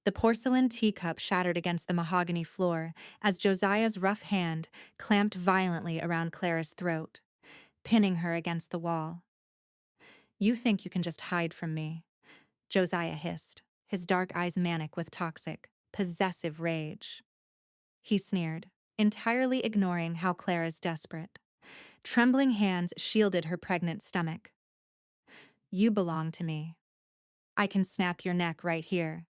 The porcelain teacup shattered against the mahogany floor as Josiah's rough hand clamped violently around Clara's throat, pinning her against the wall. "You think you can just hide from me," Josiah hissed, his dark eyes manic with toxic, possessive rage. He sneered, entirely ignoring how Clara's desperate. Trembling hands shielded her pregnant stomach. "You belong to me. I can snap your neck right here,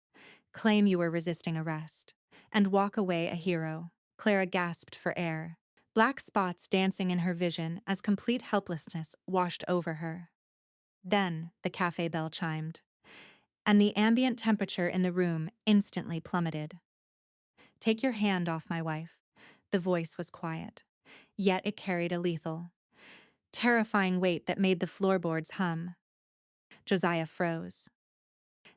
claim you were resisting arrest, and walk away a hero." Clara gasped for air, black spots dancing in her vision as complete helplessness washed over her. Then the cafe bell chimed, and the ambient temperature in the room instantly plummeted. "Take your hand off my wife." The voice was quiet, yet it carried a lethal, terrifying weight that made the floorboards hum. Josiah froze.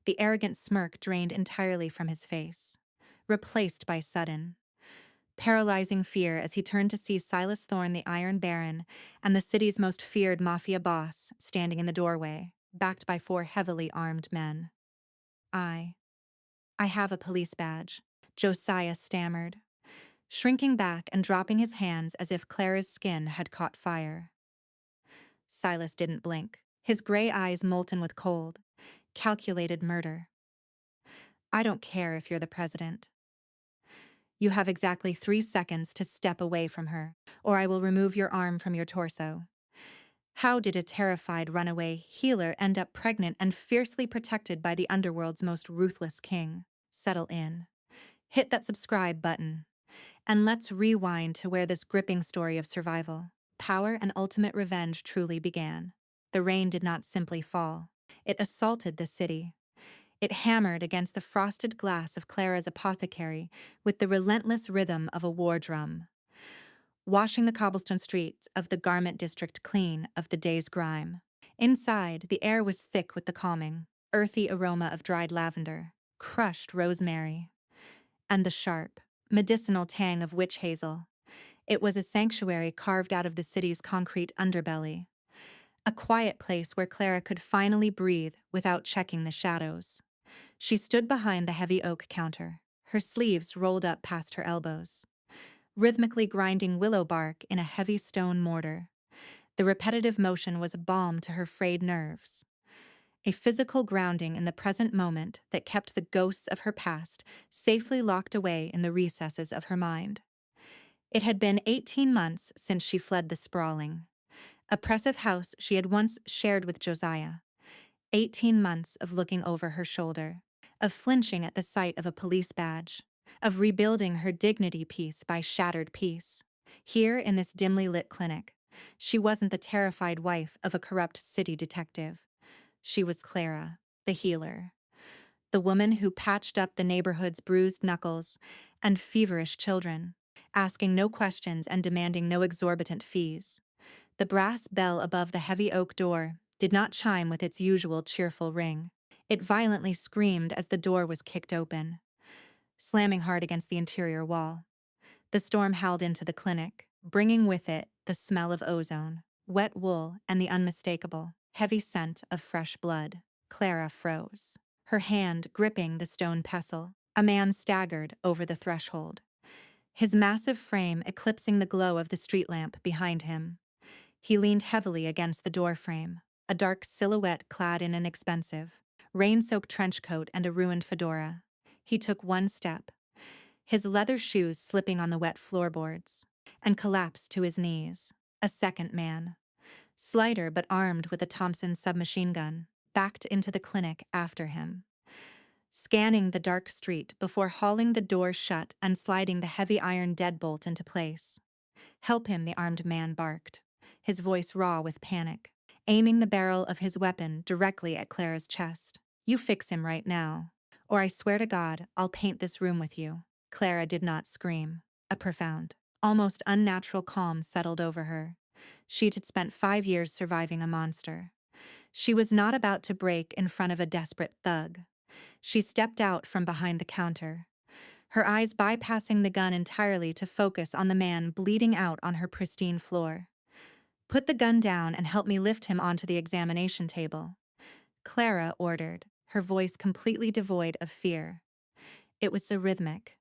The arrogant smirk drained entirely from his face, replaced by sudden, paralyzing fear as he turned to see Silas Thorne, the Iron Baron, and the city's most feared mafia boss standing in the doorway, backed by 4 heavily armed men. I I have a police badge," Josiah stammered, shrinking back and dropping his hands as if Clara's skin had caught fire. Silas didn't blink, his gray eyes molten with cold, calculated murder. "I don't care if you're the president. You have exactly 3 seconds to step away from her, or I will remove your arm from your torso." How did a terrified runaway healer end up pregnant and fiercely protected by the underworld's most ruthless king? Settle in. Hit that subscribe button. And let's rewind to where this gripping story of survival, power, and ultimate revenge truly began. The rain did not simply fall. It assaulted the city. It hammered against the frosted glass of Clara's apothecary with the relentless rhythm of a war drum, washing the cobblestone streets of the garment district clean of the day's grime. Inside, the air was thick with the calming, earthy aroma of dried lavender, crushed rosemary, and the sharp, medicinal tang of witch hazel. It was a sanctuary carved out of the city's concrete underbelly, a quiet place where Clara could finally breathe without checking the shadows. She stood behind the heavy oak counter, her sleeves rolled up past her elbows, rhythmically grinding willow bark in a heavy stone mortar. The repetitive motion was balm to her frayed nerves, a physical grounding in the present moment that kept the ghosts of her past safely locked away in the recesses of her mind. It had been 18 months since she fled the sprawling, oppressive house she had once shared with Josiah. 18 months of looking over her shoulder, of flinching at the sight of a police badge, of rebuilding her dignity piece by shattered piece. Here in this dimly lit clinic, she wasn't the terrified wife of a corrupt city detective. She was Clara, the healer, the woman who patched up the neighborhood's bruised knuckles and feverish children, asking no questions and demanding no exorbitant fees. The brass bell above the heavy oak door did not chime with its usual cheerful ring. It violently screamed as the door was kicked open, slamming hard against the interior wall. The storm howled into the clinic, bringing with it the smell of ozone, wet wool, and the unmistakable, heavy scent of fresh blood. Clara froze, her hand gripping the stone pestle. A man staggered over the threshold, his massive frame eclipsing the glow of the street lamp behind him. He leaned heavily against the doorframe, a dark silhouette clad in an expensive, rain-soaked trench coat and a ruined fedora. He took one step, his leather shoes slipping on the wet floorboards, and collapsed to his knees. A second man, slighter but armed with a Thompson submachine gun, backed into the clinic after him, scanning the dark street before hauling the door shut and sliding the heavy iron deadbolt into place. "Help him," the armed man barked, his voice raw with panic, aiming the barrel of his weapon directly at Clara's chest. "You fix him right now, or I swear to God I'll paint this room with you." Clara did not scream. A profound, almost unnatural calm settled over her. She had spent 5 years surviving a monster. She was not about to break in front of a desperate thug. She stepped out from behind the counter, her eyes bypassing the gun entirely to focus on the man bleeding out on her pristine floor. "Put the gun down and help me lift him onto the examination table," Clara ordered, her voice completely devoid of fear. It was a rhythmic,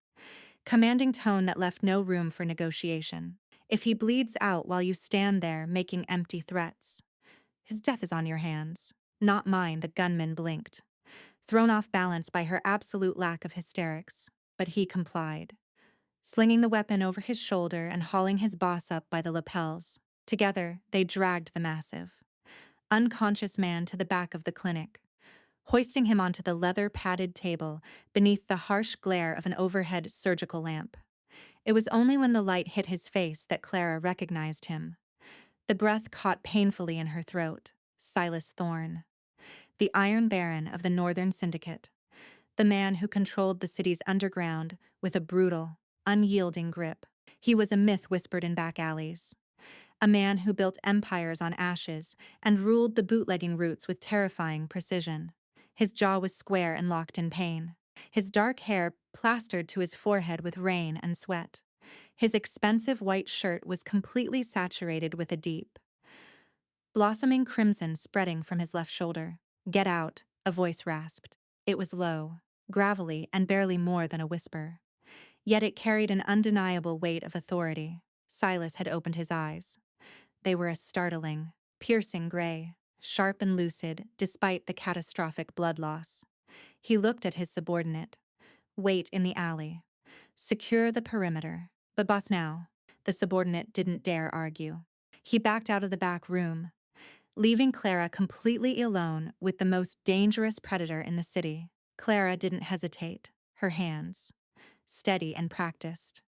commanding tone that left no room for negotiation. If he bleeds out while you stand there making empty threats, his death is on your hands. Not mine, the gunman blinked, thrown off balance by her absolute lack of hysterics. But he complied, slinging the weapon over his shoulder and hauling his boss up by the lapels. Together, they dragged the massive, unconscious man to the back of the clinic, hoisting him onto the leather-padded table beneath the harsh glare of an overhead surgical lamp. It was only when the light hit his face that Clara recognized him. The breath caught painfully in her throat. Silas Thorne, the Iron Baron of the Northern Syndicate, the man who controlled the city's underground with a brutal, unyielding grip. He was a myth whispered in back alleys, a man who built empires on ashes and ruled the bootlegging routes with terrifying precision. His jaw was square and locked in pain, his dark hair plastered to his forehead with rain and sweat. His expensive white shirt was completely saturated with a deep, blossoming crimson spreading from his left shoulder. "Get out," a voice rasped. It was low, gravelly, and barely more than a whisper. Yet it carried an undeniable weight of authority. Silas had opened his eyes. They were a startling, piercing gray, sharp and lucid despite the catastrophic blood loss. He looked at his subordinate. "Wait in the alley. Secure the perimeter." "But boss now." The subordinate didn't dare argue. He backed out of the back room, leaving Clara completely alone with the most dangerous predator in the city. Clara didn't hesitate. Her hands, steady and practiced,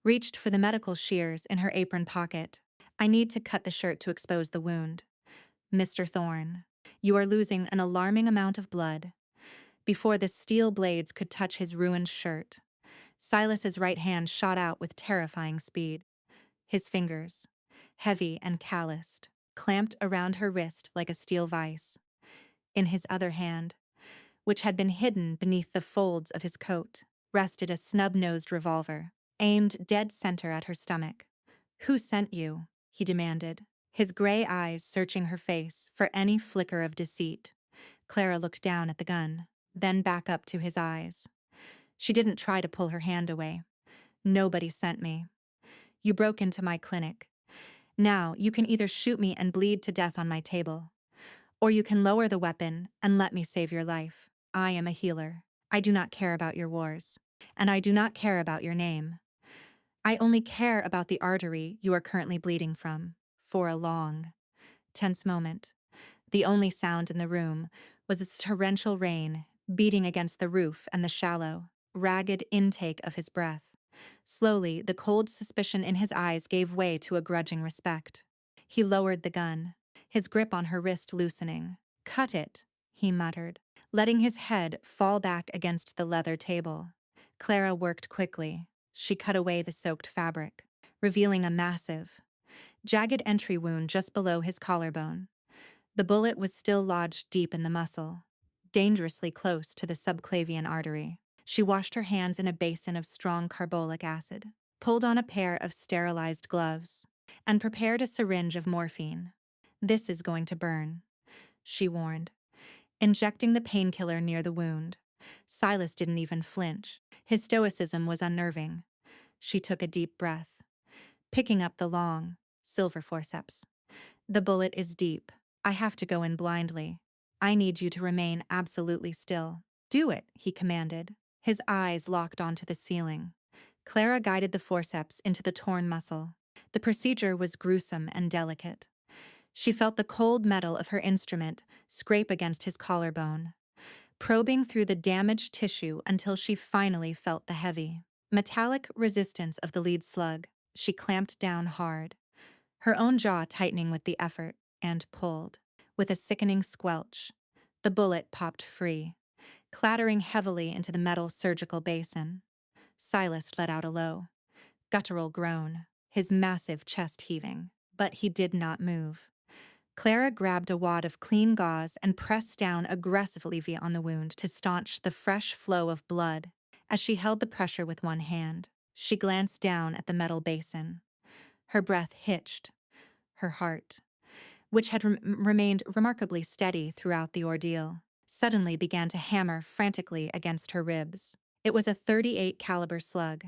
reached for the medical shears in her apron pocket. "I need to cut the shirt to expose the wound. Mr. Thorne, you are losing an alarming amount of blood." Before the steel blades could touch his ruined shirt, Silas's right hand shot out with terrifying speed. His fingers, heavy and calloused, clamped around her wrist like a steel vise. In his other hand, which had been hidden beneath the folds of his coat, rested a snub-nosed revolver, aimed dead center at her stomach. "Who sent you?" he demanded, his gray eyes searching her face for any flicker of deceit. Clara looked down at the gun, then back up to his eyes. She didn't try to pull her hand away. "Nobody sent me. You broke into my clinic. Now, you can either shoot me and bleed to death on my table, or you can lower the weapon and let me save your life. I am a healer. I do not care about your wars, and I do not care about your name. I only care about the artery you are currently bleeding from." For a long, tense moment, the only sound in the room was the torrential rain beating against the roof and the shallow, ragged intake of his breath. Slowly, the cold suspicion in his eyes gave way to a grudging respect. He lowered the gun, his grip on her wrist loosening. "Cut it," he muttered, letting his head fall back against the leather table. Clara worked quickly. She cut away the soaked fabric, revealing a massive, jagged entry wound just below his collarbone. The bullet was still lodged deep in the muscle, dangerously close to the subclavian artery. She washed her hands in a basin of strong carbolic acid, pulled on a pair of sterilized gloves, and prepared a syringe of morphine. "This is going to burn," she warned, injecting the painkiller near the wound. Silas didn't even flinch. His stoicism was unnerving. She took a deep breath, picking up the long, silver forceps. "The bullet is deep. I have to go in blindly. I need you to remain absolutely still." "Do it," he commanded, his eyes locked onto the ceiling. Clara guided the forceps into the torn muscle. The procedure was gruesome and delicate. She felt the cold metal of her instrument scrape against his collarbone, probing through the damaged tissue until she finally felt the heavy, metallic resistance of the lead slug. She clamped down hard, her own jaw tightening with the effort, and pulled. With a sickening squelch, the bullet popped free, clattering heavily into the metal surgical basin. Silas let out a low, guttural groan, his massive chest heaving, but he did not move. Clara grabbed a wad of clean gauze and pressed down aggressively on the wound to staunch the fresh flow of blood. As she held the pressure with one hand, she glanced down at the metal basin. Her breath hitched. Her heart, which had remained remarkably steady throughout the ordeal, suddenly began to hammer frantically against her ribs. It was a 38 caliber slug,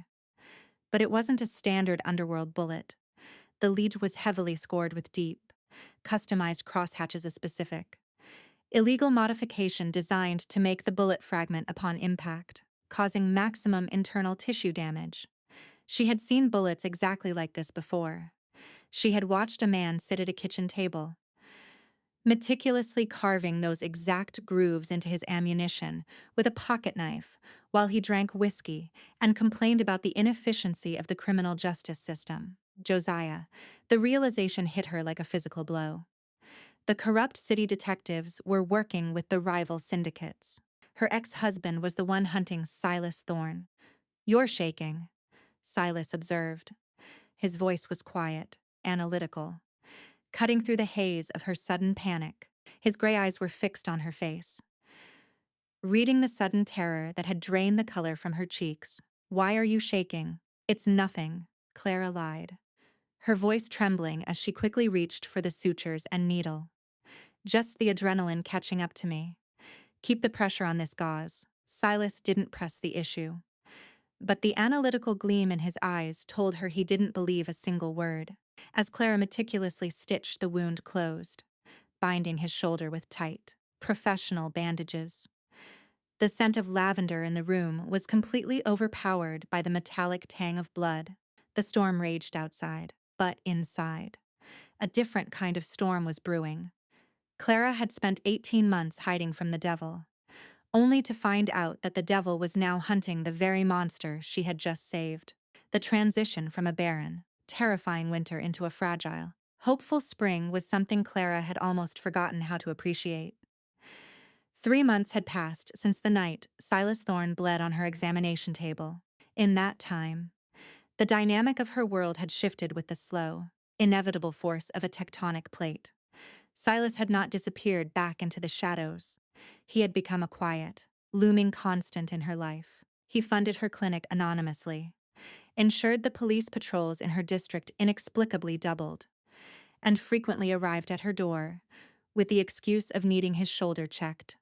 but it wasn't a standard underworld bullet. The lead was heavily scored with deep, customized crosshatches as specific. Illegal modification designed to make the bullet fragment upon impact, causing maximum internal tissue damage. She had seen bullets exactly like this before. She had watched a man sit at a kitchen table, meticulously carving those exact grooves into his ammunition with a pocket knife while he drank whiskey and complained about the inefficiency of the criminal justice system. Josiah. The realization hit her like a physical blow. The corrupt city detectives were working with the rival syndicates. Her ex-husband was the one hunting Silas Thorne. "You're shaking," Silas observed. His voice was quiet, analytical, cutting through the haze of her sudden panic. His gray eyes were fixed on her face, reading the sudden terror that had drained the color from her cheeks. "Why are you shaking?" "It's nothing," Clara lied, her voice trembling as she quickly reached for the sutures and needle. "Just the adrenaline catching up to me. Keep the pressure on this gauze." Silas didn't press the issue, but the analytical gleam in his eyes told her he didn't believe a single word. As Clara meticulously stitched the wound closed, binding his shoulder with tight, professional bandages. The scent of lavender in the room was completely overpowered by the metallic tang of blood. The storm raged outside, but inside, a different kind of storm was brewing. Clara had spent 18 months hiding from the devil, only to find out that the devil was now hunting the very monster she had just saved. The transition from a barren, terrifying winter into a fragile, hopeful spring was something Clara had almost forgotten how to appreciate. 3 months had passed since the night Silas Thorne bled on her examination table. In that time, the dynamic of her world had shifted with the slow, inevitable force of a tectonic plate. Silas had not disappeared back into the shadows. He had become a quiet, looming constant in her life. He funded her clinic anonymously, ensured the police patrols in her district inexplicably doubled, and frequently arrived at her door with the excuse of needing his shoulder checked,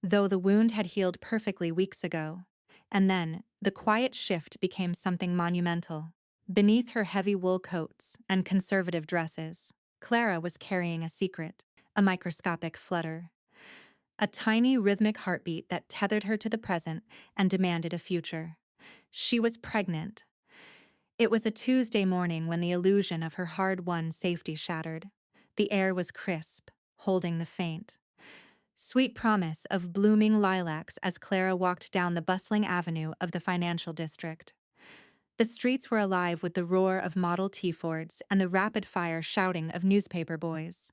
though the wound had healed perfectly weeks ago. And then, the quiet shift became something monumental. Beneath her heavy wool coats and conservative dresses, Clara was carrying a secret, a microscopic flutter, a tiny rhythmic heartbeat that tethered her to the present and demanded a future. She was pregnant. It was a Tuesday morning when the illusion of her hard-won safety shattered. The air was crisp, holding the faint, sweet promise of blooming lilacs as Clara walked down the bustling avenue of the financial district. The streets were alive with the roar of Model T Fords and the rapid-fire shouting of newspaper boys.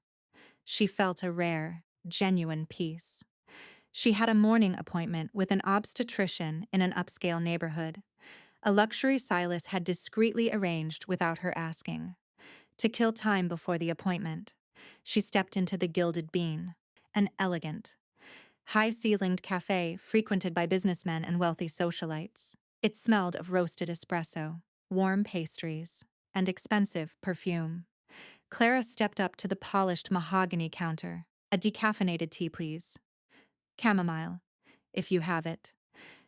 She felt a rare, genuine peace. She had a morning appointment with an obstetrician in an upscale neighborhood, a luxury Silas had discreetly arranged without her asking. To kill time before the appointment, she stepped into the Gilded Bean, an elegant, high-ceilinged café frequented by businessmen and wealthy socialites. It smelled of roasted espresso, warm pastries, and expensive perfume. Clara stepped up to the polished mahogany counter. "A decaffeinated tea, please." "Chamomile, if you have it."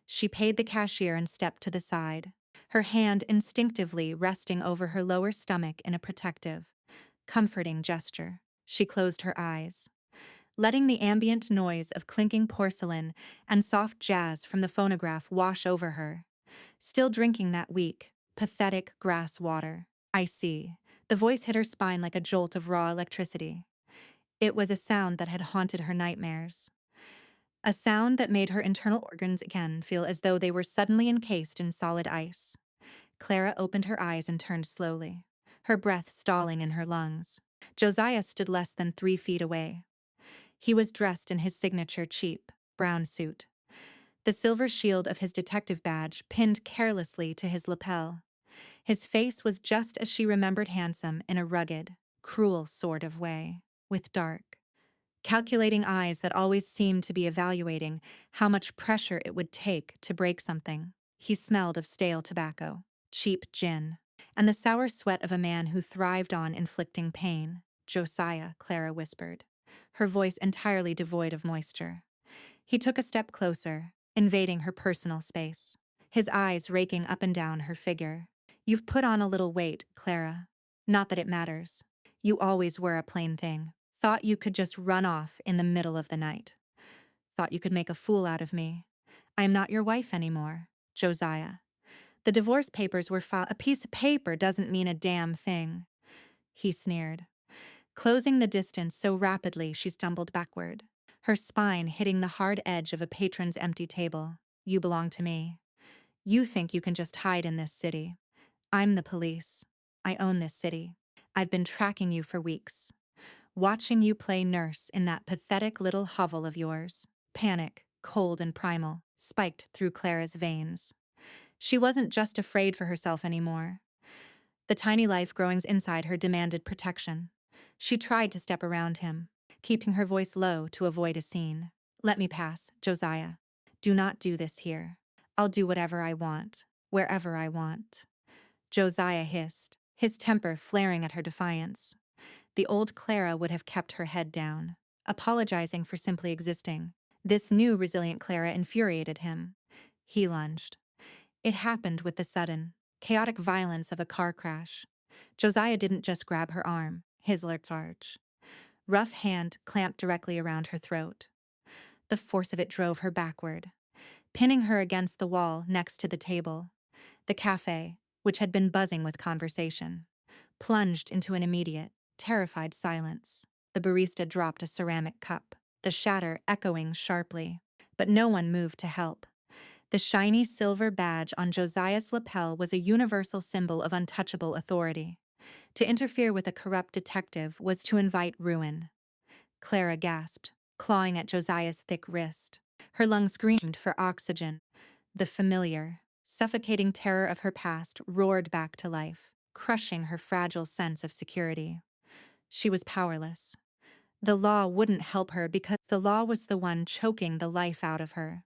She paid the cashier and stepped to the side, her hand instinctively resting over her lower stomach in a protective, comforting gesture. She closed her eyes, letting the ambient noise of clinking porcelain and soft jazz from the phonograph wash over her. Still drinking that weak, pathetic grass water. "I see." The voice hit her spine like a jolt of raw electricity. It was a sound that had haunted her nightmares. A sound that made her internal organs again feel as though they were suddenly encased in solid ice. Clara opened her eyes and turned slowly, her breath stalling in her lungs. Josiah stood less than 3 feet away. He was dressed in his signature cheap, brown suit, the silver shield of his detective badge pinned carelessly to his lapel. His face was just as she remembered handsome in a rugged, cruel sort of way, with dark, calculating eyes that always seemed to be evaluating how much pressure it would take to break something. He smelled of stale tobacco, cheap gin, and the sour sweat of a man who thrived on inflicting pain. "Josiah," Clara whispered, her voice entirely devoid of moisture. He took a step closer, invading her personal space, his eyes raking up and down her figure. You've put on a little weight, Clara. Not that it matters. You always were a plain thing. Thought you could just run off in the middle of the night. Thought you could make a fool out of me. I am not your wife anymore, Josiah. The divorce papers were filed. A piece of paper doesn't mean a damn thing, he sneered, closing the distance so rapidly she stumbled backward, her spine hitting the hard edge of a patron's empty table. You belong to me. You think you can just hide in this city. I'm the police. I own this city. I've been tracking you for weeks, watching you play nurse in that pathetic little hovel of yours. Panic, cold and primal, spiked through Clara's veins. She wasn't just afraid for herself anymore. The tiny life growing inside her demanded protection. She tried to step around him, keeping her voice low to avoid a scene. Let me pass, Josiah. Do not do this here. I'll do whatever I want, wherever I want. Josiah hissed, his temper flaring at her defiance. The old Clara would have kept her head down, apologizing for simply existing. This new resilient Clara infuriated him. He lunged. It happened with the sudden, chaotic violence of a car crash. Josiah didn't just grab her arm, his large, rough hand clamped directly around her throat. The force of it drove her backward, pinning her against the wall next to the table. The cafe, which had been buzzing with conversation, plunged into an immediate, terrified silence. The barista dropped a ceramic cup, the shatter echoing sharply, but no one moved to help. The shiny silver badge on Josiah's lapel was a universal symbol of untouchable authority. To interfere with a corrupt detective was to invite ruin. Clara gasped, clawing at Josiah's thick wrist. Her lungs screamed for oxygen. The familiar, suffocating terror of her past roared back to life, crushing her fragile sense of security. She was powerless. The law wouldn't help her because the law was the one choking the life out of her.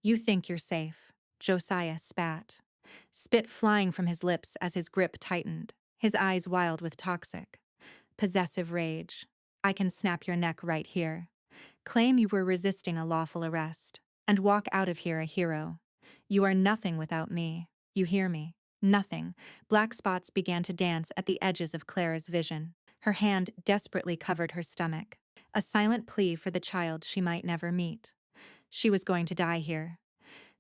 You think you're safe, Josiah spat, spit flying from his lips as his grip tightened, his eyes wild with toxic, possessive rage. I can snap your neck right here. Claim you were resisting a lawful arrest, and walk out of here a hero. You are nothing without me. You hear me? Nothing. Black spots began to dance at the edges of Clara's vision. Her hand desperately covered her stomach, a silent plea for the child she might never meet. She was going to die here,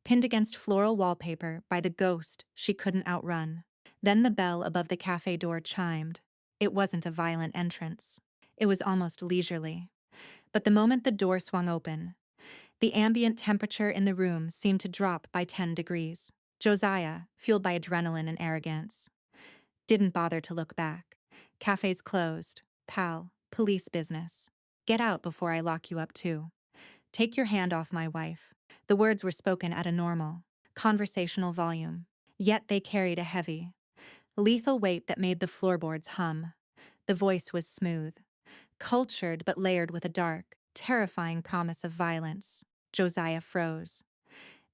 pinned against floral wallpaper by the ghost she couldn't outrun. Then the bell above the cafe door chimed. It wasn't a violent entrance. It was almost leisurely. But the moment the door swung open, the ambient temperature in the room seemed to drop by 10 degrees. Josiah, fueled by adrenaline and arrogance, didn't bother to look back. Cafe's closed. Pal, police business. Get out before I lock you up too. Take your hand off my wife. The words were spoken at a normal, conversational volume, yet they carried a heavy, lethal weight that made the floorboards hum. The voice was smooth, cultured but layered with a dark, terrifying promise of violence. Josiah froze.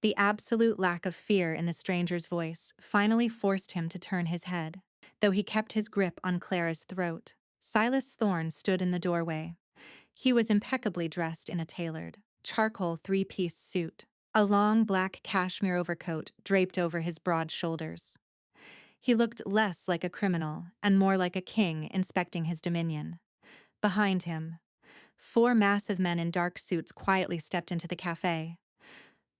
The absolute lack of fear in the stranger's voice finally forced him to turn his head, though he kept his grip on Clara's throat. Silas Thorne stood in the doorway. He was impeccably dressed in a tailored, charcoal three-piece suit, a long black cashmere overcoat draped over his broad shoulders. He looked less like a criminal and more like a king inspecting his dominion. Behind him, 4 massive men in dark suits quietly stepped into the cafe,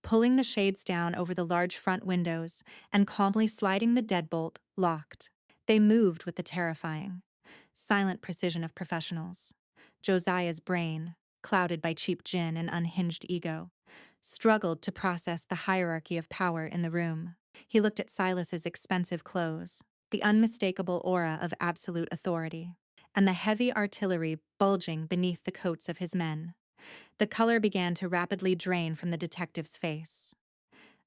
pulling the shades down over the large front windows and calmly sliding the deadbolt locked. They moved with the terrifying, silent precision of professionals. Josiah's brain, clouded by cheap gin and unhinged ego, struggled to process the hierarchy of power in the room. He looked at Silas's expensive clothes, the unmistakable aura of absolute authority, and the heavy artillery bulging beneath the coats of his men. The color began to rapidly drain from the detective's face.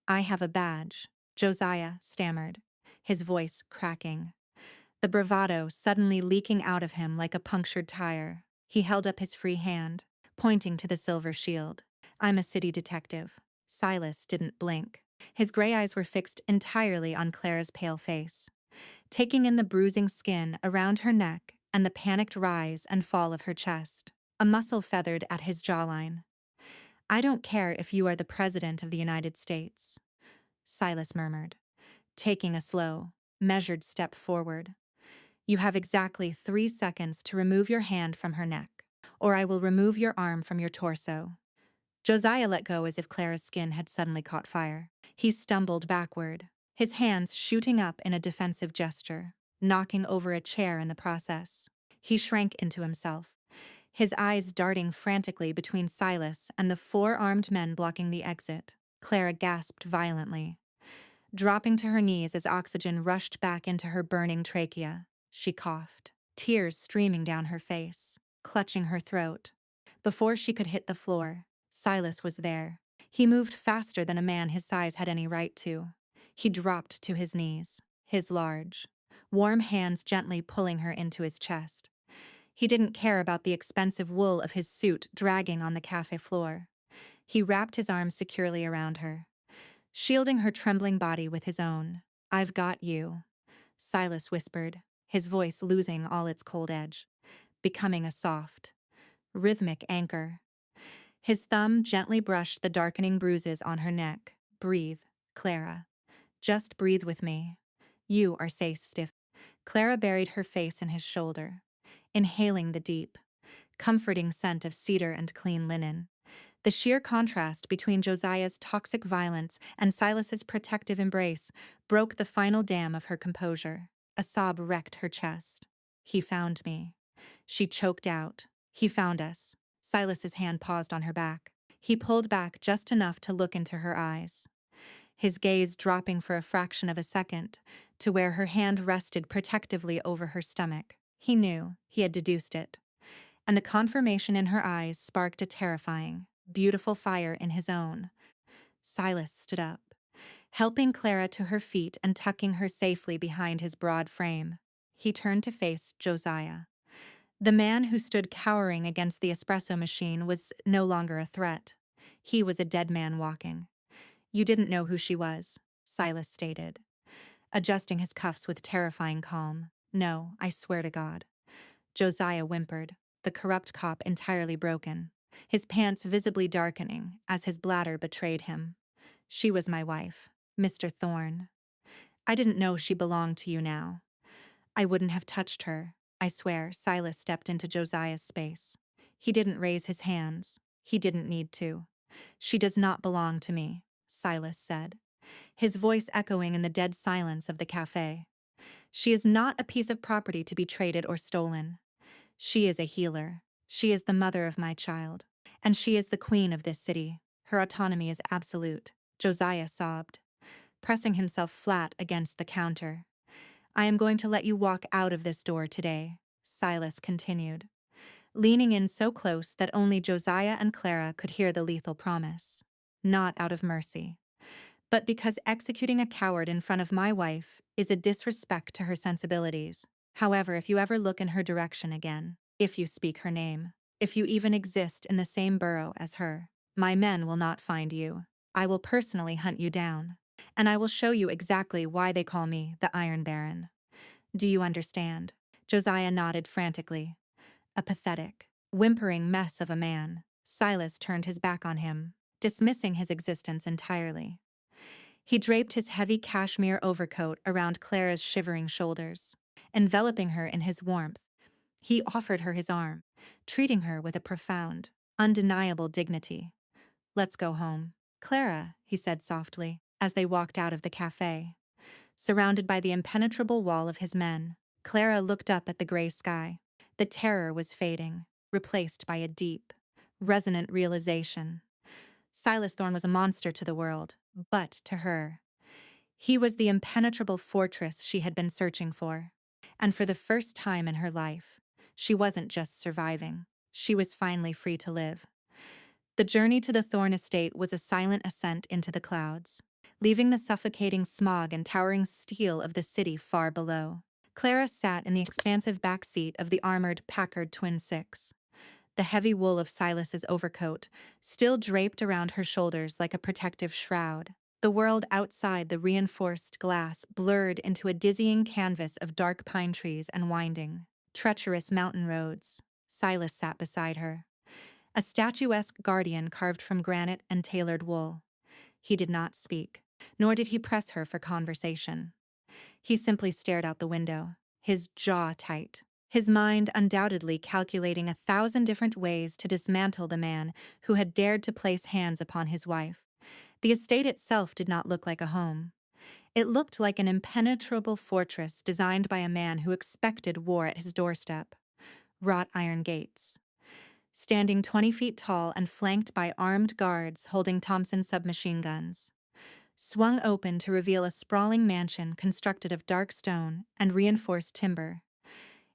I have a badge, Josiah stammered, his voice cracking, the bravado suddenly leaking out of him like a punctured tire. He held up his free hand, pointing to the silver shield. I'm a city detective. Silas didn't blink. His gray eyes were fixed entirely on Clara's pale face, taking in the bruising skin around her neck and the panicked rise and fall of her chest. A muscle feathered at his jawline. I don't care if you are the President of the United States, Silas murmured, taking a slow, measured step forward. You have exactly 3 seconds to remove your hand from her neck, or I will remove your arm from your torso. Josiah let go as if Clara's skin had suddenly caught fire. He stumbled backward, his hands shooting up in a defensive gesture, knocking over a chair in the process. He shrank into himself, his eyes darting frantically between Silas and the four armed men blocking the exit. Clara gasped violently, dropping to her knees as oxygen rushed back into her burning trachea. She coughed, tears streaming down her face, clutching her throat. Before she could hit the floor, Silas was there. He moved faster than a man his size had any right to. He dropped to his knees, his large, warm hands gently pulling her into his chest. He didn't care about the expensive wool of his suit dragging on the cafe floor. He wrapped his arms securely around her, shielding her trembling body with his own. "I've got you," Silas whispered, his voice losing all its cold edge, becoming a soft, rhythmic anchor. His thumb gently brushed the darkening bruises on her neck. "Breathe, Clara. Just breathe with me. You are safe, stiff." Clara buried her face in his shoulder, inhaling the deep, comforting scent of cedar and clean linen. The sheer contrast between Josiah's toxic violence and Silas's protective embrace broke the final dam of her composure. A sob wrecked her chest. "He found me," she choked out. "He found us." Silas's hand paused on her back. He pulled back just enough to look into her eyes, his gaze dropping for a fraction of a second to where her hand rested protectively over her stomach. He knew, he had deduced it, and the confirmation in her eyes sparked a terrifying, beautiful fire in his own. Silas stood up, helping Clara to her feet and tucking her safely behind his broad frame. He turned to face Josiah. The man who stood cowering against the espresso machine was no longer a threat. He was a dead man walking. "You didn't know who she was," Silas stated, adjusting his cuffs with terrifying calm. "No, I swear to God." Josiah whimpered, the corrupt cop entirely broken, his pants visibly darkening as his bladder betrayed him. "She was my wife, Mr. Thorne. I didn't know she belonged to you now. I wouldn't have touched her, I swear." Silas stepped into Josiah's space. He didn't raise his hands. He didn't need to. "She does not belong to me," Silas said, his voice echoing in the dead silence of the cafe. "She is not a piece of property to be traded or stolen. She is a healer. She is the mother of my child. And she is the queen of this city. Her autonomy is absolute." Josiah sobbed, pressing himself flat against the counter. "I am going to let you walk out of this door today," Silas continued, leaning in so close that only Josiah and Clara could hear the lethal promise. "Not out of mercy, but because executing a coward in front of my wife is a disrespect to her sensibilities. However, if you ever look in her direction again, if you speak her name, if you even exist in the same borough as her, my men will not find you. I will personally hunt you down, and I will show you exactly why they call me the Iron Baron. Do you understand?" Josiah nodded frantically. A pathetic, whimpering mess of a man. Silas turned his back on him, dismissing his existence entirely. He draped his heavy cashmere overcoat around Clara's shivering shoulders, enveloping her in his warmth. He offered her his arm, treating her with a profound, undeniable dignity. "Let's go home, Clara," he said softly, as they walked out of the cafe. Surrounded by the impenetrable wall of his men, Clara looked up at the gray sky. The terror was fading, replaced by a deep, resonant realization. Silas Thorne was a monster to the world, but to her, he was the impenetrable fortress she had been searching for. And for the first time in her life, she wasn't just surviving. She was finally free to live. The journey to the Thorne estate was a silent ascent into the clouds, leaving the suffocating smog and towering steel of the city far below. Clara sat in the expansive back seat of the armored Packard Twin Six, the heavy wool of Silas's overcoat still draped around her shoulders like a protective shroud. The world outside the reinforced glass blurred into a dizzying canvas of dark pine trees and winding, treacherous mountain roads. Silas sat beside her, a statuesque guardian carved from granite and tailored wool. He did not speak, nor did he press her for conversation. He simply stared out the window, his jaw tight, his mind undoubtedly calculating 1,000 different ways to dismantle the man who had dared to place hands upon his wife. The estate itself did not look like a home. It looked like an impenetrable fortress designed by a man who expected war at his doorstep. Wrought iron gates, standing 20 feet tall and flanked by armed guards holding Thompson submachine guns, swung open to reveal a sprawling mansion constructed of dark stone and reinforced timber.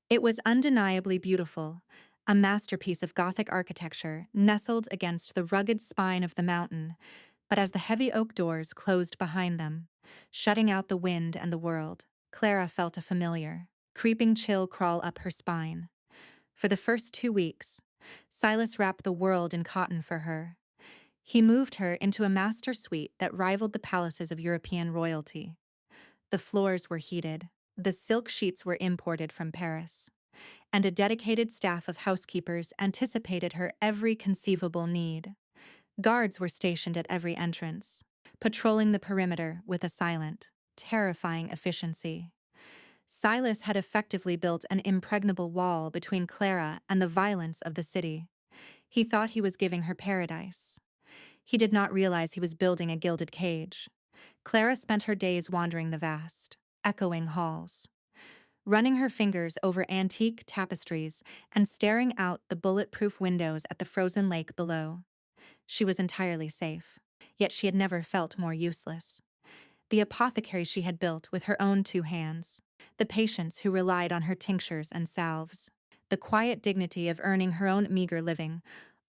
It was undeniably beautiful, a masterpiece of Gothic architecture nestled against the rugged spine of the mountain, but as the heavy oak doors closed behind them, shutting out the wind and the world, Clara felt a familiar, creeping chill crawl up her spine. For the first 2 weeks, Silas wrapped the world in cotton for her. He moved her into a master suite that rivaled the palaces of European royalty. The floors were heated, the silk sheets were imported from Paris, and a dedicated staff of housekeepers anticipated her every conceivable need. Guards were stationed at every entrance, patrolling the perimeter with a silent, terrifying efficiency. Silas had effectively built an impregnable wall between Clara and the violence of the city. He thought he was giving her paradise. He did not realize he was building a gilded cage. Clara spent her days wandering the vast, echoing halls, running her fingers over antique tapestries and staring out the bulletproof windows at the frozen lake below. She was entirely safe, yet she had never felt more useless. The apothecary she had built with her own 2 hands, the patients who relied on her tinctures and salves, the quiet dignity of earning her own meager living,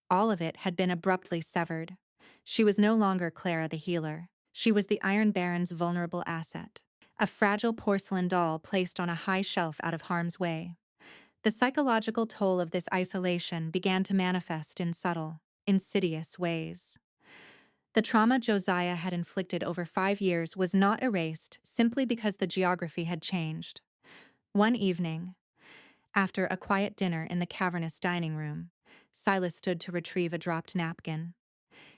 all of it had been abruptly severed. She was no longer Clara the healer. She was the Iron Baron's vulnerable asset, a fragile porcelain doll placed on a high shelf out of harm's way. The psychological toll of this isolation began to manifest in subtle, insidious ways. The trauma Josiah had inflicted over 5 years was not erased simply because the geography had changed. One evening, after a quiet dinner in the cavernous dining room, Silas stood to retrieve a dropped napkin.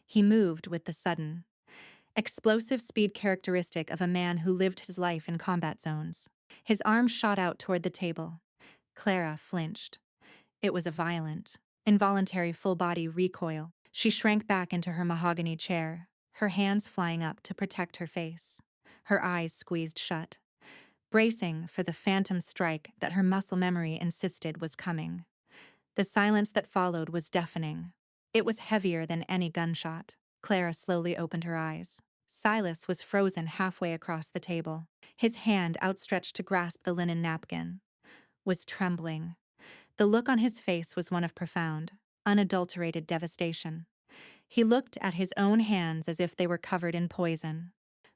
He moved with the sudden, explosive speed characteristic of a man who lived his life in combat zones. His arm shot out toward the table. Clara flinched. It was a violent, involuntary full-body recoil. She shrank back into her mahogany chair, her hands flying up to protect her face, her eyes squeezed shut, bracing for the phantom strike that her muscle memory insisted was coming. The silence that followed was deafening. It was heavier than any gunshot. Clara slowly opened her eyes. Silas was frozen halfway across the table. His hand, outstretched to grasp the linen napkin, was trembling. The look on his face was one of profound, unadulterated devastation. He looked at his own hands as if they were covered in poison.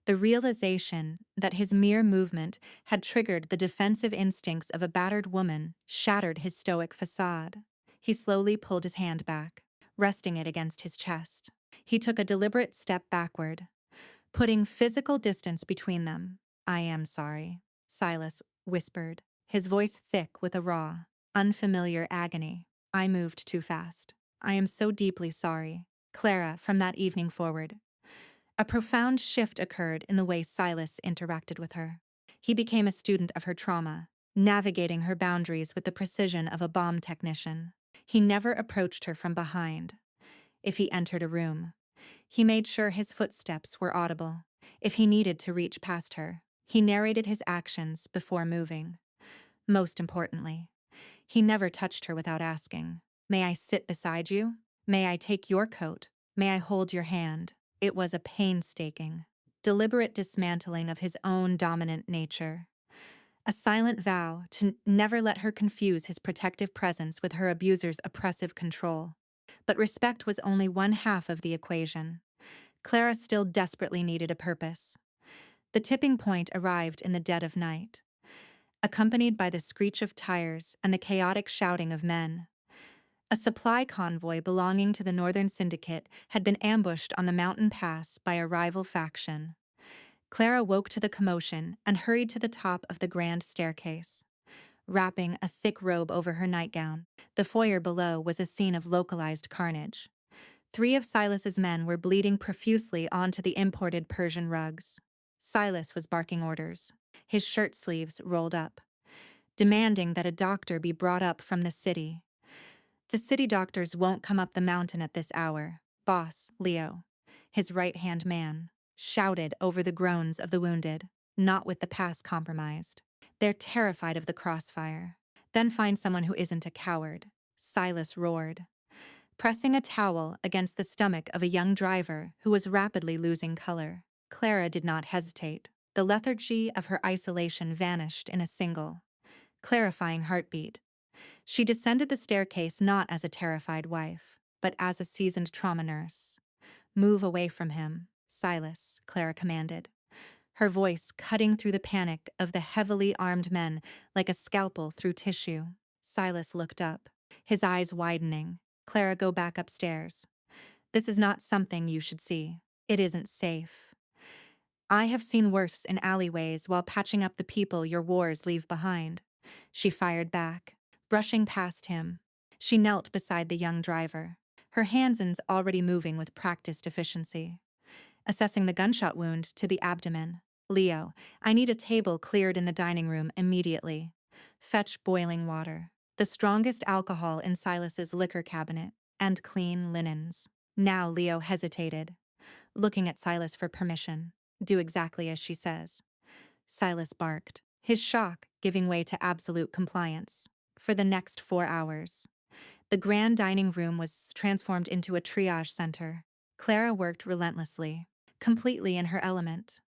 The realization that his mere movement had triggered the defensive instincts of a battered woman shattered his stoic facade. He slowly pulled his hand back, resting it against his chest. He took a deliberate step backward, putting physical distance between them. "I am sorry," Silas whispered, his voice thick with a raw, unfamiliar agony. "I moved too fast. I am so deeply sorry." Clara, from that evening forward, a profound shift occurred in the way Silas interacted with her. He became a student of her trauma, navigating her boundaries with the precision of a bomb technician. He never approached her from behind. If he entered a room, he made sure his footsteps were audible. If he needed to reach past her, he narrated his actions before moving. Most importantly, he never touched her without asking, "May I sit beside you? May I take your coat? May I hold your hand?" It was a painstaking, deliberate dismantling of his own dominant nature. A silent vow to never let her confuse his protective presence with her abuser's oppressive control. But respect was only one half of the equation. Clara still desperately needed a purpose. The tipping point arrived in the dead of night, accompanied by the screech of tires and the chaotic shouting of men. A supply convoy belonging to the Northern Syndicate had been ambushed on the mountain pass by a rival faction. Clara woke to the commotion and hurried to the top of the grand staircase. wrapping a thick robe over her nightgown. The foyer below was a scene of localized carnage. Three of Silas's men were bleeding profusely onto the imported Persian rugs. Silas was barking orders, his shirt sleeves rolled up, demanding that a doctor be brought up from the city. The city doctors won't come up the mountain at this hour, Boss Leo, his right-hand man, shouted over the groans of the wounded, not with the pass compromised. They're terrified of the crossfire. Then find someone who isn't a coward, Silas roared, pressing a towel against the stomach of a young driver who was rapidly losing color. Clara did not hesitate. The lethargy of her isolation vanished in a single, clarifying heartbeat. She descended the staircase not as a terrified wife, but as a seasoned trauma nurse. Move away from him, Silas, Clara commanded, her voice cutting through the panic of the heavily armed men like a scalpel through tissue. Silas looked up, his eyes widening. Clara, go back upstairs. This is not something you should see. It isn't safe. I have seen worse in alleyways while patching up the people your wars leave behind. She fired back, brushing past him. She knelt beside the young driver, her hands already moving with practiced efficiency. Assessing the gunshot wound to the abdomen. Leo, I need a table cleared in the dining room immediately. Fetch boiling water, the strongest alcohol in Silas's liquor cabinet, and clean linens. Now Leo hesitated, looking at Silas for permission. Do exactly as she says. Silas barked, his shock giving way to absolute compliance. For the next 4 hours, the grand dining room was transformed into a triage center. Clara worked relentlessly, completely in her element.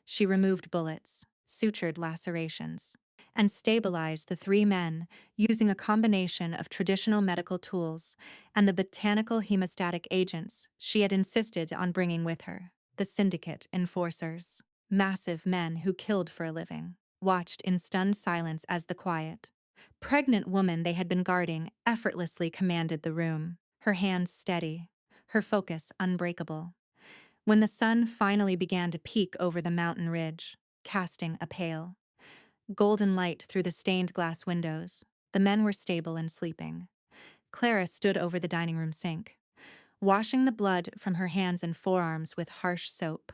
She removed bullets, sutured lacerations, and stabilized the 3 men using a combination of traditional medical tools and the botanical hemostatic agents she had insisted on bringing with her. The syndicate enforcers, massive men who killed for a living, watched in stunned silence as the quiet, pregnant woman they had been guarding effortlessly commanded the room, her hands steady, her focus unbreakable. When the sun finally began to peek over the mountain ridge, casting a pale, golden light through the stained glass windows, the men were stable and sleeping. Clara stood over the dining room sink, washing the blood from her hands and forearms with harsh soap.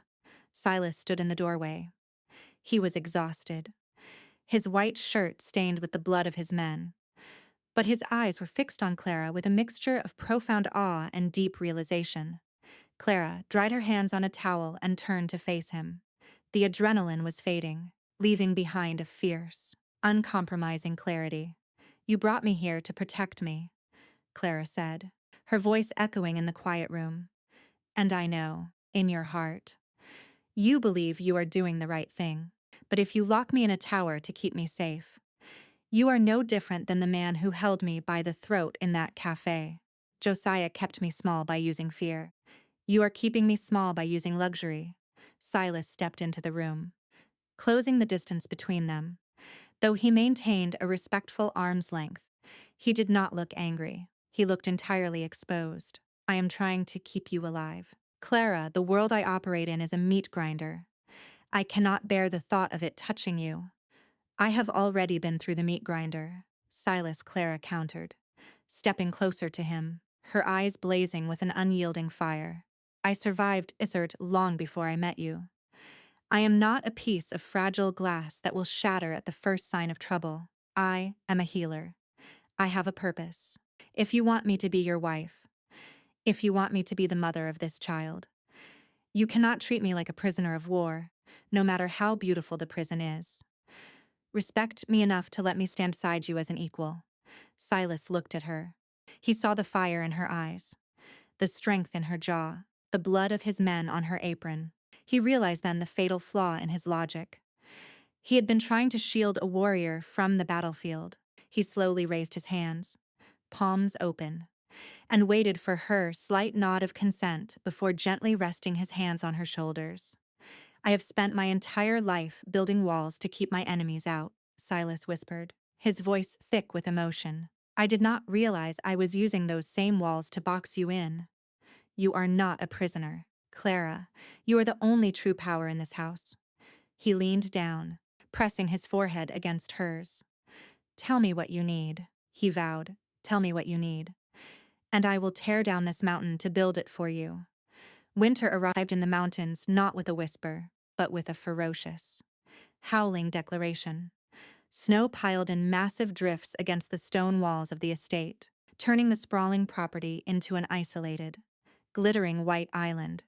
Silas stood in the doorway. He was exhausted, his white shirt stained with the blood of his men. But his eyes were fixed on Clara with a mixture of profound awe and deep realization. Clara dried her hands on a towel and turned to face him. The adrenaline was fading, leaving behind a fierce, uncompromising clarity. You brought me here to protect me, Clara said, her voice echoing in the quiet room. And I know, in your heart, you believe you are doing the right thing. But if you lock me in a tower to keep me safe, you are no different than the man who held me by the throat in that cafe. Josiah kept me small by using fear. You are keeping me small by using luxury. Silas stepped into the room, closing the distance between them. Though he maintained a respectful arm's length, he did not look angry. He looked entirely exposed. I am trying to keep you alive. Clara, the world I operate in is a meat grinder. I cannot bear the thought of it touching you. I have already been through the meat grinder, Silas, Clara countered, stepping closer to him, her eyes blazing with an unyielding fire. I survived Isert long before I met you. I am not a piece of fragile glass that will shatter at the first sign of trouble. I am a healer. I have a purpose. If you want me to be your wife, if you want me to be the mother of this child, you cannot treat me like a prisoner of war, no matter how beautiful the prison is. Respect me enough to let me stand beside you as an equal. Silas looked at her. He saw the fire in her eyes, the strength in her jaw, the blood of his men on her apron. He realized then the fatal flaw in his logic. He had been trying to shield a warrior from the battlefield. He slowly raised his hands, palms open, and waited for her slight nod of consent before gently resting his hands on her shoulders. I have spent my entire life building walls to keep my enemies out, Silas whispered, his voice thick with emotion. I did not realize I was using those same walls to box you in. You are not a prisoner, Clara. You are the only true power in this house. He leaned down, pressing his forehead against hers. Tell me what you need, he vowed. Tell me what you need. And I will tear down this mountain to build it for you. Winter arrived in the mountains not with a whisper, but with a ferocious, howling declaration. Snow piled in massive drifts against the stone walls of the estate, turning the sprawling property into an isolated, glittering white island.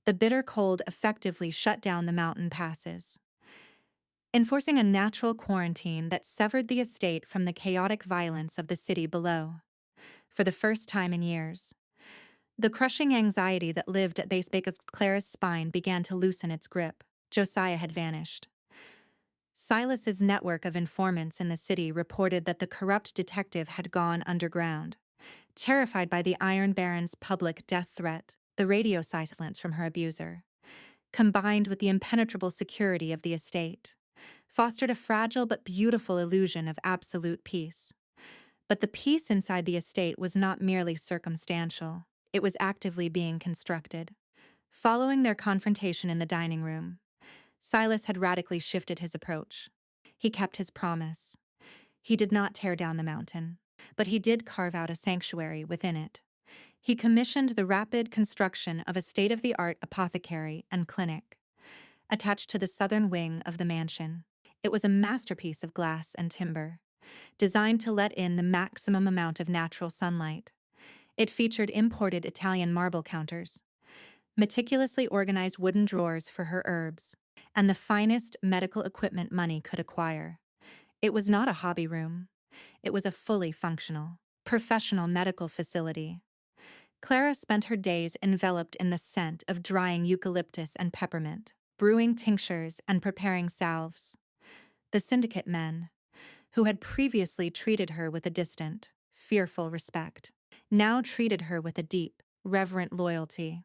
The bitter cold effectively shut down the mountain passes, enforcing a natural quarantine that severed the estate from the chaotic violence of the city below. For the first time in years, the crushing anxiety that lived at base because Clara's spine began to loosen its grip. Josiah had vanished. Silas's network of informants in the city reported that the corrupt detective had gone underground. Terrified by the Iron Baron's public death threat, the radio silence from her abuser, combined with the impenetrable security of the estate, fostered a fragile but beautiful illusion of absolute peace. But the peace inside the estate was not merely circumstantial. It was actively being constructed. Following their confrontation in the dining room, Silas had radically shifted his approach. He kept his promise. He did not tear down the mountain, but he did carve out a sanctuary within it. He commissioned the rapid construction of a state-of-the-art apothecary and clinic, attached to the southern wing of the mansion. It was a masterpiece of glass and timber, designed to let in the maximum amount of natural sunlight. It featured imported Italian marble counters, meticulously organized wooden drawers for her herbs, and the finest medical equipment money could acquire. It was not a hobby room. It was a fully functional, professional medical facility. Clara spent her days enveloped in the scent of drying eucalyptus and peppermint, brewing tinctures and preparing salves. The syndicate men, who had previously treated her with a distant, fearful respect, now treated her with a deep, reverent loyalty.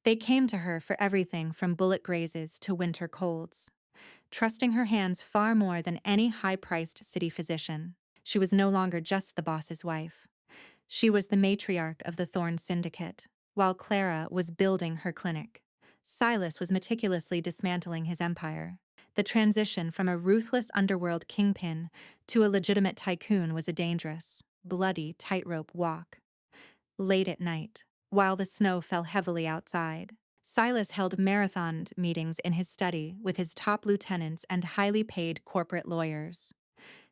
They came to her for everything from bullet grazes to winter colds, trusting her hands far more than any high-priced city physician. She was no longer just the boss's wife. She was the matriarch of the Thorn Syndicate, while Clara was building her clinic. Silas was meticulously dismantling his empire. The transition from a ruthless underworld kingpin to a legitimate tycoon was a dangerous, bloody tightrope walk. Late at night, while the snow fell heavily outside, Silas held marathon meetings in his study with his top lieutenants and highly paid corporate lawyers.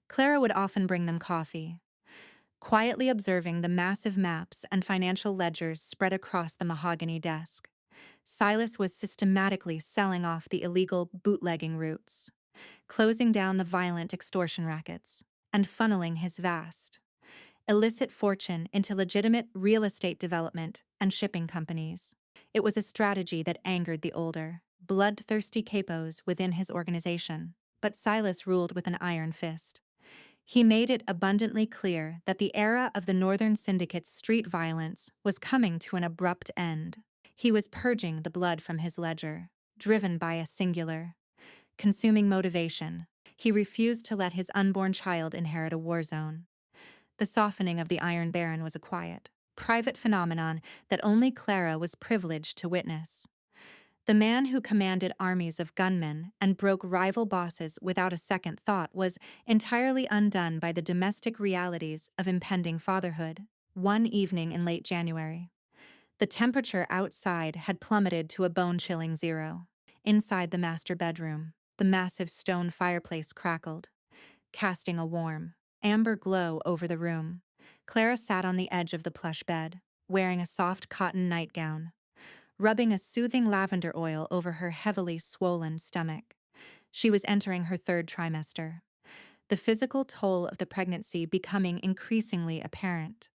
Clara would often bring them coffee, quietly observing the massive maps and financial ledgers spread across the mahogany desk. Silas was systematically selling off the illegal bootlegging routes, closing down the violent extortion rackets, and funneling his vast, illicit fortune into legitimate real estate development and shipping companies. It was a strategy that angered the older, bloodthirsty capos within his organization, but Silas ruled with an iron fist. He made it abundantly clear that the era of the Northern Syndicate's street violence was coming to an abrupt end. He was purging the blood from his ledger, driven by a singular, consuming motivation. He refused to let his unborn child inherit a war zone. The softening of the Iron Baron was a quiet, private phenomenon that only Clara was privileged to witness. The man who commanded armies of gunmen and broke rival bosses without a second thought was entirely undone by the domestic realities of impending fatherhood. One evening in late January, the temperature outside had plummeted to a bone-chilling 0. Inside the master bedroom, the massive stone fireplace crackled, casting a warm, amber glow over the room. Clara sat on the edge of the plush bed, wearing a soft cotton nightgown, rubbing a soothing lavender oil over her heavily swollen stomach. She was entering her third trimester, the physical toll of the pregnancy becoming increasingly apparent.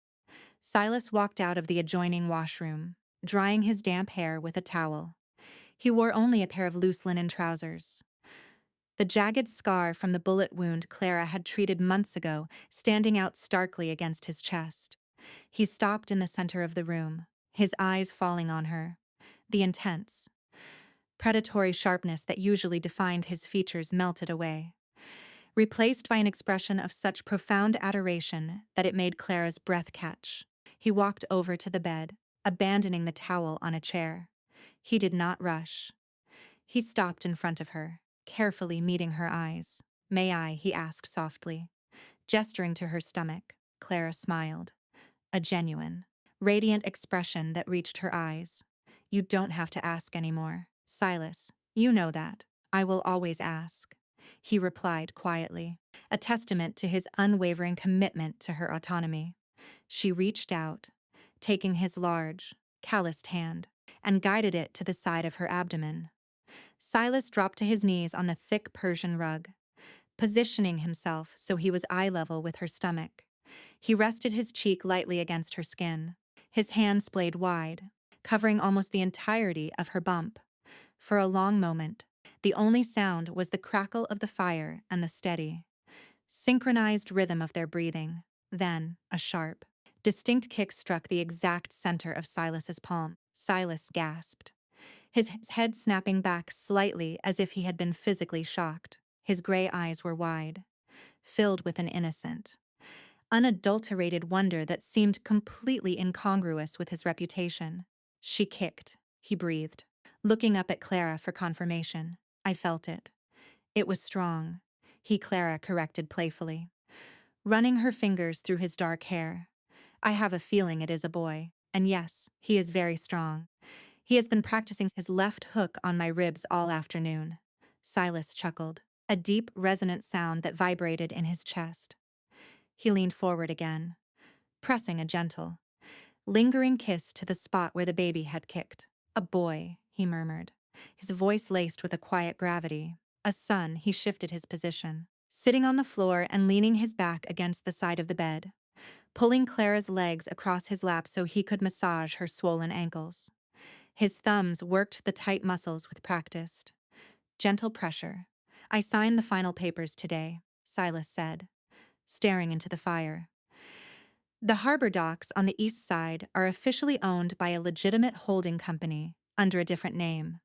Silas walked out of the adjoining washroom, drying his damp hair with a towel. He wore only a pair of loose linen trousers, the jagged scar from the bullet wound Clara had treated months ago standing out starkly against his chest. He stopped in the center of the room, his eyes falling on her. The intense, predatory sharpness that usually defined his features melted away, replaced by an expression of such profound adoration that it made Clara's breath catch. He walked over to the bed, abandoning the towel on a chair. He did not rush. He stopped in front of her, carefully meeting her eyes. "May I?" he asked softly. Gesturing to her stomach, Clara smiled, a genuine, radiant expression that reached her eyes. You don't have to ask anymore, Silas. You know that. I will always ask, he replied quietly, a testament to his unwavering commitment to her autonomy. She reached out, taking his large, calloused hand, and guided it to the side of her abdomen. Silas dropped to his knees on the thick Persian rug, positioning himself so he was eye level with her stomach. He rested his cheek lightly against her skin, his hand splayed wide, covering almost the entirety of her bump. For a long moment, the only sound was the crackle of the fire and the steady, synchronized rhythm of their breathing. Then, a sharp, distinct kick struck the exact center of Silas's palm. Silas gasped, his head snapping back slightly as if he had been physically shocked. His gray eyes were wide, filled with an innocent, unadulterated wonder that seemed completely incongruous with his reputation. She kicked, he breathed, looking up at Clara for confirmation. I felt it. It was strong, Clara corrected playfully, running her fingers through his dark hair. I have a feeling it is a boy, and yes, he is very strong. He has been practicing his left hook on my ribs all afternoon. Silas chuckled, a deep, resonant sound that vibrated in his chest. He leaned forward again, pressing a gentle, lingering kiss to the spot where the baby had kicked. A boy, he murmured, his voice laced with a quiet gravity. A son. He shifted his position, sitting on the floor and leaning his back against the side of the bed, pulling Clara's legs across his lap so he could massage her swollen ankles. His thumbs worked the tight muscles with practiced, gentle pressure. I signed the final papers today, Silas said, staring into the fire. The harbor docks on the east side are officially owned by a legitimate holding company under a different name.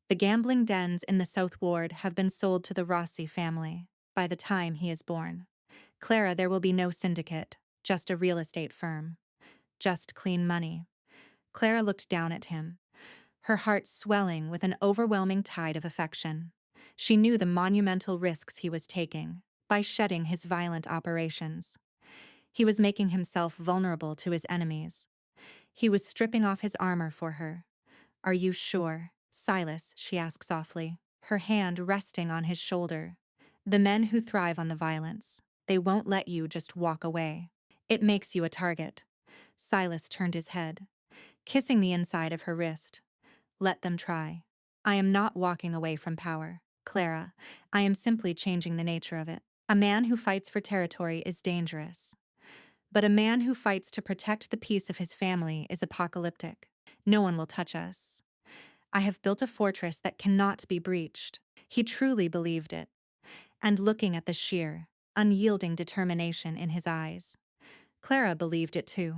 The gambling dens in the South Ward have been sold to the Rossi family by the time he is born. Clara, there will be no syndicate, just a real estate firm. Just clean money. Clara looked down at him, her heart swelling with an overwhelming tide of affection. She knew the monumental risks he was taking by shedding his violent operations. He was making himself vulnerable to his enemies. He was stripping off his armor for her. Are you sure, Silas? She asked softly, her hand resting on his shoulder. The men who thrive on the violence, they won't let you just walk away. It makes you a target. Silas turned his head, kissing the inside of her wrist. Let them try. I am not walking away from power, Clara. I am simply changing the nature of it. A man who fights for territory is dangerous. But a man who fights to protect the peace of his family is apocalyptic. No one will touch us. I have built a fortress that cannot be breached. He truly believed it. And looking at the sheer, unyielding determination in his eyes, Clara believed it too.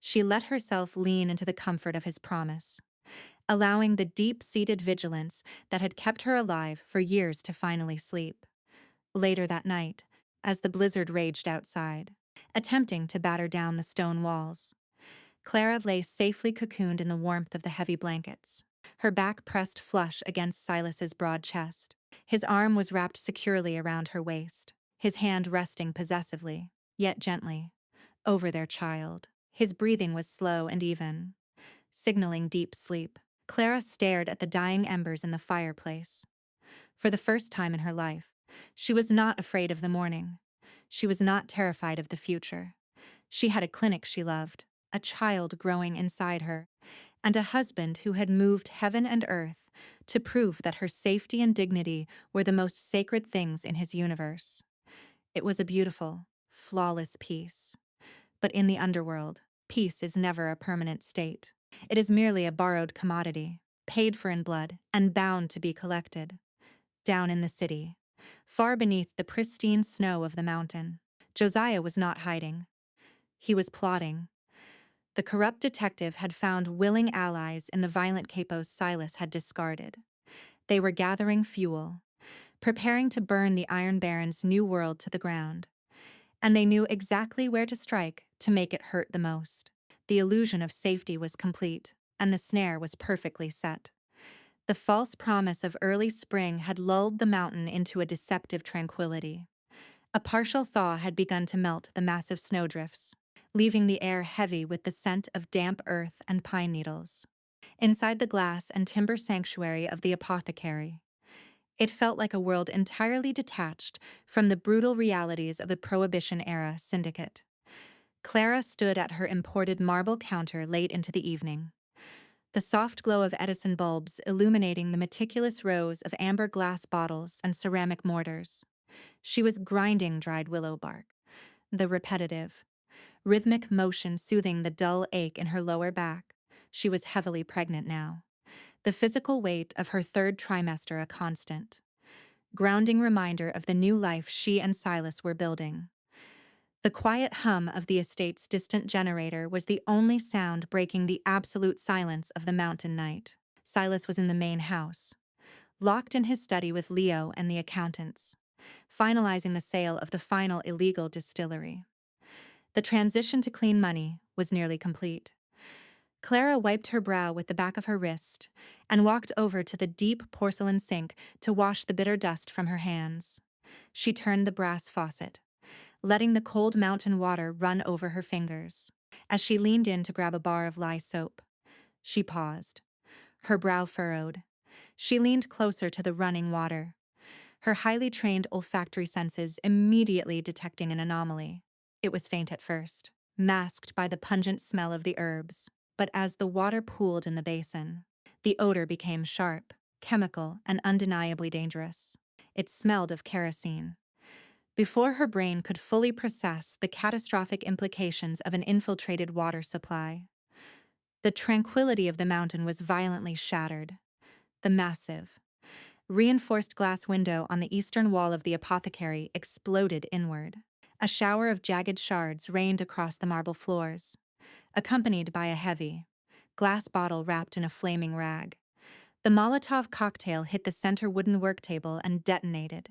She let herself lean into the comfort of his promise, allowing the deep-seated vigilance that had kept her alive for years to finally sleep. Later that night, as the blizzard raged outside, attempting to batter down the stone walls, Clara lay safely cocooned in the warmth of the heavy blankets, her back pressed flush against Silas's broad chest. His arm was wrapped securely around her waist, his hand resting possessively, yet gently, over their child. His breathing was slow and even, signaling deep sleep. Clara stared at the dying embers in the fireplace. For the first time in her life, she was not afraid of the morning. She was not terrified of the future. She had a clinic she loved, a child growing inside her, and a husband who had moved heaven and earth to prove that her safety and dignity were the most sacred things in his universe. It was a beautiful, flawless peace. But in the underworld, peace is never a permanent state. It is merely a borrowed commodity, paid for in blood and bound to be collected. Down in the city, far beneath the pristine snow of the mountain, Josiah was not hiding. He was plotting. The corrupt detective had found willing allies in the violent capos Silas had discarded. They were gathering fuel, preparing to burn the Iron Baron's new world to the ground. And they knew exactly where to strike to make it hurt the most. The illusion of safety was complete, and the snare was perfectly set. The false promise of early spring had lulled the mountain into a deceptive tranquility. A partial thaw had begun to melt the massive snowdrifts, leaving the air heavy with the scent of damp earth and pine needles. Inside the glass and timber sanctuary of the apothecary, it felt like a world entirely detached from the brutal realities of the Prohibition-era syndicate. Clara stood at her imported marble counter late into the evening, the soft glow of Edison bulbs illuminating the meticulous rows of amber glass bottles and ceramic mortars. She was grinding dried willow bark, the repetitive, rhythmic motion soothing the dull ache in her lower back. She was heavily pregnant now, the physical weight of her third trimester a constant, grounding reminder of the new life she and Silas were building. The quiet hum of the estate's distant generator was the only sound breaking the absolute silence of the mountain night. Silas was in the main house, locked in his study with Leo and the accountants, finalizing the sale of the final illegal distillery. The transition to clean money was nearly complete. Clara wiped her brow with the back of her wrist and walked over to the deep porcelain sink to wash the bitter dust from her hands. She turned the brass faucet, letting the cold mountain water run over her fingers. As she leaned in to grab a bar of lye soap, she paused, her brow furrowed. She leaned closer to the running water, her highly trained olfactory senses immediately detecting an anomaly. It was faint at first, masked by the pungent smell of the herbs, but as the water pooled in the basin, the odor became sharp, chemical, and undeniably dangerous. It smelled of kerosene. Before her brain could fully process the catastrophic implications of an infiltrated water supply, the tranquility of the mountain was violently shattered. The massive, reinforced glass window on the eastern wall of the apothecary exploded inward. A shower of jagged shards rained across the marble floors, accompanied by a heavy, glass bottle wrapped in a flaming rag. The Molotov cocktail hit the center wooden work table and detonated.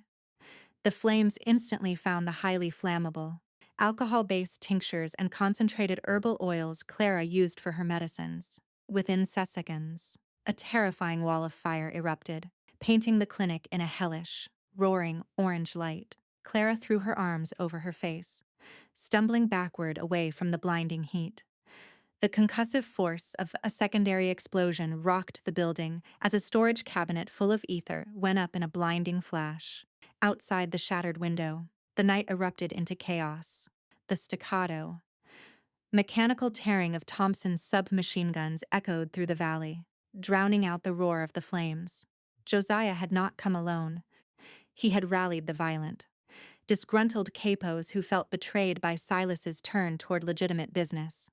The flames instantly found the highly flammable, alcohol-based tinctures and concentrated herbal oils Clara used for her medicines. Within seconds, a terrifying wall of fire erupted, painting the clinic in a hellish, roaring orange light. Clara threw her arms over her face, stumbling backward away from the blinding heat. The concussive force of a secondary explosion rocked the building as a storage cabinet full of ether went up in a blinding flash. Outside the shattered window, the night erupted into chaos. The staccato, mechanical tearing of Thompson's submachine guns echoed through the valley, drowning out the roar of the flames. Josiah had not come alone. He had rallied the violent, disgruntled capos who felt betrayed by Silas's turn toward legitimate business,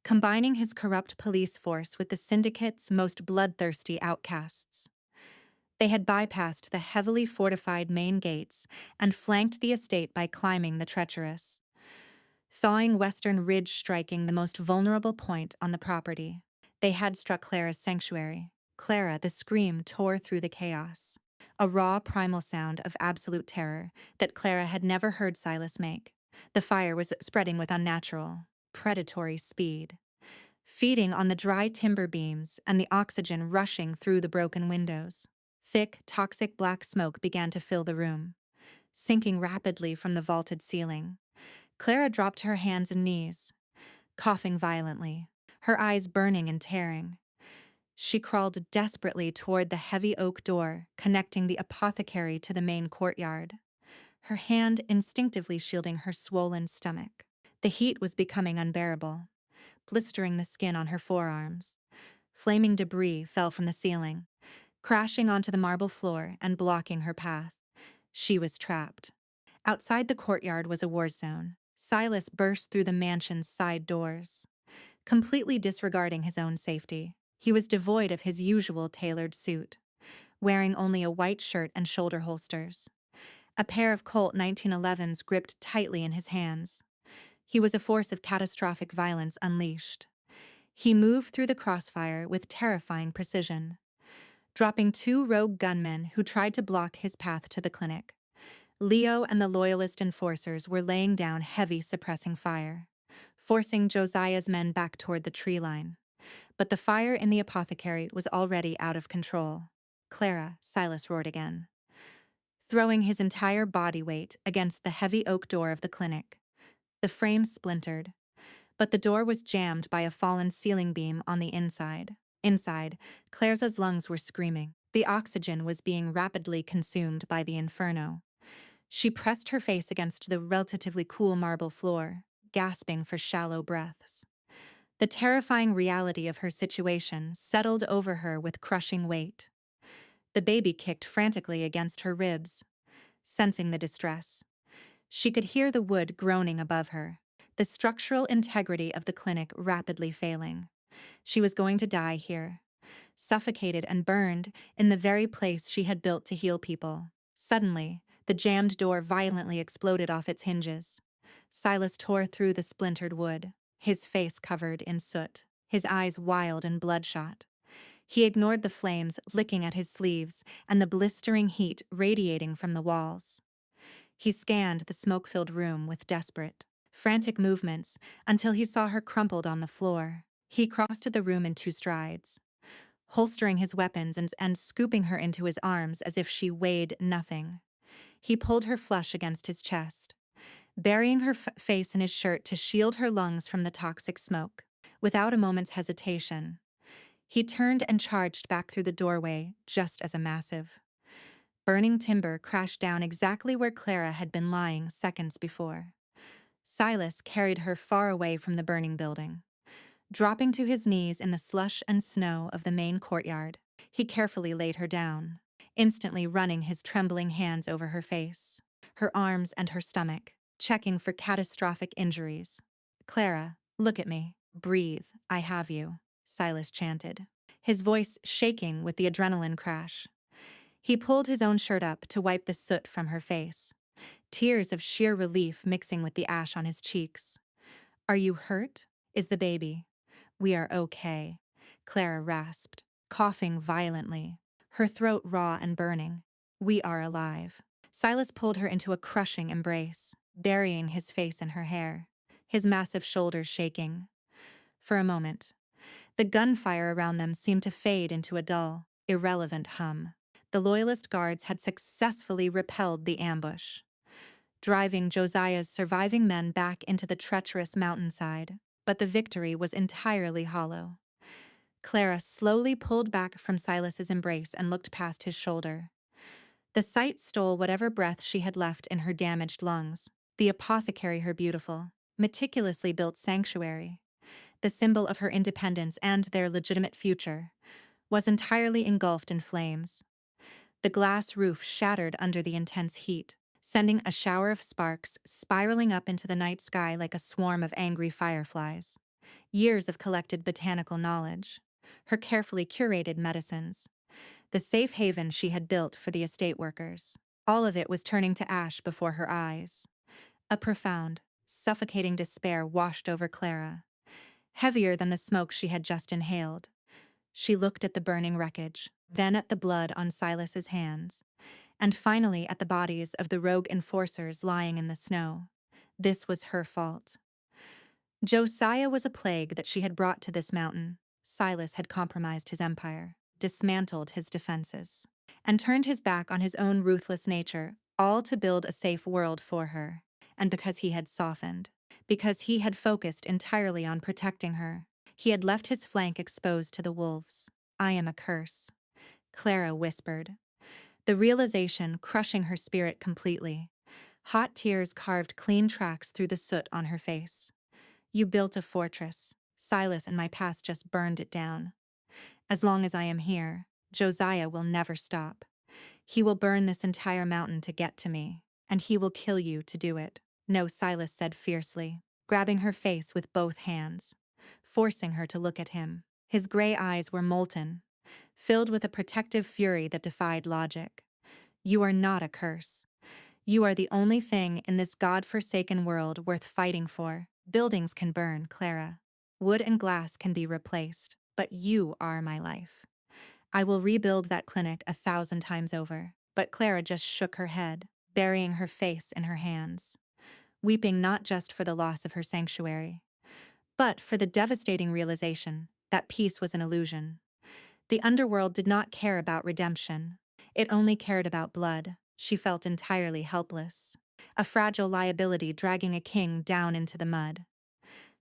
combining his corrupt police force with the syndicate's most bloodthirsty outcasts. They had bypassed the heavily fortified main gates and flanked the estate by climbing the treacherous, thawing western ridge striking the most vulnerable point on the property. They had struck Clara's sanctuary. Clara, the scream tore through the chaos, a raw primal sound of absolute terror that Clara had never heard Silas make. The fire was spreading with unnatural, predatory speed, feeding on the dry timber beams and the oxygen rushing through the broken windows. Thick, toxic black smoke began to fill the room, sinking rapidly from the vaulted ceiling. Clara dropped her hands and knees, coughing violently, her eyes burning and tearing. She crawled desperately toward the heavy oak door connecting the apothecary to the main courtyard, her hand instinctively shielding her swollen stomach. The heat was becoming unbearable, blistering the skin on her forearms. Flaming debris fell from the ceiling, crashing onto the marble floor and blocking her path. She was trapped. Outside the courtyard was a war zone. Silas burst through the mansion's side doors, completely disregarding his own safety. He was devoid of his usual tailored suit, wearing only a white shirt and shoulder holsters. A pair of Colt 1911s gripped tightly in his hands. He was a force of catastrophic violence unleashed. He moved through the crossfire with terrifying precision, dropping two rogue gunmen who tried to block his path to the clinic. Leo and the Loyalist enforcers were laying down heavy suppressing fire, forcing Josiah's men back toward the tree line. But the fire in the apothecary was already out of control. Clara, Silas roared again. throwing his entire body weight against the heavy oak door of the clinic. The frame splintered, but the door was jammed by a fallen ceiling beam on the inside. Inside, Claire's lungs were screaming. The oxygen was being rapidly consumed by the inferno. She pressed her face against the relatively cool marble floor, gasping for shallow breaths. The terrifying reality of her situation settled over her with crushing weight. The baby kicked frantically against her ribs, sensing the distress. She could hear the wood groaning above her, the structural integrity of the clinic rapidly failing. She was going to die here, suffocated and burned in the very place she had built to heal people. Suddenly, the jammed door violently exploded off its hinges. Silas tore through the splintered wood, his face covered in soot, his eyes wild and bloodshot. He ignored the flames licking at his sleeves and the blistering heat radiating from the walls. He scanned the smoke-filled room with desperate, frantic movements until he saw her crumpled on the floor. He crossed the room in 2 strides, holstering his weapons and scooping her into his arms as if she weighed nothing. He pulled her flush against his chest, burying her face in his shirt to shield her lungs from the toxic smoke. Without a moment's hesitation, he turned and charged back through the doorway just as a massive, burning timber crashed down exactly where Clara had been lying seconds before. Silas carried her far away from the burning building. Dropping to his knees in the slush and snow of the main courtyard, he carefully laid her down, instantly running his trembling hands over her face, her arms and her stomach, checking for catastrophic injuries. "Clara, look at me. Breathe, I have you," Silas chanted, his voice shaking with the adrenaline crash. He pulled his own shirt up to wipe the soot from her face, tears of sheer relief mixing with the ash on his cheeks. "Are you hurt? Is the baby?" "We are okay," Clara rasped, coughing violently, her throat raw and burning. "We are alive." Silas pulled her into a crushing embrace, burying his face in her hair, his massive shoulders shaking. For a moment, the gunfire around them seemed to fade into a dull, irrelevant hum. The Loyalist guards had successfully repelled the ambush, driving Josiah's surviving men back into the treacherous mountainside, but the victory was entirely hollow. Clara slowly pulled back from Silas's embrace and looked past his shoulder. The sight stole whatever breath she had left in her damaged lungs. The apothecary, her beautiful, meticulously built sanctuary, the symbol of her independence and their legitimate future, was entirely engulfed in flames. The glass roof shattered under the intense heat, sending a shower of sparks spiraling up into the night sky like a swarm of angry fireflies. Years of collected botanical knowledge, her carefully curated medicines, the safe haven she had built for the estate workers, all of it was turning to ash before her eyes. A profound, suffocating despair washed over Clara, heavier than the smoke she had just inhaled. She looked at the burning wreckage, then at the blood on Silas's hands, and finally at the bodies of the rogue enforcers lying in the snow. This was her fault. Josiah was a plague that she had brought to this mountain. Silas had compromised his empire, dismantled his defenses, and turned his back on his own ruthless nature, all to build a safe world for her. And because he had softened, because he had focused entirely on protecting her, he had left his flank exposed to the wolves. "I am a curse," Clara whispered, the realization crushing her spirit completely. Hot tears carved clean tracks through the soot on her face. "You built a fortress. Silas and my past just burned it down. As long as I am here, Josiah will never stop. He will burn this entire mountain to get to me, and he will kill you to do it." "No," Silas said fiercely, grabbing her face with both hands, forcing her to look at him. His gray eyes were molten, filled with a protective fury that defied logic. "You are not a curse. You are the only thing in this God-forsaken world worth fighting for. Buildings can burn, Clara. Wood and glass can be replaced, but you are my life. I will rebuild that clinic 1,000 times over." But Clara just shook her head, burying her face in her hands, weeping not just for the loss of her sanctuary, but for the devastating realization that peace was an illusion. The underworld did not care about redemption. It only cared about blood. She felt entirely helpless, a fragile liability dragging a king down into the mud.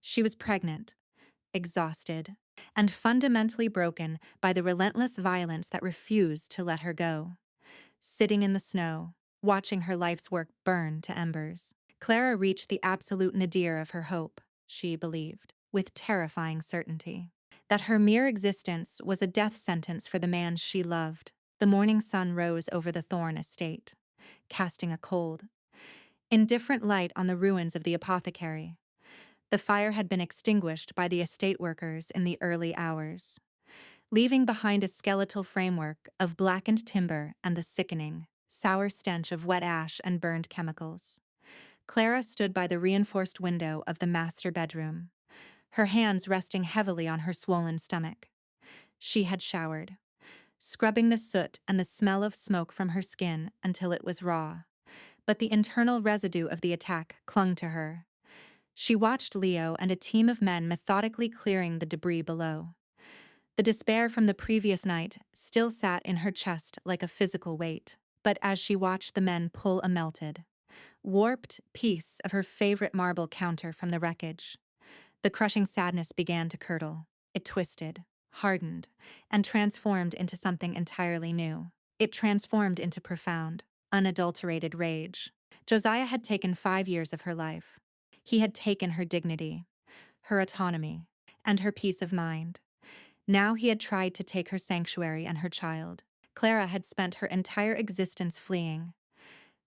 She was pregnant, exhausted, and fundamentally broken by the relentless violence that refused to let her go. Sitting in the snow, watching her life's work burn to embers, Clara reached the absolute nadir of her hope, she believed, with terrifying certainty. That her mere existence was a death sentence for the man she loved. The morning sun rose over the Thorne estate, casting a cold, indifferent light on the ruins of the apothecary. The fire had been extinguished by the estate workers in the early hours, leaving behind a skeletal framework of blackened timber and the sickening, sour stench of wet ash and burned chemicals. Clara stood by the reinforced window of the master bedroom, her hands resting heavily on her swollen stomach. She had showered, scrubbing the soot and the smell of smoke from her skin until it was raw, but the internal residue of the attack clung to her. She watched Leo and a team of men methodically clearing the debris below. The despair from the previous night still sat in her chest like a physical weight, but as she watched the men pull a melted, warped piece of her favorite marble counter from the wreckage, the crushing sadness began to curdle. It twisted, hardened, and transformed into something entirely new. It transformed into profound, unadulterated rage. Josiah had taken 5 years of her life. He had taken her dignity, her autonomy, and her peace of mind. Now he had tried to take her sanctuary and her child. Clara had spent her entire existence fleeing,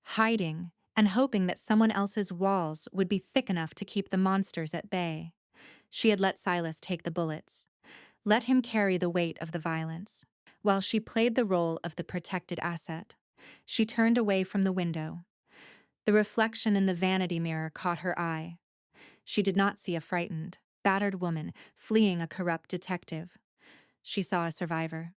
hiding, and hoping that someone else's walls would be thick enough to keep the monsters at bay. She had let Silas take the bullets, let him carry the weight of the violence, while she played the role of the protected asset. She turned away from the window. The reflection in the vanity mirror caught her eye. She did not see a frightened, battered woman fleeing a corrupt detective. She saw a survivor.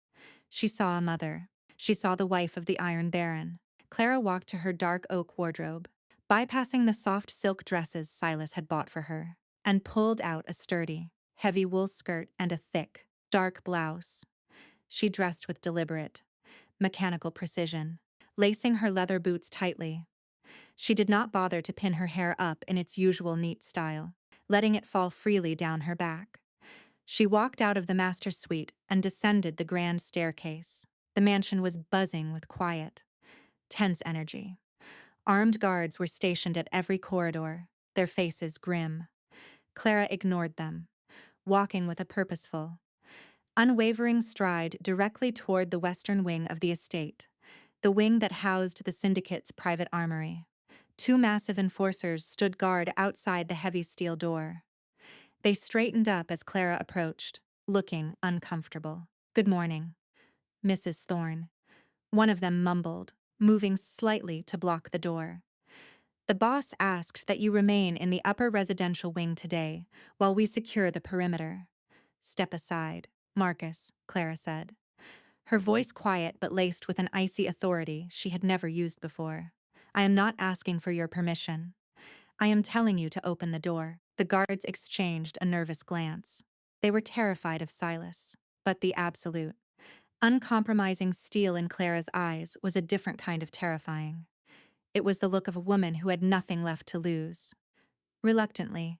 She saw a mother. She saw the wife of the Iron Baron. Clara walked to her dark oak wardrobe, bypassing the soft silk dresses Silas had bought for her, and pulled out a sturdy, heavy wool skirt and a thick, dark blouse. She dressed with deliberate, mechanical precision, lacing her leather boots tightly. She did not bother to pin her hair up in its usual neat style, letting it fall freely down her back. She walked out of the master suite and descended the grand staircase. The mansion was buzzing with quiet, tense energy. Armed guards were stationed at every corridor, their faces grim. Clara ignored them, walking with a purposeful, unwavering stride directly toward the western wing of the estate, the wing that housed the syndicate's private armory. 2 massive enforcers stood guard outside the heavy steel door. They straightened up as Clara approached, looking uncomfortable. "Good morning, Mrs. Thorne," one of them mumbled, moving slightly to block the door. "The boss asked that you remain in the upper residential wing today while we secure the perimeter." "Step aside, Marcus," Clara said, her voice quiet but laced with an icy authority she had never used before. "I am not asking for your permission. I am telling you to open the door." The guards exchanged a nervous glance. They were terrified of Silas, but the absolute, uncompromising steel in Clara's eyes was a different kind of terrifying. It was the look of a woman who had nothing left to lose. Reluctantly,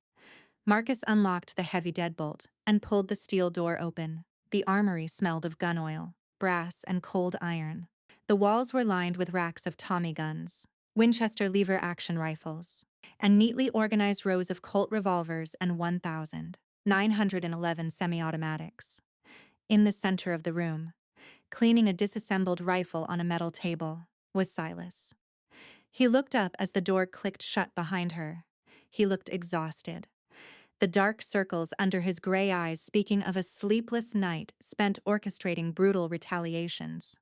Marcus unlocked the heavy deadbolt and pulled the steel door open. The armory smelled of gun oil, brass, and cold iron. The walls were lined with racks of Tommy guns, Winchester lever-action rifles, and neatly organized rows of Colt revolvers and 1,911 semi-automatics. In the center of the room, cleaning a disassembled rifle on a metal table, was Silas. He looked up as the door clicked shut behind her. He looked exhausted, the dark circles under his gray eyes speaking of a sleepless night spent orchestrating brutal retaliations.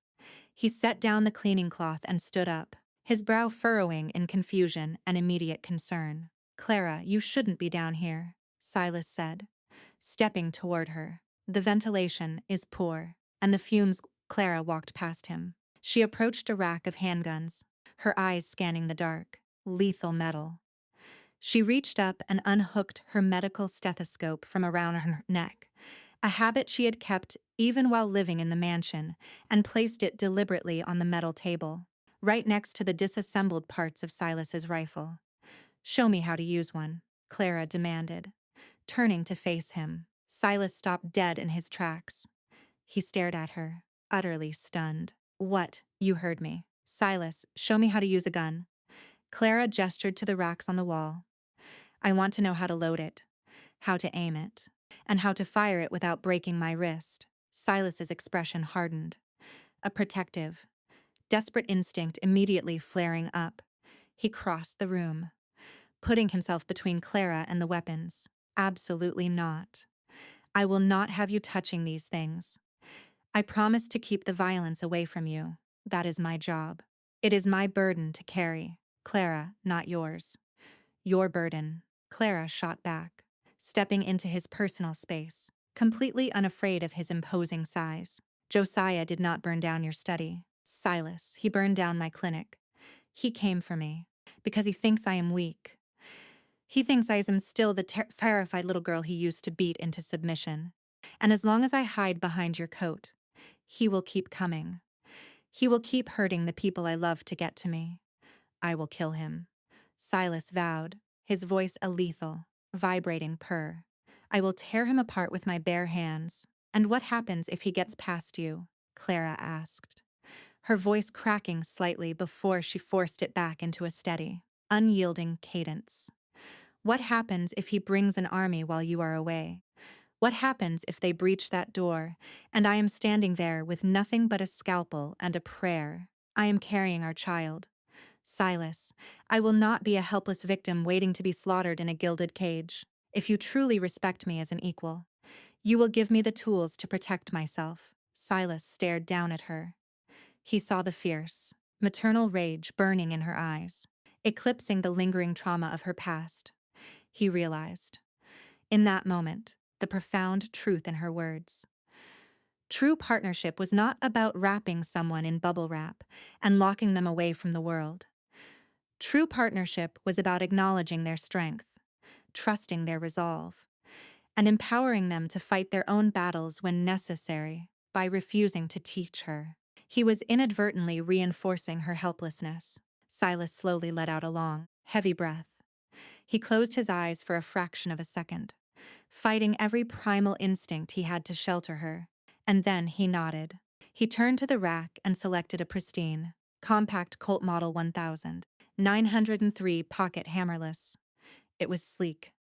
He set down the cleaning cloth and stood up, his brow furrowing in confusion and immediate concern. "Clara, you shouldn't be down here," Silas said, stepping toward her. "The ventilation is poor, and the fumes." Clara walked past him. She approached a rack of handguns, her eyes scanning the dark, lethal metal. She reached up and unhooked her medical stethoscope from around her neck, a habit she had kept even while living in the mansion, and placed it deliberately on the metal table. right next to the disassembled parts of Silas's rifle. "Show me how to use one," Clara demanded. Turning to face him, Silas stopped dead in his tracks. He stared at her, utterly stunned. "What? You heard me. Silas, show me how to use a gun." Clara gestured to the racks on the wall. "I want to know how to load it, how to aim it, and how to fire it without breaking my wrist." Silas's expression hardened. A protective, desperate instinct immediately flaring up. He crossed the room, putting himself between Clara and the weapons. "Absolutely not. I will not have you touching these things. I promise to keep the violence away from you. That is my job. It is my burden to carry. Clara, not yours." "Your burden," Clara shot back, stepping into his personal space, completely unafraid of his imposing size. "Josiah did not burn down your study. Silas, he burned down my clinic. He came for me because he thinks I am weak. He thinks I am still the terrified little girl he used to beat into submission. And as long as I hide behind your coat, he will keep coming. He will keep hurting the people I love to get to me. I will kill him." Silas vowed, his voice a lethal, vibrating purr. "I will tear him apart with my bare hands." "And what happens if he gets past you?" Clara asked, her voice cracking slightly before she forced it back into a steady, unyielding cadence. "What happens if he brings an army while you are away? What happens if they breach that door, and I am standing there with nothing but a scalpel and a prayer? I am carrying our child. Silas, I will not be a helpless victim waiting to be slaughtered in a gilded cage. If you truly respect me as an equal, you will give me the tools to protect myself." Silas stared down at her. He saw the fierce, maternal rage burning in her eyes, eclipsing the lingering trauma of her past. He realized, in that moment, the profound truth in her words. True partnership was not about wrapping someone in bubble wrap and locking them away from the world. True partnership was about acknowledging their strength, trusting their resolve, and empowering them to fight their own battles when necessary by refusing to teach her. He was inadvertently reinforcing her helplessness. Silas slowly let out a long, heavy breath. He closed his eyes for a fraction of a second, fighting every primal instinct he had to shelter her. And then he nodded. He turned to the rack and selected a pristine, compact Colt Model 1000, 903 pocket hammerless. It was sleek,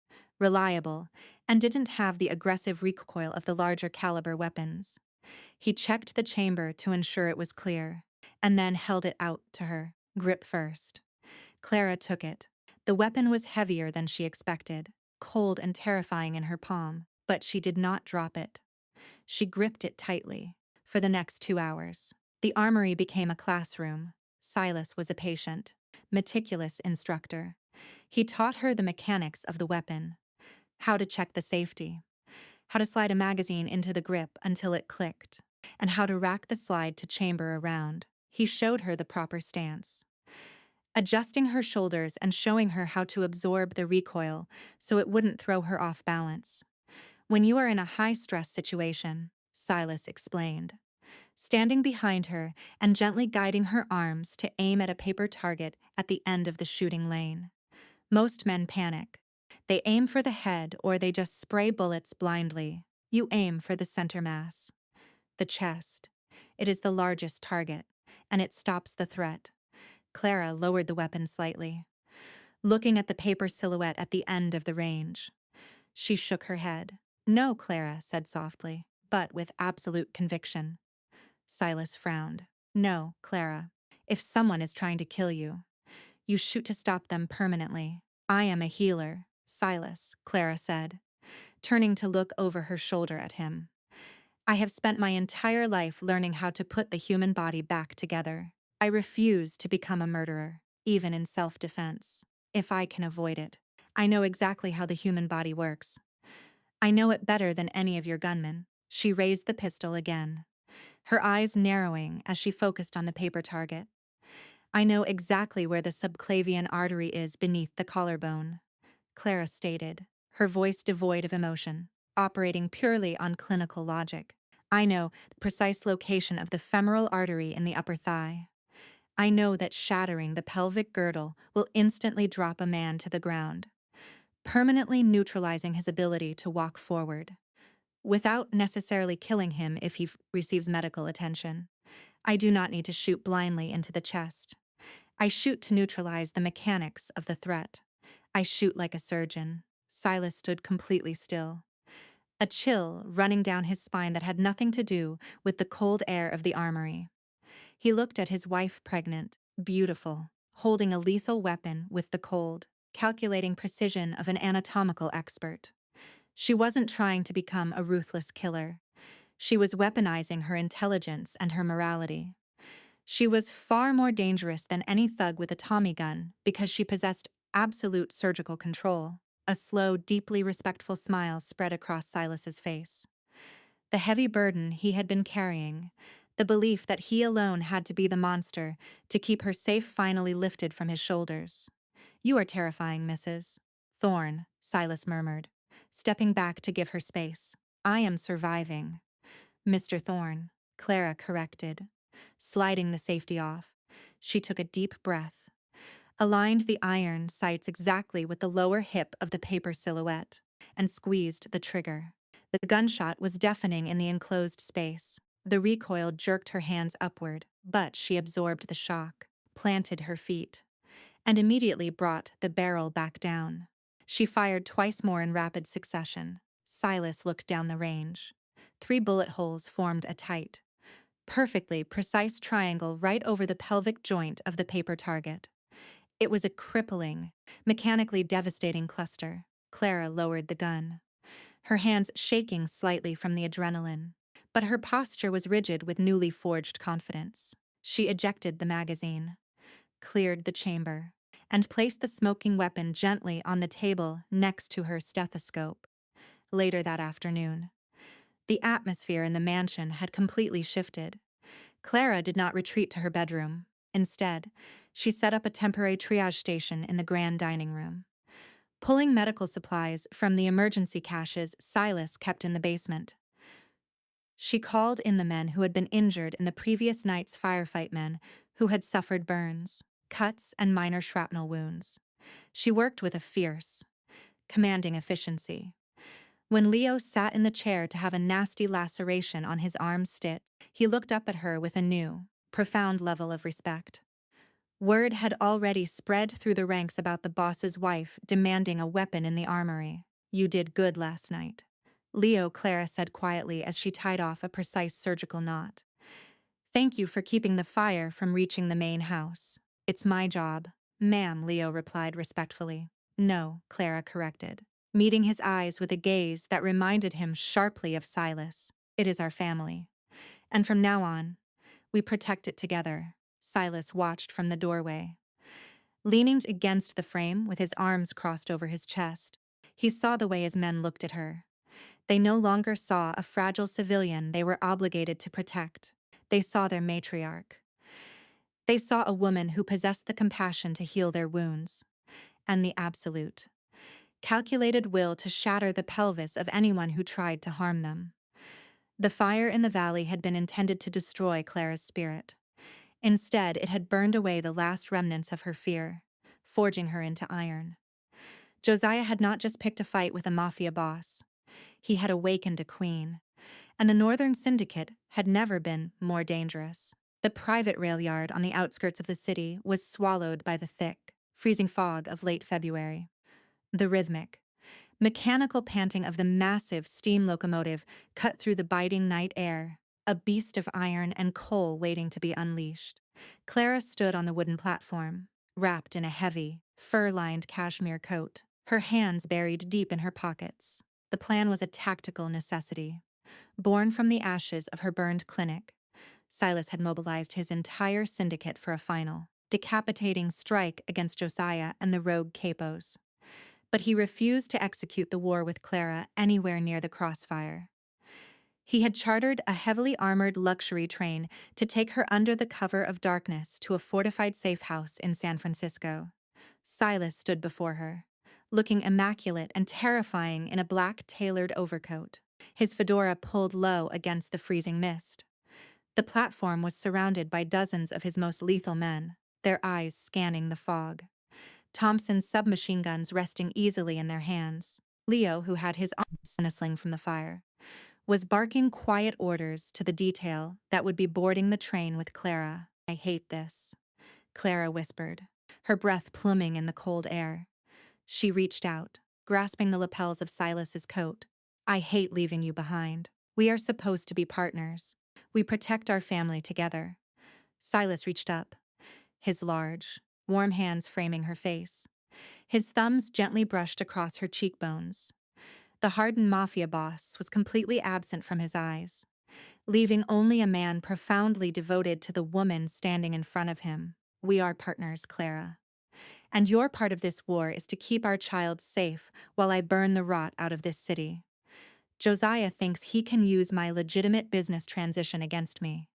reliable, and didn't have the aggressive recoil of the larger caliber weapons. He checked the chamber to ensure it was clear, and then held it out to her, grip first. Clara took it. The weapon was heavier than she expected, cold and terrifying in her palm, but she did not drop it. She gripped it tightly. For the next 2 hours, the armory became a classroom. Silas was a patient, meticulous instructor. He taught her the mechanics of the weapon, how to check the safety, how to slide a magazine into the grip until it clicked, and how to rack the slide to chamber around. He showed her the proper stance, adjusting her shoulders and showing her how to absorb the recoil so it wouldn't throw her off balance. "When you are in a high-stress situation," Silas explained, standing behind her and gently guiding her arms to aim at a paper target at the end of the shooting lane. "Most men panic. They aim for the head or they just spray bullets blindly. You aim for the center mass, the chest. It is the largest target, and it stops the threat." Clara lowered the weapon slightly, looking at the paper silhouette at the end of the range. She shook her head. "No," Clara said softly, but with absolute conviction. Silas frowned. "No, Clara. If someone is trying to kill you, you shoot to stop them permanently. I am a healer, Silas," Clara said, turning to look over her shoulder at him. "I have spent my entire life learning how to put the human body back together. I refuse to become a murderer, even in self-defense, if I can avoid it. I know exactly how the human body works. I know it better than any of your gunmen." She raised the pistol again, her eyes narrowing as she focused on the paper target. "I know exactly where the subclavian artery is beneath the collarbone," Clara stated, her voice devoid of emotion, operating purely on clinical logic. "I know the precise location of the femoral artery in the upper thigh. I know that shattering the pelvic girdle will instantly drop a man to the ground, permanently neutralizing his ability to walk forward, without necessarily killing him if he receives medical attention. I do not need to shoot blindly into the chest. I shoot to neutralize the mechanics of the threat. I shoot like a surgeon. Silas stood completely still, a chill running down his spine that had nothing to do with the cold air of the armory. He looked at his wife, pregnant, beautiful, holding a lethal weapon with the cold, calculating precision of an anatomical expert. She wasn't trying to become a ruthless killer. She was weaponizing her intelligence and her morality. She was far more dangerous than any thug with a Tommy gun because she possessed absolute surgical control. A slow, deeply respectful smile spread across Silas's face. The heavy burden he had been carrying, the belief that he alone had to be the monster to keep her safe, finally lifted from his shoulders. "You are terrifying, Mrs. Thorne," Silas murmured, stepping back to give her space. "I am surviving." "Mr. Thorne," Clara corrected, sliding the safety off. She took a deep breath, aligned the iron sights exactly with the lower hip of the paper silhouette, and squeezed the trigger. The gunshot was deafening in the enclosed space. The recoil jerked her hands upward, but she absorbed the shock, planted her feet, and immediately brought the barrel back down. She fired twice more in rapid succession. Silas looked down the range. 3 bullet holes formed a tight, perfectly precise triangle right over the pelvic joint of the paper target. It was a crippling, mechanically devastating cluster. Clara lowered the gun, her hands shaking slightly from the adrenaline, but her posture was rigid with newly forged confidence. She ejected the magazine, cleared the chamber, and placed the smoking weapon gently on the table next to her stethoscope. Later that afternoon, the atmosphere in the mansion had completely shifted. Clara did not retreat to her bedroom. Instead, she set up a temporary triage station in the grand dining room, pulling medical supplies from the emergency caches Silas kept in the basement. She called in the men who had been injured in the previous night's firefight, men who had suffered burns, cuts, and minor shrapnel wounds. She worked with a fierce, commanding efficiency. When Leo sat in the chair to have a nasty laceration on his arm stitched, he looked up at her with a new, profound level of respect. Word had already spread through the ranks about the boss's wife demanding a weapon in the armory. "You did good last night," Leo, Clara said quietly as she tied off a precise surgical knot. "Thank you for keeping the fire from reaching the main house." "It's my job, ma'am," Leo replied respectfully. "No," Clara corrected, meeting his eyes with a gaze that reminded him sharply of Silas. "It is our family. And from now on, we protect it together." Silas watched from the doorway. Leaning against the frame with his arms crossed over his chest, he saw the way his men looked at her. They no longer saw a fragile civilian they were obligated to protect. They saw their matriarch. They saw a woman who possessed the compassion to heal their wounds, and the absolute, calculated will to shatter the pelvis of anyone who tried to harm them. The fire in the valley had been intended to destroy Clara's spirit. Instead, it had burned away the last remnants of her fear, forging her into iron. Josiah had not just picked a fight with a mafia boss. He had awakened a queen, and the Northern Syndicate had never been more dangerous. The private rail yard on the outskirts of the city was swallowed by the thick, freezing fog of late February. The rhythmic, mechanical panting of the massive steam locomotive cut through the biting night air, a beast of iron and coal waiting to be unleashed. Clara stood on the wooden platform, wrapped in a heavy, fur-lined cashmere coat, her hands buried deep in her pockets. The plan was a tactical necessity, born from the ashes of her burned clinic. Silas had mobilized his entire syndicate for a final, decapitating strike against Josiah and the rogue capos. But he refused to execute the war with Clara anywhere near the crossfire. He had chartered a heavily armored luxury train to take her under the cover of darkness to a fortified safe house in San Francisco. Silas stood before her, looking immaculate and terrifying in a black tailored overcoat, his fedora pulled low against the freezing mist. The platform was surrounded by dozens of his most lethal men, their eyes scanning the fog. Thompson's submachine guns resting easily in their hands. Leo, who had his arms in a sling from the fire, was barking quiet orders to the detail that would be boarding the train with Clara. "I hate this," Clara whispered, her breath pluming in the cold air. She reached out, grasping the lapels of Silas's coat. "I hate leaving you behind. We are supposed to be partners. We protect our family together." Silas reached up, his large, warm hands framing her face. His thumbs gently brushed across her cheekbones. The hardened mafia boss was completely absent from his eyes, leaving only a man profoundly devoted to the woman standing in front of him. "We are partners, Clara. And your part of this war is to keep our child safe while I burn the rot out of this city. Josiah thinks he can use my legitimate business transition against me.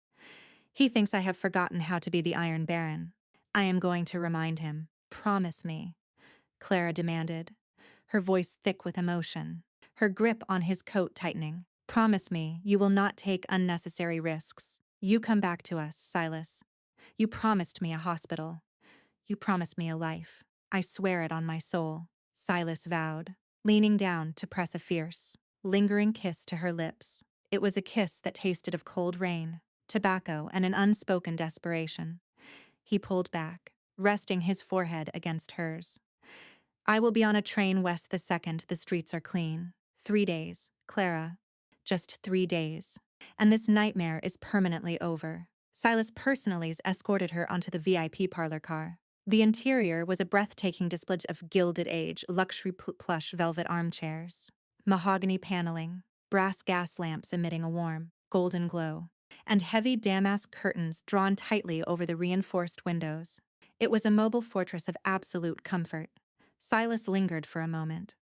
He thinks I have forgotten how to be the Iron Baron. I am going to remind him. Promise me," Clara demanded, her voice thick with emotion, her grip on his coat tightening. "Promise me you will not take unnecessary risks. You come back to us, Silas. You promised me a hospital. You promised me a life. I swear it on my soul," Silas vowed, leaning down to press a fierce, lingering kiss to her lips. It was a kiss that tasted of cold rain, tobacco, and an unspoken desperation. He pulled back, resting his forehead against hers. "I will be on a train west the second the streets are clean. 3 days, Clara. Just 3 days. And this nightmare is permanently over." Silas personally escorted her onto the VIP parlor car. The interior was a breathtaking display of Gilded Age luxury plush velvet armchairs, mahogany paneling, brass gas lamps emitting a warm, golden glow, and heavy damask curtains drawn tightly over the reinforced windows. It was a mobile fortress of absolute comfort. Silas lingered for a moment,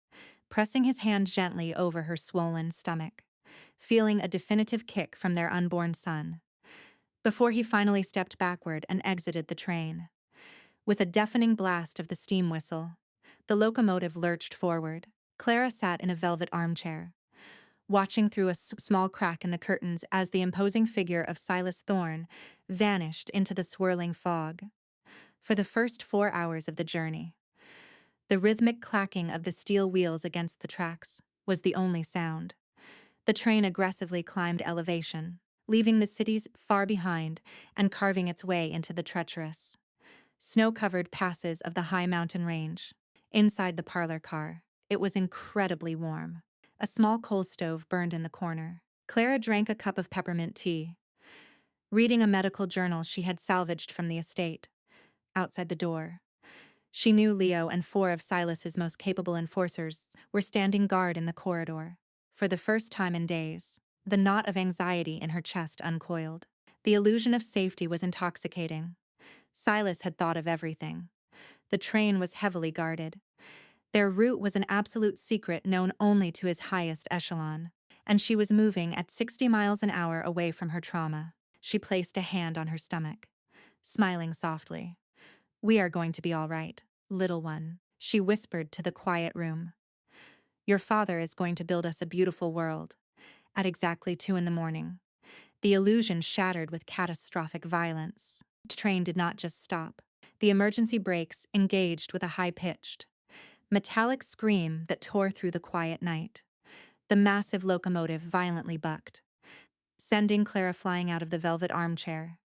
pressing his hand gently over her swollen stomach, feeling a definitive kick from their unborn son, before he finally stepped backward and exited the train. With a deafening blast of the steam whistle, the locomotive lurched forward. Clara sat in a velvet armchair, watching through a small crack in the curtains as the imposing figure of Silas Thorne vanished into the swirling fog. For the first 4 hours of the journey, the rhythmic clacking of the steel wheels against the tracks was the only sound. The train aggressively climbed elevation, leaving the cities far behind and carving its way into the treacherous, snow-covered passes of the high mountain range. Inside the parlor car, it was incredibly warm. A small coal stove burned in the corner. Clara drank a cup of peppermint tea, reading a medical journal she had salvaged from the estate. Outside the door, she knew Leo and 4 of Silas's most capable enforcers were standing guard in the corridor. For the first time in days, the knot of anxiety in her chest uncoiled. The illusion of safety was intoxicating. Silas had thought of everything. The train was heavily guarded. Their route was an absolute secret known only to his highest echelon, and she was moving at 60 miles an hour away from her trauma. She placed a hand on her stomach, smiling softly. "We are going to be all right, little one," she whispered to the quiet room. "Your father is going to build us a beautiful world." At exactly 2 in the morning, the illusion shattered with catastrophic violence. The train did not just stop. The emergency brakes engaged with a high-pitched, metallic scream that tore through the quiet night. The massive locomotive violently bucked, sending Clara flying out of the velvet armchair.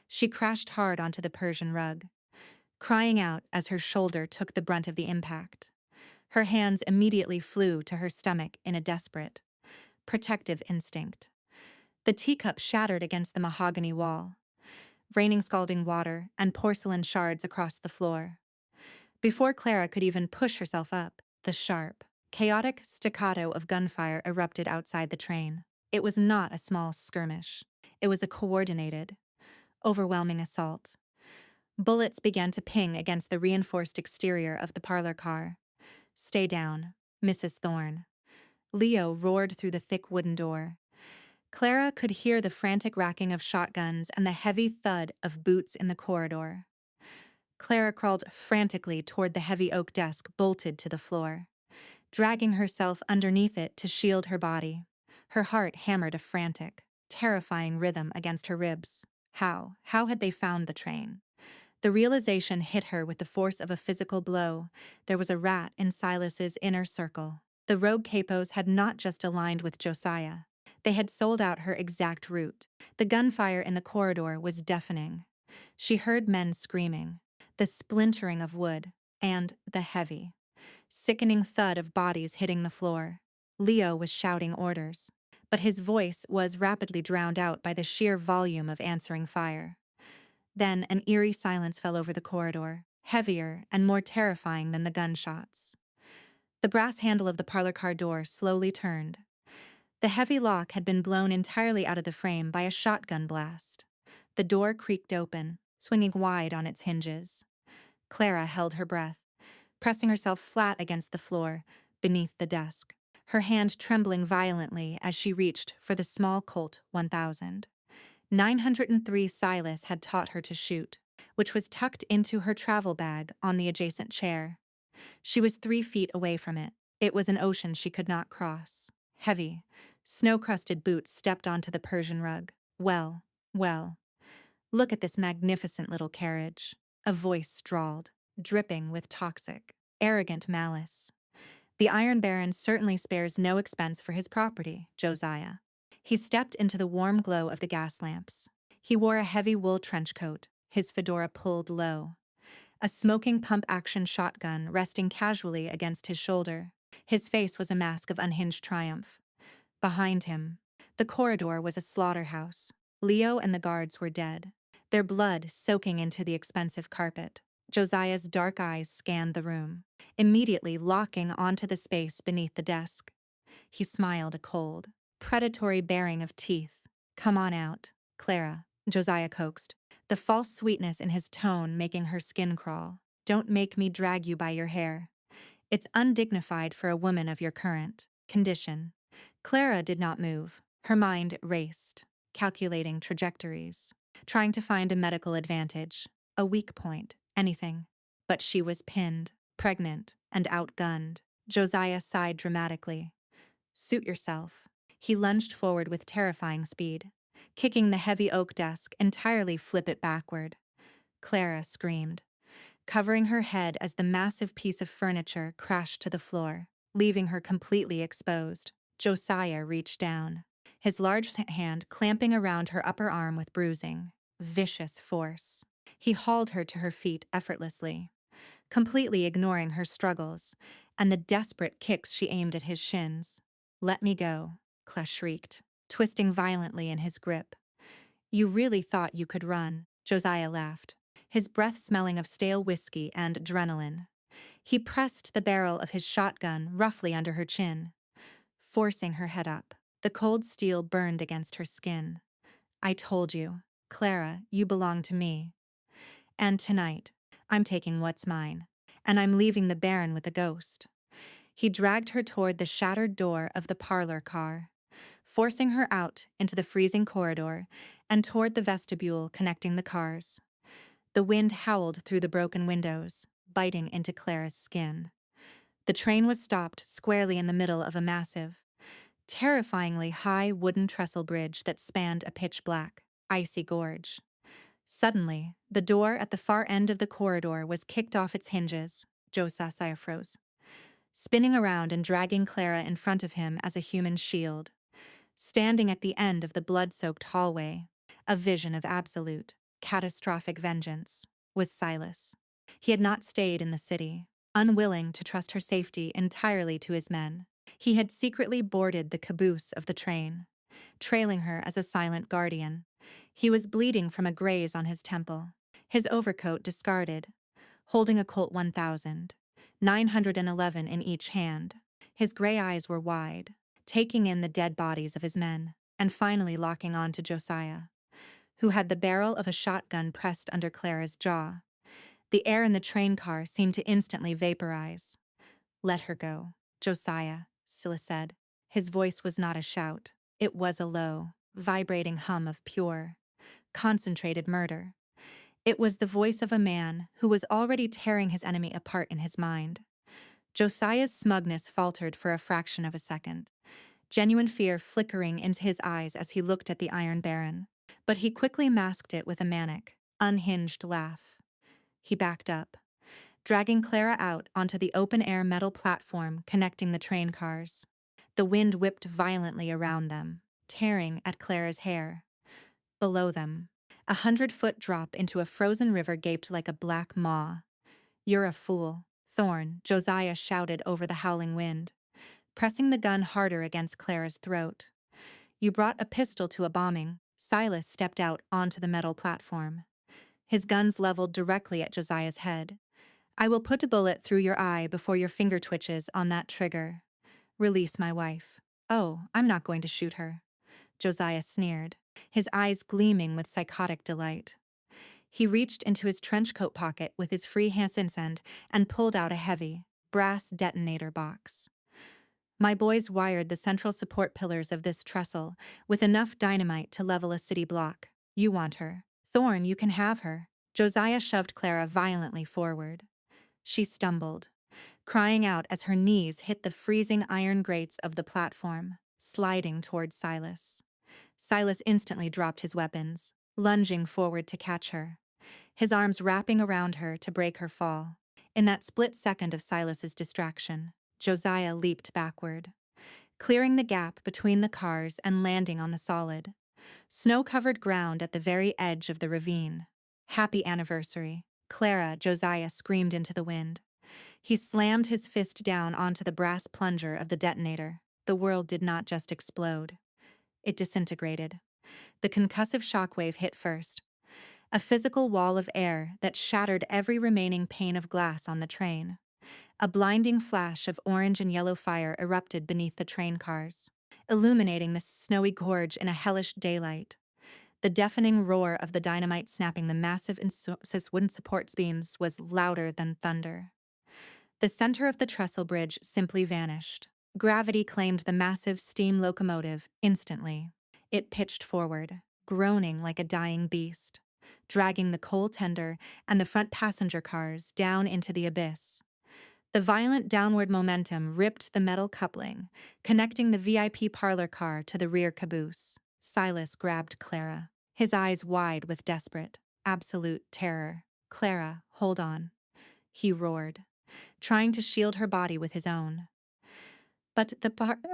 She crashed hard onto the Persian rug, crying out as her shoulder took the brunt of the impact. Her hands immediately flew to her stomach in a desperate, protective instinct. The teacup shattered against the mahogany wall, raining scalding water and porcelain shards across the floor. Before Clara could even push herself up, the sharp, chaotic staccato of gunfire erupted outside the train. It was not a small skirmish. It was a coordinated, overwhelming assault. Bullets began to ping against the reinforced exterior of the parlor car. "Stay down, Mrs. Thorne." Leo roared through the thick wooden door. Clara could hear the frantic racking of shotguns and the heavy thud of boots in the corridor. Clara crawled frantically toward the heavy oak desk bolted to the floor, dragging herself underneath it to shield her body. Her heart hammered a frantic, terrifying rhythm against her ribs. How? How had they found the train? The realization hit her with the force of a physical blow. There was a rat in Silas's inner circle. The rogue capos had not just aligned with Josiah. They had sold out her exact route. The gunfire in the corridor was deafening. She heard men screaming, the splintering of wood, and the heavy, sickening thud of bodies hitting the floor. Leo was shouting orders, but his voice was rapidly drowned out by the sheer volume of answering fire. Then an eerie silence fell over the corridor, heavier and more terrifying than the gunshots. The brass handle of the parlor car door slowly turned. The heavy lock had been blown entirely out of the frame by a shotgun blast. The door creaked open, swinging wide on its hinges. Clara held her breath, pressing herself flat against the floor, beneath the desk, her hand trembling violently as she reached for the small Colt 1000. 903 Silas had taught her to shoot, which was tucked into her travel bag on the adjacent chair. She was 3 feet away from it. It was an ocean she could not cross. Heavy, snow-crusted boots stepped onto the Persian rug. Well, well. Look at this magnificent little carriage. A voice drawled, dripping with toxic, arrogant malice. The Iron Baron certainly spares no expense for his property, Josiah. He stepped into the warm glow of the gas lamps. He wore a heavy wool trench coat, his fedora pulled low. A smoking pump-action shotgun resting casually against his shoulder. His face was a mask of unhinged triumph. Behind him, the corridor was a slaughterhouse. Leo and the guards were dead, their blood soaking into the expensive carpet. Josiah's dark eyes scanned the room, immediately locking onto the space beneath the desk. He smiled a cold, predatory baring of teeth. "Come on out, Clara," Josiah coaxed, the false sweetness in his tone making her skin crawl. "Don't make me drag you by your hair. It's undignified for a woman of your current condition." Clara did not move. Her mind raced, calculating trajectories, trying to find a medical advantage, a weak point, anything. But she was pinned, pregnant, and outgunned. Josiah sighed dramatically. "Suit yourself." He lunged forward with terrifying speed, kicking the heavy oak desk entirely flip it backward. Clara screamed, covering her head as the massive piece of furniture crashed to the floor, leaving her completely exposed. Josiah reached down, his large hand clamping around her upper arm with bruising, vicious force. He hauled her to her feet effortlessly, completely ignoring her struggles and the desperate kicks she aimed at his shins. "Let me go," Clara shrieked, twisting violently in his grip. "You really thought you could run," Josiah laughed, his breath smelling of stale whiskey and adrenaline. He pressed the barrel of his shotgun roughly under her chin, forcing her head up. The cold steel burned against her skin. "I told you, Clara, you belong to me. And tonight, I'm taking what's mine, and I'm leaving the Baron with a ghost." He dragged her toward the shattered door of the parlor car, forcing her out into the freezing corridor and toward the vestibule connecting the cars. The wind howled through the broken windows, biting into Clara's skin. The train was stopped squarely in the middle of a massive, terrifyingly high wooden trestle bridge that spanned a pitch-black, icy gorge. Suddenly, the door at the far end of the corridor was kicked off its hinges. Josiah froze, spinning around and dragging Clara in front of him as a human shield. Standing at the end of the blood-soaked hallway, a vision of absolute, catastrophic vengeance, was Silas. He had not stayed in the city, unwilling to trust her safety entirely to his men. He had secretly boarded the caboose of the train, trailing her as a silent guardian. He was bleeding from a graze on his temple, his overcoat discarded, holding a Colt 1000, 911 in each hand. His gray eyes were wide, taking in the dead bodies of his men, and finally locking on to Josiah, who had the barrel of a shotgun pressed under Clara's jaw. The air in the train car seemed to instantly vaporize. "Let her go, Josiah," Silas said. His voice was not a shout. It was a low, vibrating hum of pure, concentrated murder. It was the voice of a man who was already tearing his enemy apart in his mind. Josiah's smugness faltered for a fraction of a second. genuine fear flickering into his eyes as he looked at the Iron Baron. But he quickly masked it with a manic, unhinged laugh. He backed up, dragging Clara out onto the open-air metal platform connecting the train cars. The wind whipped violently around them, tearing at Clara's hair. Below them, 100-foot drop into a frozen river gaped like a black maw. "You're a fool, Thorn," Josiah shouted over the howling wind, pressing the gun harder against Clara's throat. "You brought a pistol to a bombing." Silas stepped out onto the metal platform, his guns leveled directly at Josiah's head. "I will put a bullet through your eye before your finger twitches on that trigger. Release my wife." "Oh, I'm not going to shoot her," Josiah sneered, his eyes gleaming with psychotic delight. He reached into his trench coat pocket with his free hand and pulled out a heavy, brass detonator box. "My boys wired the central support pillars of this trestle with enough dynamite to level a city block. You want her. Thorn, you can have her." Josiah shoved Clara violently forward. She stumbled, crying out as her knees hit the freezing iron grates of the platform, sliding toward Silas. Silas instantly dropped his weapons, lunging forward to catch her, his arms wrapping around her to break her fall. In that split second of Silas's distraction, Josiah leaped backward, clearing the gap between the cars and landing on the solid, snow-covered ground at the very edge of the ravine. "Happy anniversary, Clara," Josiah screamed into the wind. He slammed his fist down onto the brass plunger of the detonator. The world did not just explode. It disintegrated. The concussive shockwave hit first, a physical wall of air that shattered every remaining pane of glass on the train. A blinding flash of orange and yellow fire erupted beneath the train cars, illuminating the snowy gorge in a hellish daylight. The deafening roar of the dynamite snapping the massive wooden support beams was louder than thunder. The center of the trestle bridge simply vanished. Gravity claimed the massive steam locomotive instantly. It pitched forward, groaning like a dying beast, dragging the coal tender and the front passenger cars down into the abyss. The violent downward momentum ripped the metal coupling, connecting the VIP parlor car to the rear caboose. Silas grabbed Clara, his eyes wide with desperate, absolute terror. "Clara, hold on," he roared, trying to shield her body with his own. But the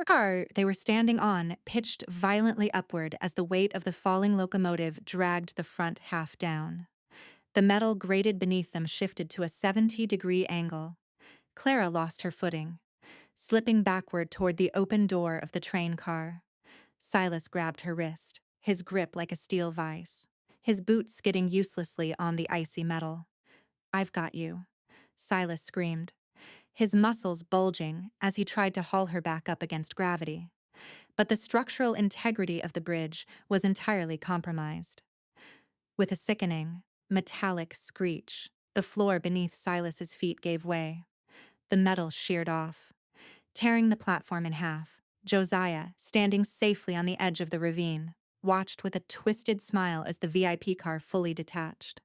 car they were standing on pitched violently upward as the weight of the falling locomotive dragged the front half down. The metal grated beneath them shifted to a 70-degree angle. Clara lost her footing, slipping backward toward the open door of the train car. Silas grabbed her wrist, his grip like a steel vise, his boots skidding uselessly on the icy metal. "I've got you," Silas screamed, his muscles bulging as he tried to haul her back up against gravity. But the structural integrity of the bridge was entirely compromised. With a sickening, metallic screech, the floor beneath Silas's feet gave way. The metal sheared off, tearing the platform in half. Josiah, standing safely on the edge of the ravine, watched with a twisted smile as the VIP car fully detached.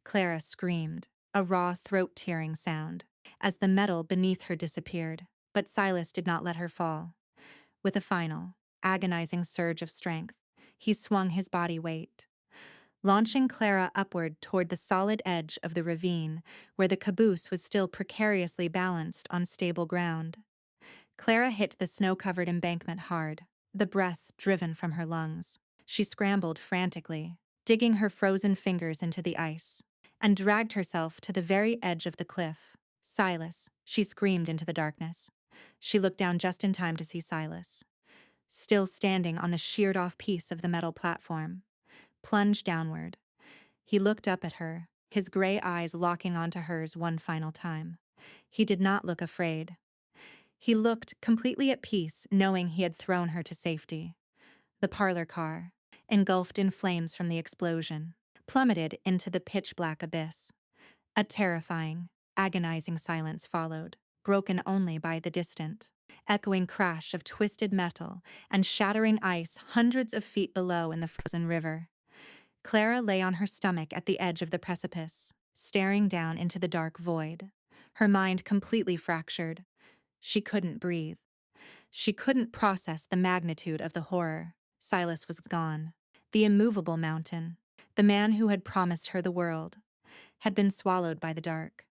Clara screamed, a raw throat-tearing sound, as the metal beneath her disappeared, but Silas did not let her fall. With a final, agonizing surge of strength, he swung his body weight, launching Clara upward toward the solid edge of the ravine, where the caboose was still precariously balanced on stable ground. Clara hit the snow-covered embankment hard, the breath driven from her lungs. She scrambled frantically, digging her frozen fingers into the ice, and dragged herself to the very edge of the cliff. "Silas," she screamed into the darkness. She looked down just in time to see Silas, still standing on the sheared-off piece of the metal platform, plunged downward. He looked up at her, his gray eyes locking onto hers one final time. He did not look afraid. He looked completely at peace, knowing he had thrown her to safety. The parlor car, engulfed in flames from the explosion, plummeted into the pitch-black abyss. A terrifying, agonizing silence followed, broken only by the distant, echoing crash of twisted metal and shattering ice hundreds of feet below in the frozen river. Clara lay on her stomach at the edge of the precipice, staring down into the dark void, her mind completely fractured. She couldn't breathe. She couldn't process the magnitude of the horror. Silas was gone. The immovable mountain, the man who had promised her the world, had been swallowed by the dark.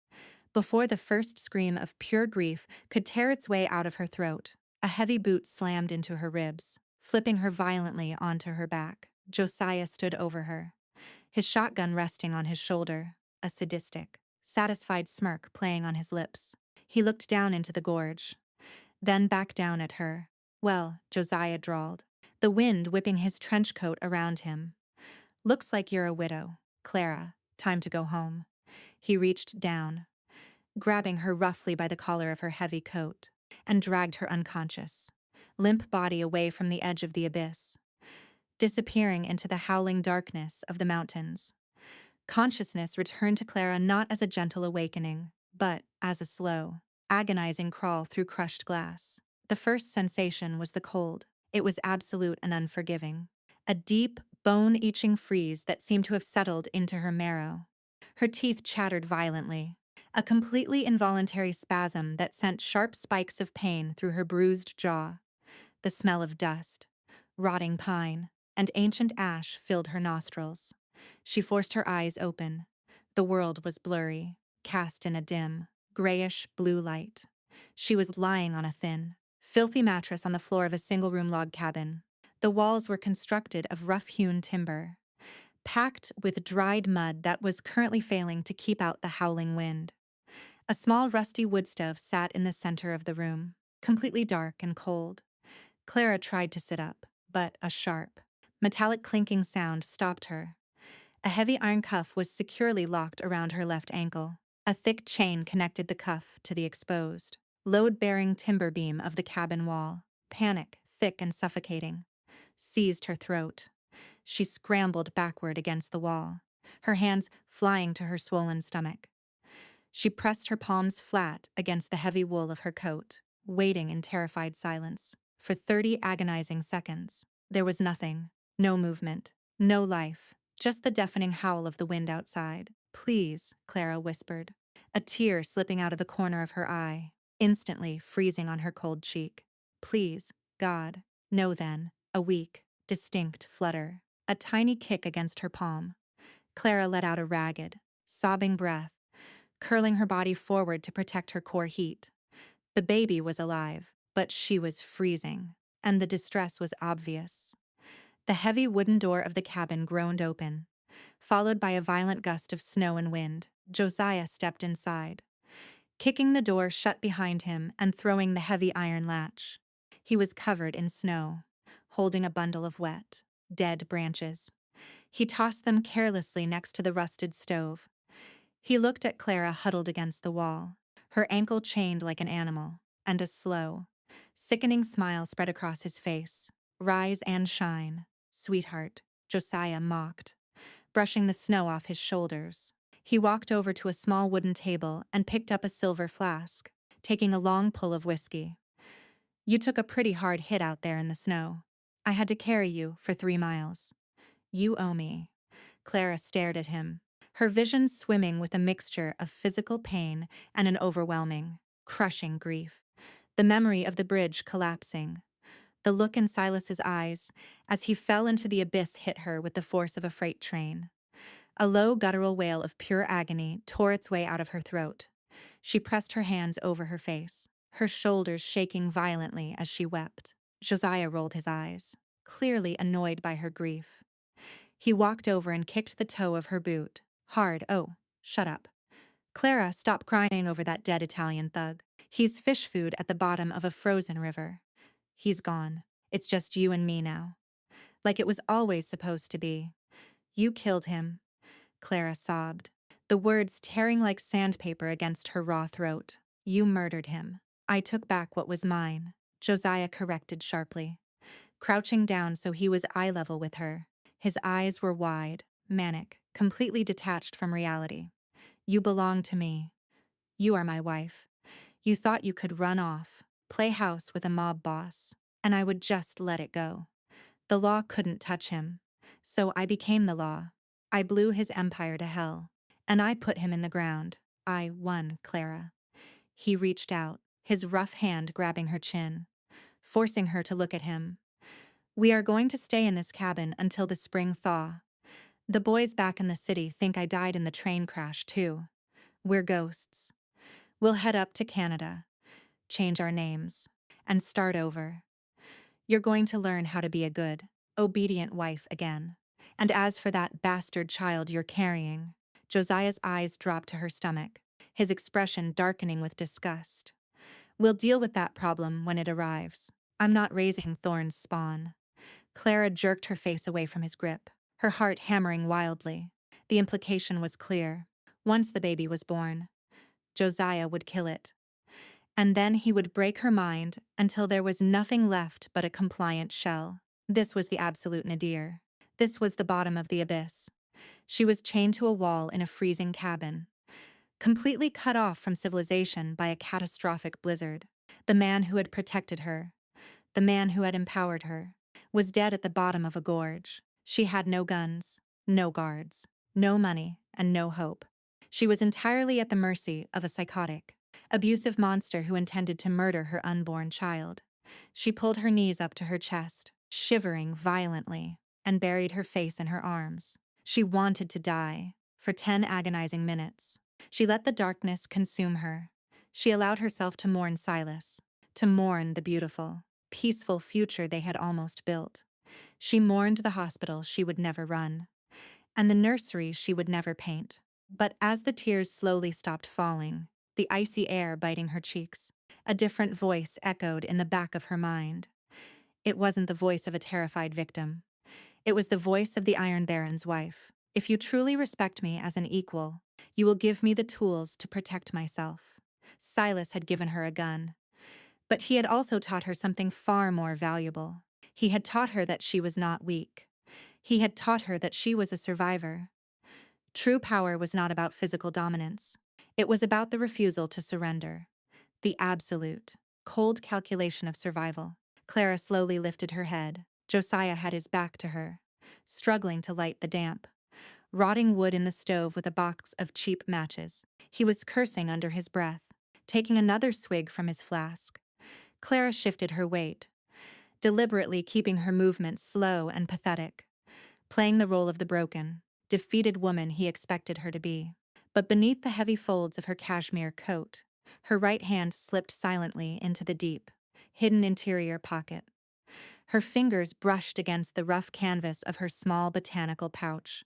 Before the first scream of pure grief could tear its way out of her throat, a heavy boot slammed into her ribs, flipping her violently onto her back. Josiah stood over her, his shotgun resting on his shoulder, a sadistic, satisfied smirk playing on his lips. He looked down into the gorge, then back down at her. "Well," Josiah drawled, the wind whipping his trench coat around him. "Looks like you're a widow. Clara, time to go home." He reached down, grabbing her roughly by the collar of her heavy coat, and dragged her unconscious, limp body away from the edge of the abyss, disappearing into the howling darkness of the mountains. Consciousness returned to Clara not as a gentle awakening, but as a slow, agonizing crawl through crushed glass. The first sensation was the cold. It was absolute and unforgiving. A deep, bone-itching freeze that seemed to have settled into her marrow. Her teeth chattered violently, a completely involuntary spasm that sent sharp spikes of pain through her bruised jaw. The smell of dust, rotting pine, and ancient ash filled her nostrils. She forced her eyes open. The world was blurry, cast in a dim, grayish blue light. She was lying on a thin, filthy mattress on the floor of a single-room log cabin. The walls were constructed of rough-hewn timber, packed with dried mud that was currently failing to keep out the howling wind. A small rusty wood stove sat in the center of the room, completely dark and cold. Clara tried to sit up, but a sharp, metallic clinking sound stopped her. A heavy iron cuff was securely locked around her left ankle. A thick chain connected the cuff to the exposed, load-bearing timber beam of the cabin wall. Panic, thick and suffocating, seized her throat. She scrambled backward against the wall, her hands flying to her swollen stomach. She pressed her palms flat against the heavy wool of her coat, waiting in terrified silence. For 30 agonizing seconds, there was nothing, no movement, no life, just the deafening howl of the wind outside. "Please," Clara whispered, a tear slipping out of the corner of her eye, instantly freezing on her cold cheek. "Please, God." No then, a weak, distinct flutter, a tiny kick against her palm. Clara let out a ragged, sobbing breath, curling her body forward to protect her core heat. The baby was alive, but she was freezing, and the distress was obvious. The heavy wooden door of the cabin groaned open, followed by a violent gust of snow and wind. Josiah stepped inside, kicking the door shut behind him and throwing the heavy iron latch. He was covered in snow, holding a bundle of wet, dead branches. He tossed them carelessly next to the rusted stove. He looked at Clara huddled against the wall, her ankle chained like an animal, and a slow, sickening smile spread across his face. "Rise and shine, sweetheart," Josiah mocked, brushing the snow off his shoulders. He walked over to a small wooden table and picked up a silver flask, taking a long pull of whiskey. "You took a pretty hard hit out there in the snow. I had to carry you for 3 miles. You owe me." Clara stared at him, her vision swimming with a mixture of physical pain and an overwhelming, crushing grief. The memory of the bridge collapsing, the look in Silas's eyes as he fell into the abyss hit her with the force of a freight train. A low guttural wail of pure agony tore its way out of her throat. She pressed her hands over her face, her shoulders shaking violently as she wept. Josiah rolled his eyes, clearly annoyed by her grief. He walked over and kicked the toe of her boot, hard. "Oh, shut up. Clara, stop crying over that dead Italian thug. He's fish food at the bottom of a frozen river. He's gone. It's just you and me now. Like it was always supposed to be. You killed him." Clara sobbed, the words tearing like sandpaper against her raw throat. "You murdered him." "I took back what was mine," Josiah corrected sharply, crouching down so he was eye level with her. His eyes were wide, manic, completely detached from reality. "You belong to me. You are my wife. You thought you could run off, play house with a mob boss, and I would just let it go. The law couldn't touch him, so I became the law. I blew his empire to hell, and I put him in the ground. I won, Clara." He reached out, his rough hand grabbing her chin, forcing her to look at him. We are going to stay in this cabin until the spring thaw. The boys back in the city think I died in the train crash, too. We're ghosts. We'll head up to Canada, change our names, and start over. You're going to learn how to be a good, obedient wife again. And as for that bastard child you're carrying, Josiah's eyes dropped to her stomach, his expression darkening with disgust. We'll deal with that problem when it arrives. I'm not raising Thorn's spawn. Clara jerked her face away from his grip, her heart hammering wildly. The implication was clear. Once the baby was born, Josiah would kill it. And then he would break her mind until there was nothing left but a compliant shell. This was the absolute nadir. This was the bottom of the abyss. She was chained to a wall in a freezing cabin, completely cut off from civilization by a catastrophic blizzard. The man who had protected her, the man who had empowered her, was dead at the bottom of a gorge. She had no guns, no guards, no money, and no hope. She was entirely at the mercy of a psychotic, abusive monster who intended to murder her unborn child. She pulled her knees up to her chest, shivering violently, and buried her face in her arms. She wanted to die, for 10 agonizing minutes. She let the darkness consume her. She allowed herself to mourn Silas, to mourn the beautiful, peaceful future they had almost built. She mourned the hospital she would never run, and the nursery she would never paint. But as the tears slowly stopped falling, the icy air biting her cheeks, a different voice echoed in the back of her mind. It wasn't the voice of a terrified victim. It was the voice of the Iron Baron's wife. If you truly respect me as an equal, you will give me the tools to protect myself. Silas had given her a gun, but he had also taught her something far more valuable. He had taught her that she was not weak. He had taught her that she was a survivor. True power was not about physical dominance. It was about the refusal to surrender. The absolute, cold calculation of survival. Clara slowly lifted her head. Josiah had his back to her, struggling to light the damp, rotting wood in the stove with a box of cheap matches. He was cursing under his breath, taking another swig from his flask. Clara shifted her weight, deliberately keeping her movements slow and pathetic, playing the role of the broken, defeated woman he expected her to be. But beneath the heavy folds of her cashmere coat, her right hand slipped silently into the deep, hidden interior pocket. Her fingers brushed against the rough canvas of her small botanical pouch.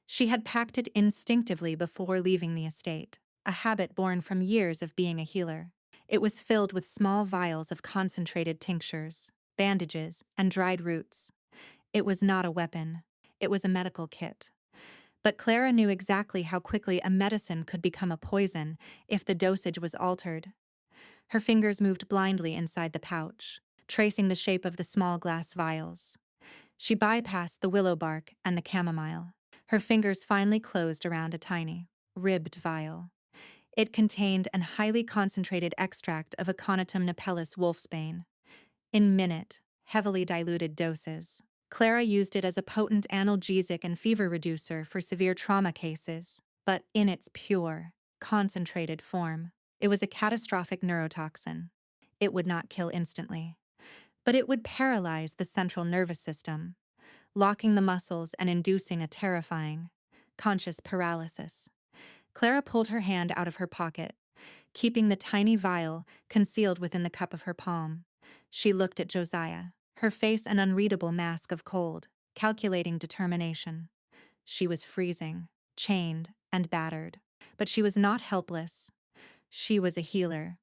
She had packed it instinctively before leaving the estate, a habit born from years of being a healer. It was filled with small vials of concentrated tinctures, bandages, and dried roots. It was not a weapon. It was a medical kit. But Clara knew exactly how quickly a medicine could become a poison if the dosage was altered. Her fingers moved blindly inside the pouch, tracing the shape of the small glass vials. She bypassed the willow bark and the chamomile. Her fingers finally closed around a tiny, ribbed vial. It contained an highly concentrated extract of Aconitum napellus wolfsbane. In minute, heavily diluted doses. Clara used it as a potent analgesic and fever reducer for severe trauma cases, but in its pure, concentrated form. It was a catastrophic neurotoxin. It would not kill instantly, but it would paralyze the central nervous system, locking the muscles and inducing a terrifying, conscious paralysis. Clara pulled her hand out of her pocket, keeping the tiny vial concealed within the cup of her palm. She looked at Josiah, her face an unreadable mask of cold, calculating determination. She was freezing, chained, and battered, but she was not helpless. She was a healer,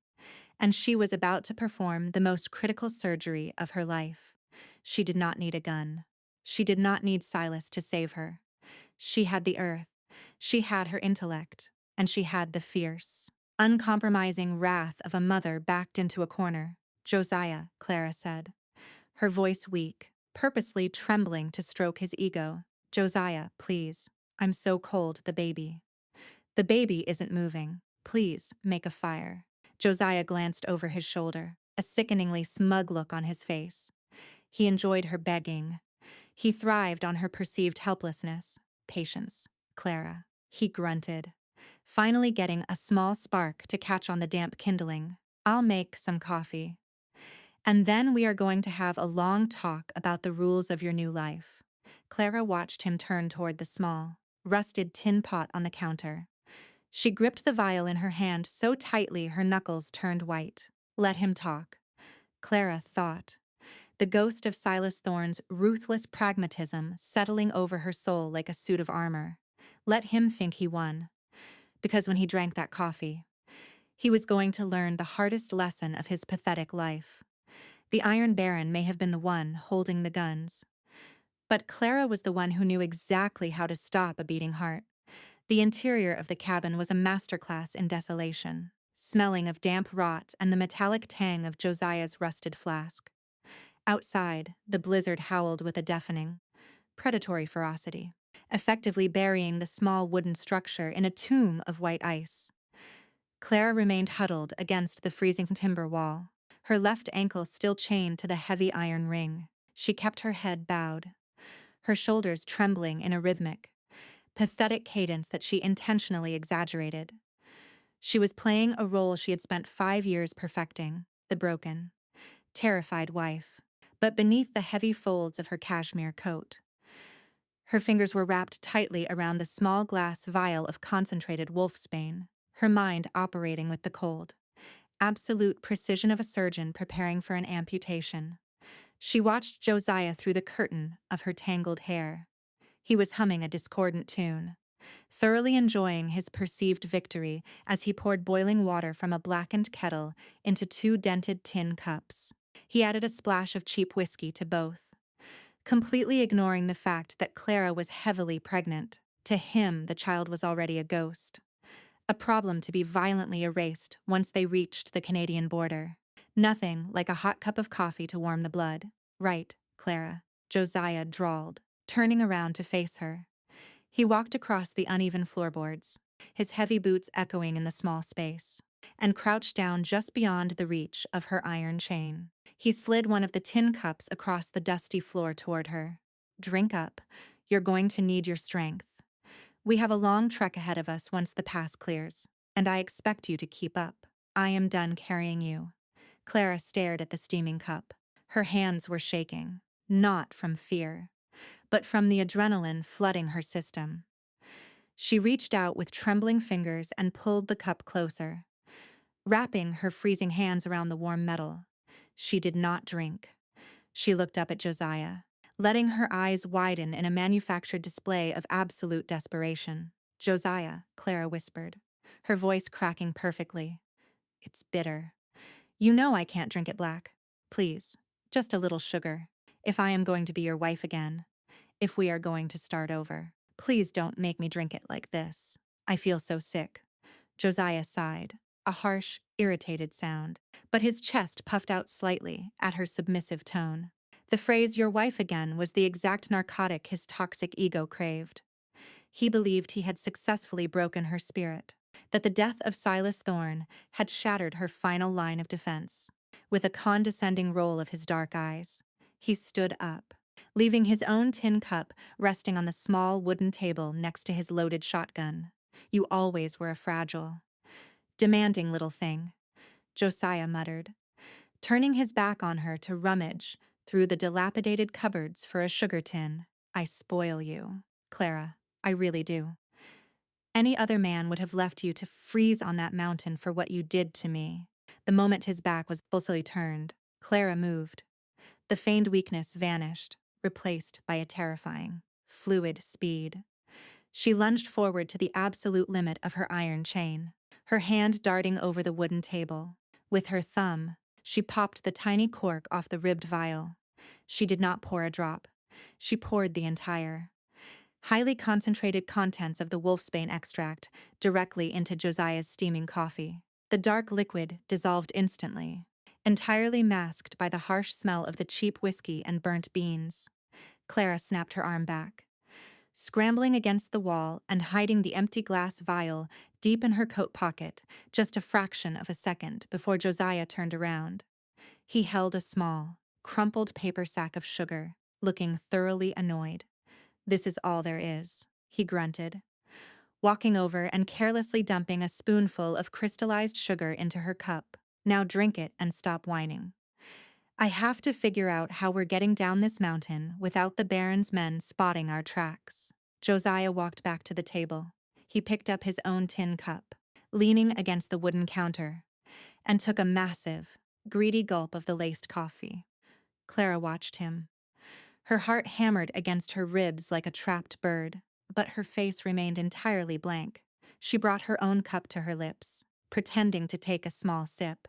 and she was about to perform the most critical surgery of her life. She did not need a gun. She did not need Silas to save her. She had the earth, she had her intellect, and she had the fierce, uncompromising wrath of a mother backed into a corner. Josiah, Clara said, her voice weak, purposely trembling to stroke his ego. Josiah, please. I'm so cold, the baby. The baby isn't moving. Please, make a fire. Josiah glanced over his shoulder, a sickeningly smug look on his face. He enjoyed her begging. He thrived on her perceived helplessness. Patience, Clara. He grunted, finally getting a small spark to catch on the damp kindling. I'll make some coffee. And then we are going to have a long talk about the rules of your new life. Clara watched him turn toward the small, rusted tin pot on the counter. She gripped the vial in her hand so tightly her knuckles turned white. Let him talk. Clara thought, the ghost of Silas Thorne's ruthless pragmatism settling over her soul like a suit of armor. Let him think he won. Because when he drank that coffee, he was going to learn the hardest lesson of his pathetic life. The Iron Baron may have been the one holding the guns, but Clara was the one who knew exactly how to stop a beating heart. The interior of the cabin was a masterclass in desolation, smelling of damp rot and the metallic tang of Josiah's rusted flask. Outside, the blizzard howled with a deafening, predatory ferocity, effectively burying the small wooden structure in a tomb of white ice. Clara remained huddled against the freezing timber wall, her left ankle still chained to the heavy iron ring. She kept her head bowed, her shoulders trembling in a rhythmic, pathetic cadence that she intentionally exaggerated. She was playing a role she had spent 5 years perfecting, the broken, terrified wife. But beneath the heavy folds of her cashmere coat, her fingers were wrapped tightly around the small glass vial of concentrated wolfsbane, her mind operating with the cold, absolute precision of a surgeon preparing for an amputation. She watched Josiah through the curtain of her tangled hair. He was humming a discordant tune, thoroughly enjoying his perceived victory as he poured boiling water from a blackened kettle into 2 dented tin cups. He added a splash of cheap whiskey to both, completely ignoring the fact that Clara was heavily pregnant. To him, the child was already a ghost, a problem to be violently erased once they reached the Canadian border. Nothing like a hot cup of coffee to warm the blood. Right, Clara, Josiah drawled, turning around to face her. He walked across the uneven floorboards, his heavy boots echoing in the small space, and crouched down just beyond the reach of her iron chain. He slid one of the tin cups across the dusty floor toward her. Drink up. You're going to need your strength. We have a long trek ahead of us once the pass clears, and I expect you to keep up. I am done carrying you. Clara stared at the steaming cup. Her hands were shaking, not from fear, but from the adrenaline flooding her system. She reached out with trembling fingers and pulled the cup closer, wrapping her freezing hands around the warm metal. She did not drink. She looked up at Josiah, letting her eyes widen in a manufactured display of absolute desperation. Josiah, Clara whispered, her voice cracking perfectly. It's bitter. You know I can't drink it black. Please, just a little sugar. If I am going to be your wife again, if we are going to start over, please don't make me drink it like this. I feel so sick. Josiah sighed, a harsh, irritated sound, but his chest puffed out slightly at her submissive tone. The phrase "your wife again" was the exact narcotic his toxic ego craved. He believed he had successfully broken her spirit, that the death of Silas Thorne had shattered her final line of defense. With a condescending roll of his dark eyes, he stood up, leaving his own tin cup resting on the small wooden table next to his loaded shotgun. You always were a fragile, demanding little thing, Josiah muttered, turning his back on her to rummage through the dilapidated cupboards for a sugar tin. I spoil you, Clara, I really do. Any other man would have left you to freeze on that mountain for what you did to me. The moment his back was fully turned, Clara moved. The feigned weakness vanished, replaced by a terrifying, fluid speed. She lunged forward to the absolute limit of her iron chain, her hand darting over the wooden table. With her thumb, she popped the tiny cork off the ribbed vial. She did not pour a drop. She poured the entire, highly concentrated contents of the wolfsbane extract directly into Josiah's steaming coffee. The dark liquid dissolved instantly, entirely masked by the harsh smell of the cheap whiskey and burnt beans. Clara snapped her arm back, scrambling against the wall and hiding the empty glass vial deep in her coat pocket just a fraction of a second before Josiah turned around. He held a small, crumpled paper sack of sugar, looking thoroughly annoyed. This is all there is, he grunted, walking over and carelessly dumping a spoonful of crystallized sugar into her cup. Now drink it and stop whining. I have to figure out how we're getting down this mountain without the Baron's men spotting our tracks. Josiah walked back to the table. He picked up his own tin cup, leaning against the wooden counter, and took a massive, greedy gulp of the laced coffee. Clara watched him. Her heart hammered against her ribs like a trapped bird, but her face remained entirely blank. She brought her own cup to her lips, pretending to take a small sip.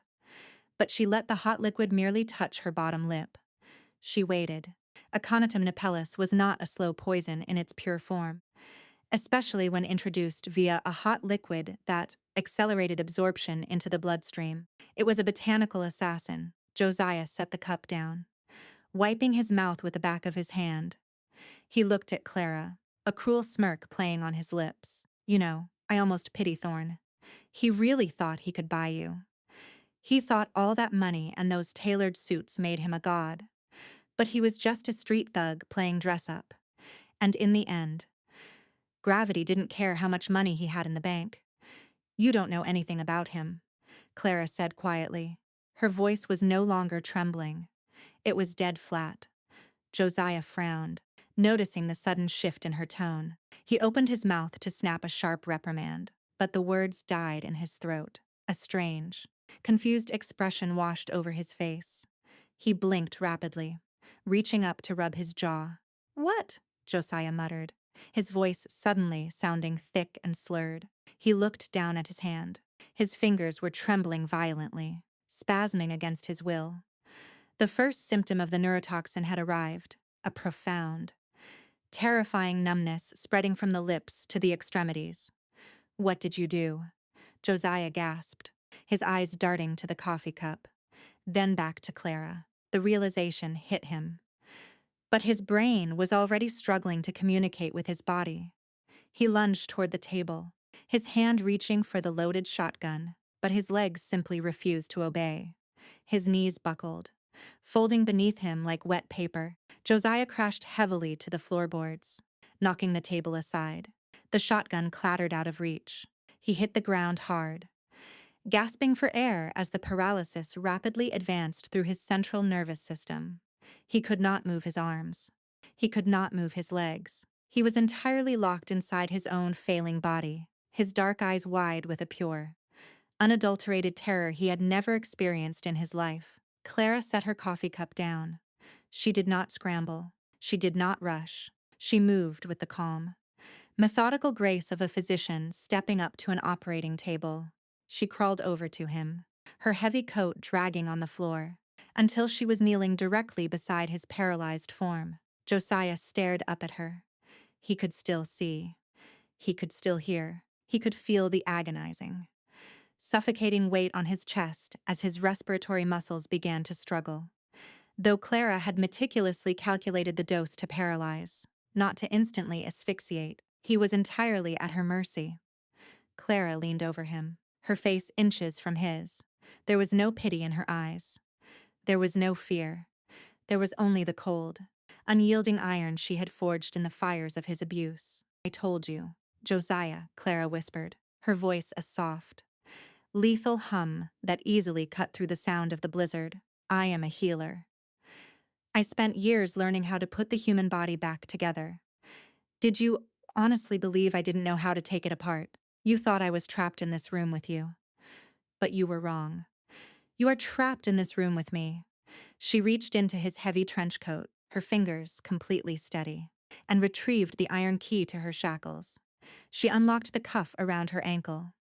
But she let the hot liquid merely touch her bottom lip. She waited. Aconitum napellus was not a slow poison in its pure form, especially when introduced via a hot liquid that accelerated absorption into the bloodstream. It was a botanical assassin. Josiah set the cup down, wiping his mouth with the back of his hand. He looked at Clara, a cruel smirk playing on his lips. You know, I almost pity Thorne. He really thought he could buy you. He thought all that money and those tailored suits made him a god. But he was just a street thug playing dress-up. And in the end, gravity didn't care how much money he had in the bank. You don't know anything about him, Clara said quietly. Her voice was no longer trembling. It was dead flat. Josiah frowned, noticing the sudden shift in her tone. He opened his mouth to snap a sharp reprimand, but the words died in his throat. A strange, confused expression washed over his face. He blinked rapidly, reaching up to rub his jaw. "What?" Josiah muttered, his voice suddenly sounding thick and slurred. He looked down at his hand. His fingers were trembling violently, spasming against his will. The first symptom of the neurotoxin had arrived, a profound, terrifying numbness spreading from the lips to the extremities. "What did you do?" Josiah gasped, his eyes darting to the coffee cup, then back to Clara. The realization hit him. But his brain was already struggling to communicate with his body. He lunged toward the table, his hand reaching for the loaded shotgun, but his legs simply refused to obey. His knees buckled, folding beneath him like wet paper. Josiah crashed heavily to the floorboards, knocking the table aside. The shotgun clattered out of reach. He hit the ground hard, gasping for air as the paralysis rapidly advanced through his central nervous system. He could not move his arms. He could not move his legs. He was entirely locked inside his own failing body, his dark eyes wide with a pure, unadulterated terror he had never experienced in his life. Clara set her coffee cup down. She did not scramble. She did not rush. She moved with the calm, methodical grace of a physician stepping up to an operating table. She crawled over to him, her heavy coat dragging on the floor, until she was kneeling directly beside his paralyzed form. Josiah stared up at her. He could still see. He could still hear. He could feel the agonizing, suffocating weight on his chest as his respiratory muscles began to struggle. Though Clara had meticulously calculated the dose to paralyze, not to instantly asphyxiate, he was entirely at her mercy. Clara leaned over him, her face inches from his. There was no pity in her eyes. There was no fear. There was only the cold, unyielding iron she had forged in the fires of his abuse. "I told you." "Josiah," Clara whispered, her voice a soft, lethal hum that easily cut through the sound of the blizzard. "I am a healer. I spent years learning how to put the human body back together. Did you honestly believe I didn't know how to take it apart? You thought I was trapped in this room with you. But you were wrong. You are trapped in this room with me." She reached into his heavy trench coat, her fingers completely steady, and retrieved the iron key to her shackles. She unlocked the cuff around her ankle,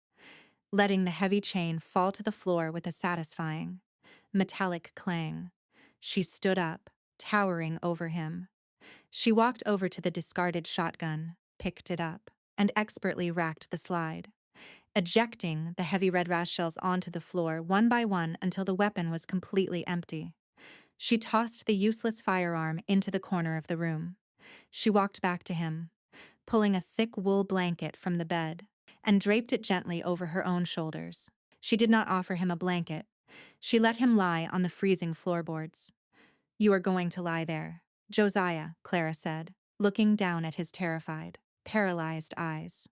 letting the heavy chain fall to the floor with a satisfying, metallic clang. She stood up, towering over him. She walked over to the discarded shotgun, picked it up, and expertly racked the slide, ejecting the heavy red rash shells onto the floor one by one until the weapon was completely empty. She tossed the useless firearm into the corner of the room. She walked back to him, pulling a thick wool blanket from the bed, and draped it gently over her own shoulders. She did not offer him a blanket. She let him lie on the freezing floorboards. "You are going to lie there, Josiah," Clara said, looking down at his terrified, paralyzed eyes.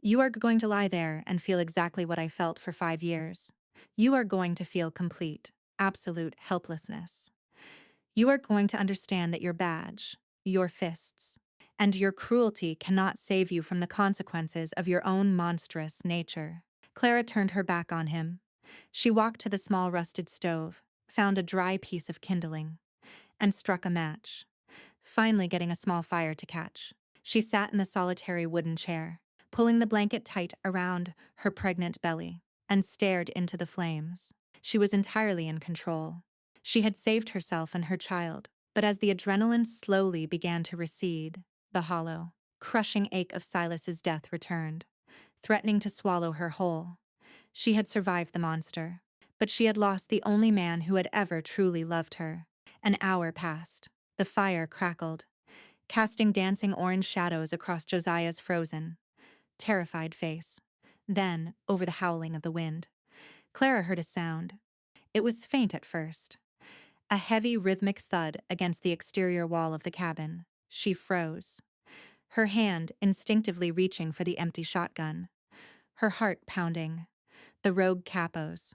"You are going to lie there and feel exactly what I felt for 5 years. You are going to feel complete. absolute helplessness. You are going to understand that your badge, your fists, and your cruelty cannot save you from the consequences of your own monstrous nature. Clara turned her back on him. She walked to the small rusted stove, found a dry piece of kindling, and struck a match, finally getting a small fire to catch. She sat in the solitary wooden chair, pulling the blanket tight around her pregnant belly, and stared into the flames. She was entirely in control. She had saved herself and her child, but as the adrenaline slowly began to recede, the hollow, crushing ache of Silas's death returned, threatening to swallow her whole. She had survived the monster, but she had lost the only man who had ever truly loved her. An hour passed. The fire crackled, casting dancing orange shadows across Josiah's frozen, terrified face. Then, over the howling of the wind, Clara heard a sound. It was faint at first, a heavy rhythmic thud against the exterior wall of the cabin. She froze, her hand instinctively reaching for the empty shotgun, her heart pounding. The rogue capos.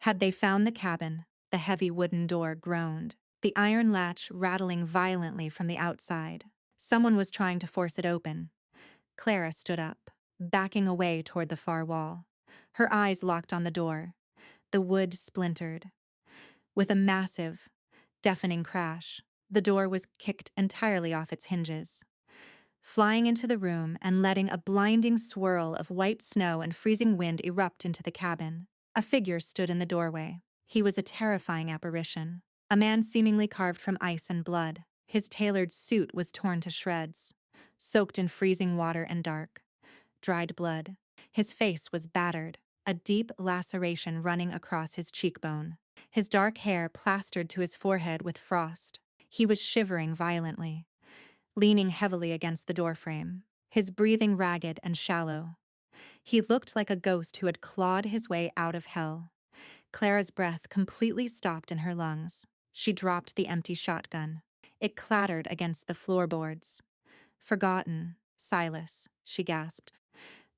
Had they found the cabin, the heavy wooden door groaned, the iron latch rattling violently from the outside. Someone was trying to force it open. Clara stood up, backing away toward the far wall. Her eyes locked on the door. The wood splintered. With a massive, deafening crash, the door was kicked entirely off its hinges, flying into the room and letting a blinding swirl of white snow and freezing wind erupt into the cabin. A figure stood in the doorway. He was a terrifying apparition, a man seemingly carved from ice and blood. His tailored suit was torn to shreds, soaked in freezing water and dark, dried blood. His face was battered, a deep laceration running across his cheekbone. His dark hair plastered to his forehead with frost. He was shivering violently, leaning heavily against the doorframe, his breathing ragged and shallow. He looked like a ghost who had clawed his way out of hell. Clara's breath completely stopped in her lungs. She dropped the empty shotgun. It clattered against the floorboards. "Forgotten, Silas," she gasped,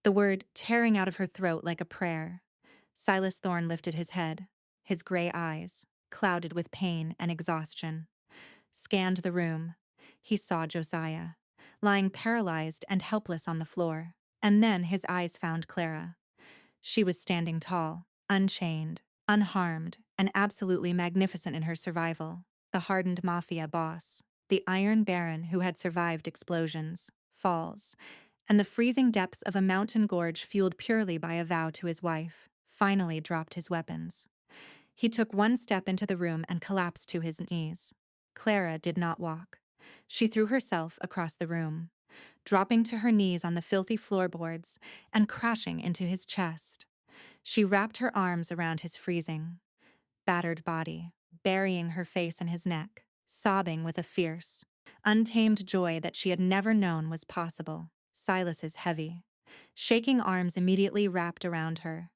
the word tearing out of her throat like a prayer. Silas Thorne lifted his head. His gray eyes, clouded with pain and exhaustion, scanned the room. He saw Josiah, lying paralyzed and helpless on the floor. And then his eyes found Clara. She was standing tall, unchained, unharmed, and absolutely magnificent in her survival. The hardened mafia boss, the Iron Baron who had survived explosions, falls, and the freezing depths of a mountain gorge fueled purely by a vow to his wife, finally dropped his weapons. He took one step into the room and collapsed to his knees. Clara did not walk. She threw herself across the room, dropping to her knees on the filthy floorboards and crashing into his chest. She wrapped her arms around his freezing, battered body, burying her face in his neck, sobbing with a fierce, untamed joy that she had never known was possible. Silas's heavy, shaking arms immediately wrapped around her,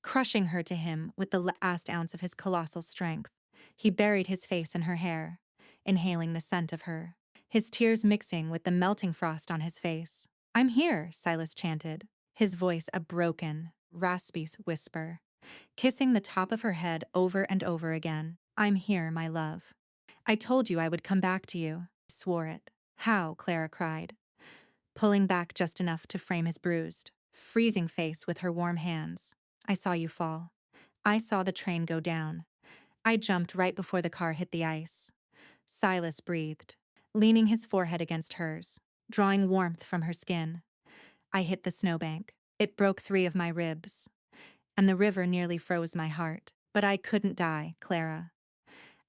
crushing her to him with the last ounce of his colossal strength. He buried his face in her hair, inhaling the scent of her, his tears mixing with the melting frost on his face. "I'm here," Silas chanted, his voice a broken, raspy whisper, kissing the top of her head over and over again. "I'm here, my love. I told you I would come back to you. I swore it." "How?" Clara cried, pulling back just enough to frame his bruised, freezing face with her warm hands. "I saw you fall. I saw the train go down. I jumped right before the car hit the ice." Silas breathed, leaning his forehead against hers, drawing warmth from her skin. "I hit the snowbank. It broke 3 of my ribs, and the river nearly froze my heart. But I couldn't die, Clara.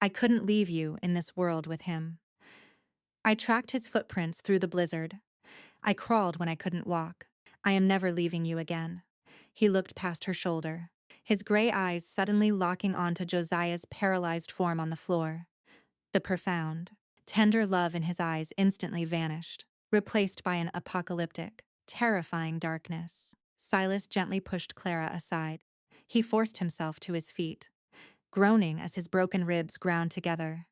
I couldn't leave you in this world with him. I tracked his footprints through the blizzard. I crawled when I couldn't walk. I am never leaving you again." He looked past her shoulder, his gray eyes suddenly locking onto Josiah's paralyzed form on the floor. The profound, tender love in his eyes instantly vanished, replaced by an apocalyptic, terrifying darkness. Silas gently pushed Clara aside. He forced himself to his feet, groaning as his broken ribs ground together,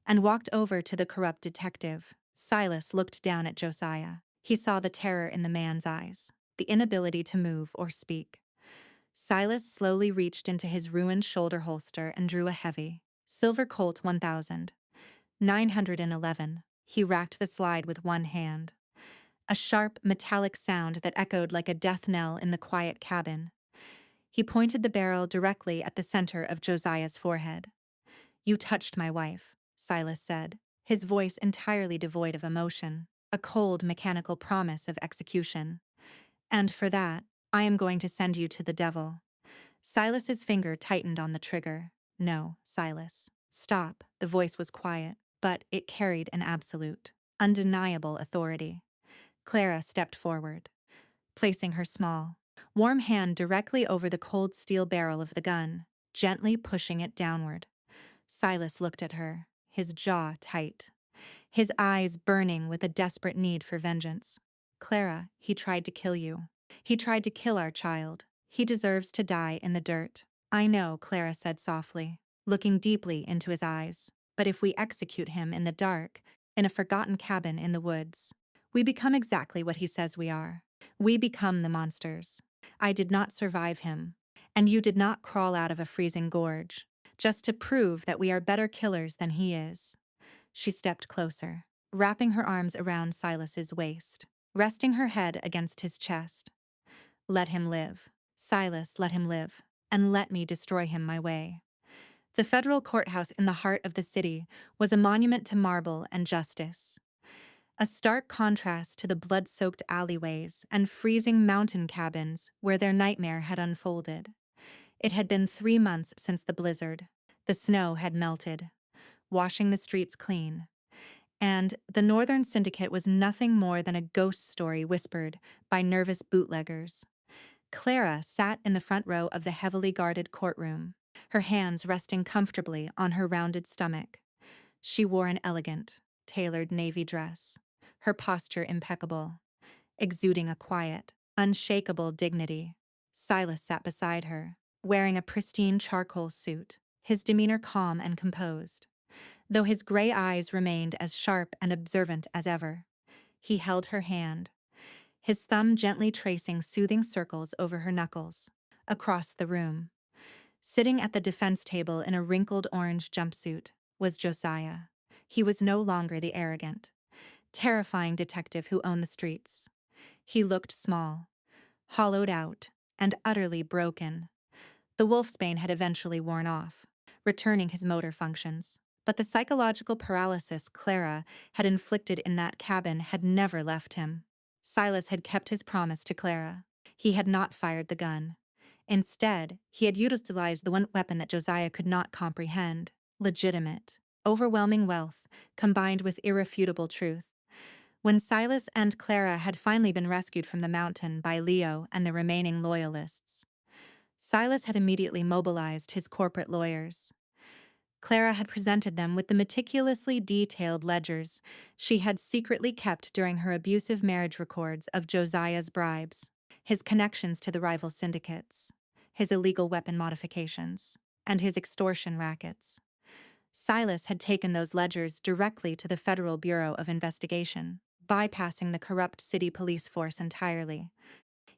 and walked over to the corrupt detective. Silas looked down at Josiah. He saw the terror in the man's eyes, the inability to move or speak. Silas slowly reached into his ruined shoulder holster and drew a heavy, silver Colt 1911. He racked the slide with one hand. A sharp, metallic sound that echoed like a death knell in the quiet cabin. He pointed the barrel directly at the center of Josiah's forehead. "You touched my wife," Silas said, his voice entirely devoid of emotion, a cold, mechanical promise of execution. "And for that, I am going to send you to the devil." Silas's finger tightened on the trigger. "No, Silas. Stop." The voice was quiet, but it carried an absolute, undeniable authority. Clara stepped forward, placing her small, warm hand directly over the cold steel barrel of the gun, gently pushing it downward. Silas looked at her, his jaw tight, his eyes burning with a desperate need for vengeance. "Clara, he tried to kill you. He tried to kill our child. He deserves to die in the dirt." "I know," Clara said softly, looking deeply into his eyes. "But if we execute him in the dark, in a forgotten cabin in the woods, we become exactly what he says we are. We become the monsters. I did not survive him, and you did not crawl out of a freezing gorge, just to prove that we are better killers than he is." She stepped closer, wrapping her arms around Silas's waist, resting her head against his chest. "Let him live. Silas, let him live, and let me destroy him my way." The federal courthouse in the heart of the city was a monument to marble and justice, a stark contrast to the blood-soaked alleyways and freezing mountain cabins where their nightmare had unfolded. It had been 3 months since the blizzard. The snow had melted, washing the streets clean, and the Northern Syndicate was nothing more than a ghost story whispered by nervous bootleggers. Clara sat in the front row of the heavily guarded courtroom, her hands resting comfortably on her rounded stomach. She wore an elegant, tailored navy dress, her posture impeccable, exuding a quiet, unshakable dignity. Silas sat beside her, wearing a pristine charcoal suit, his demeanor calm and composed, though his gray eyes remained as sharp and observant as ever. He held her hand, his thumb gently tracing soothing circles over her knuckles. Across the room, sitting at the defense table in a wrinkled orange jumpsuit, was Josiah. He was no longer the arrogant, terrifying detective who owned the streets. He looked small, hollowed out, and utterly broken. The wolfsbane had eventually worn off, returning his motor functions. But the psychological paralysis Clara had inflicted in that cabin had never left him. Silas had kept his promise to Clara. He had not fired the gun. Instead, he had utilized the one weapon that Josiah could not comprehend: legitimate, overwhelming wealth combined with irrefutable truth. When Silas and Clara had finally been rescued from the mountain by Leo and the remaining loyalists, Silas had immediately mobilized his corporate lawyers. Clara had presented them with the meticulously detailed ledgers she had secretly kept during her abusive marriage records of Josiah's bribes, his connections to the rival syndicates, his illegal weapon modifications, and his extortion rackets. Silas had taken those ledgers directly to the Federal Bureau of Investigation, bypassing the corrupt city police force entirely.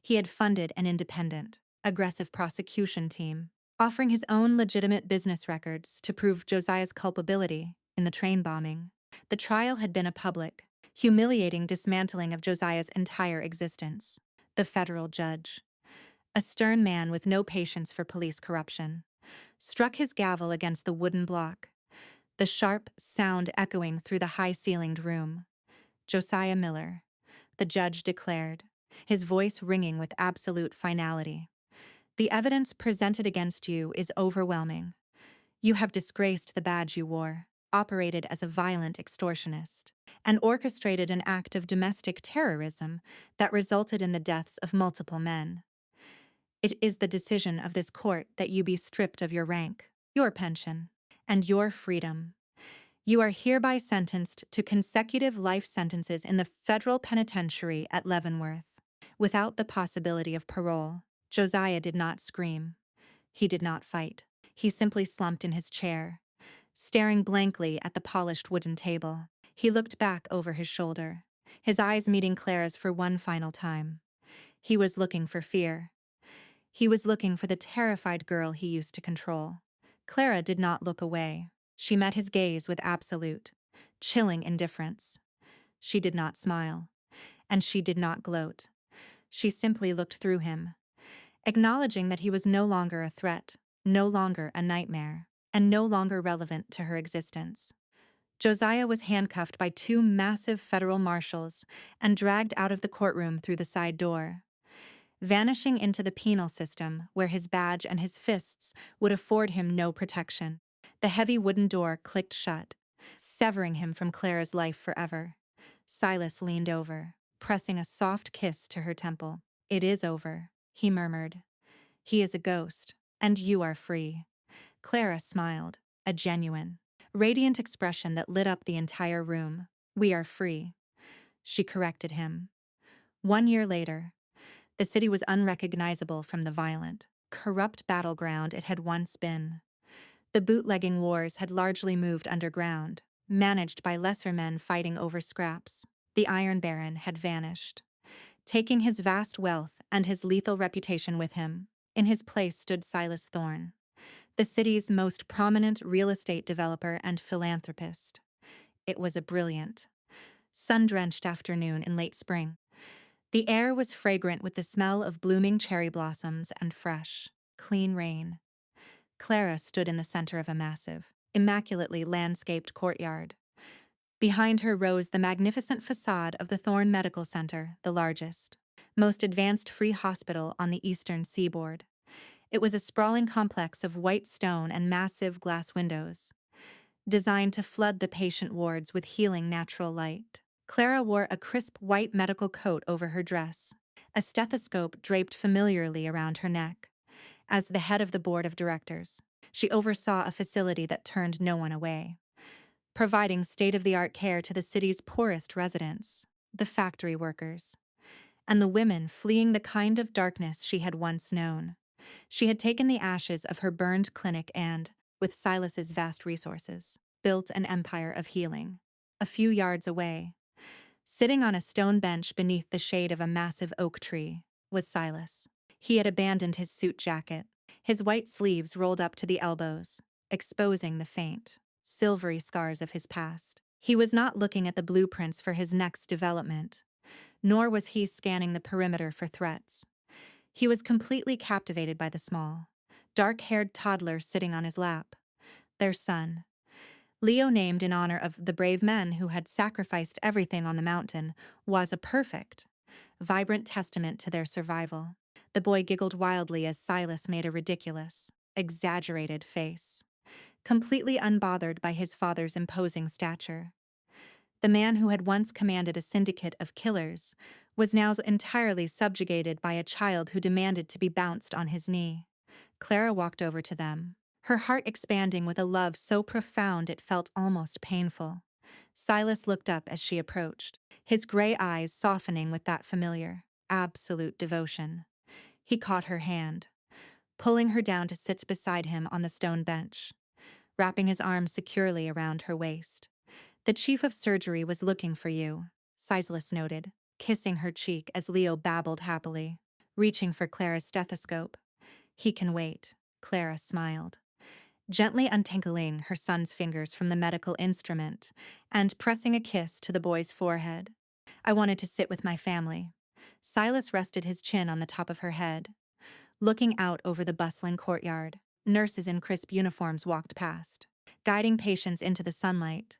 He had funded an independent, aggressive prosecution team, offering his own legitimate business records to prove Josiah's culpability in the train bombing. The trial had been a public, humiliating dismantling of Josiah's entire existence. The federal judge, a stern man with no patience for police corruption, struck his gavel against the wooden block, the sharp sound echoing through the high-ceilinged room. "Josiah Miller," the judge declared, his voice ringing with absolute finality. "The evidence presented against you is overwhelming. You have disgraced the badge you wore, operated as a violent extortionist, and orchestrated an act of domestic terrorism that resulted in the deaths of multiple men. It is the decision of this court that you be stripped of your rank, your pension, and your freedom. You are hereby sentenced to consecutive life sentences in the federal penitentiary at Leavenworth, without the possibility of parole." Josiah did not scream. He did not fight. He simply slumped in his chair, staring blankly at the polished wooden table. He looked back over his shoulder, his eyes meeting Clara's for one final time. He was looking for fear. He was looking for the terrified girl he used to control. Clara did not look away. She met his gaze with absolute, chilling indifference. She did not smile, and she did not gloat. She simply looked through him, acknowledging that he was no longer a threat, no longer a nightmare, and no longer relevant to her existence. Josiah was handcuffed by two massive federal marshals and dragged out of the courtroom through the side door, vanishing into the penal system where his badge and his fists would afford him no protection. The heavy wooden door clicked shut, severing him from Clara's life forever. Silas leaned over, pressing a soft kiss to her temple. "It is over," he murmured. "He is a ghost, and you are free." Clara smiled, a genuine, radiant expression that lit up the entire room. "We are free," she corrected him. 1 year later, the city was unrecognizable from the violent, corrupt battleground it had once been. The bootlegging wars had largely moved underground, managed by lesser men fighting over scraps. The Iron Baron had vanished, taking his vast wealth and his lethal reputation with him. In his place stood Silas Thorne, the city's most prominent real estate developer and philanthropist. It was a brilliant, sun-drenched afternoon in late spring. The air was fragrant with the smell of blooming cherry blossoms and fresh, clean rain. Clara stood in the center of a massive, immaculately landscaped courtyard. Behind her rose the magnificent facade of the Thorne Medical Center, the largest, most advanced free hospital on the eastern seaboard. It was a sprawling complex of white stone and massive glass windows, designed to flood the patient wards with healing natural light. Clara wore a crisp white medical coat over her dress, a stethoscope draped familiarly around her neck. As the head of the board of directors, she oversaw a facility that turned no one away, providing state-of-the-art care to the city's poorest residents, the factory workers, and the women fleeing the kind of darkness she had once known. She had taken the ashes of her burned clinic and, with Silas's vast resources, built an empire of healing. A few yards away, sitting on a stone bench beneath the shade of a massive oak tree, was Silas. He had abandoned his suit jacket, his white sleeves rolled up to the elbows, exposing the faint, silvery scars of his past. He was not looking at the blueprints for his next development, nor was he scanning the perimeter for threats. He was completely captivated by the small, dark-haired toddler sitting on his lap, their son. Leo, named in honor of the brave men who had sacrificed everything on the mountain, was a perfect, vibrant testament to their survival. The boy giggled wildly as Silas made a ridiculous, exaggerated face, completely unbothered by his father's imposing stature. The man who had once commanded a syndicate of killers was now entirely subjugated by a child who demanded to be bounced on his knee. Clara walked over to them, her heart expanding with a love so profound it felt almost painful. Silas looked up as she approached, his gray eyes softening with that familiar, absolute devotion. He caught her hand, pulling her down to sit beside him on the stone bench, wrapping his arms securely around her waist. "The chief of surgery was looking for you," Silas noted, kissing her cheek as Leo babbled happily, reaching for Clara's stethoscope. "He can wait," Clara smiled, gently untangling her son's fingers from the medical instrument and pressing a kiss to the boy's forehead. "I wanted to sit with my family." Silas rested his chin on the top of her head, looking out over the bustling courtyard. Nurses in crisp uniforms walked past, guiding patients into the sunlight.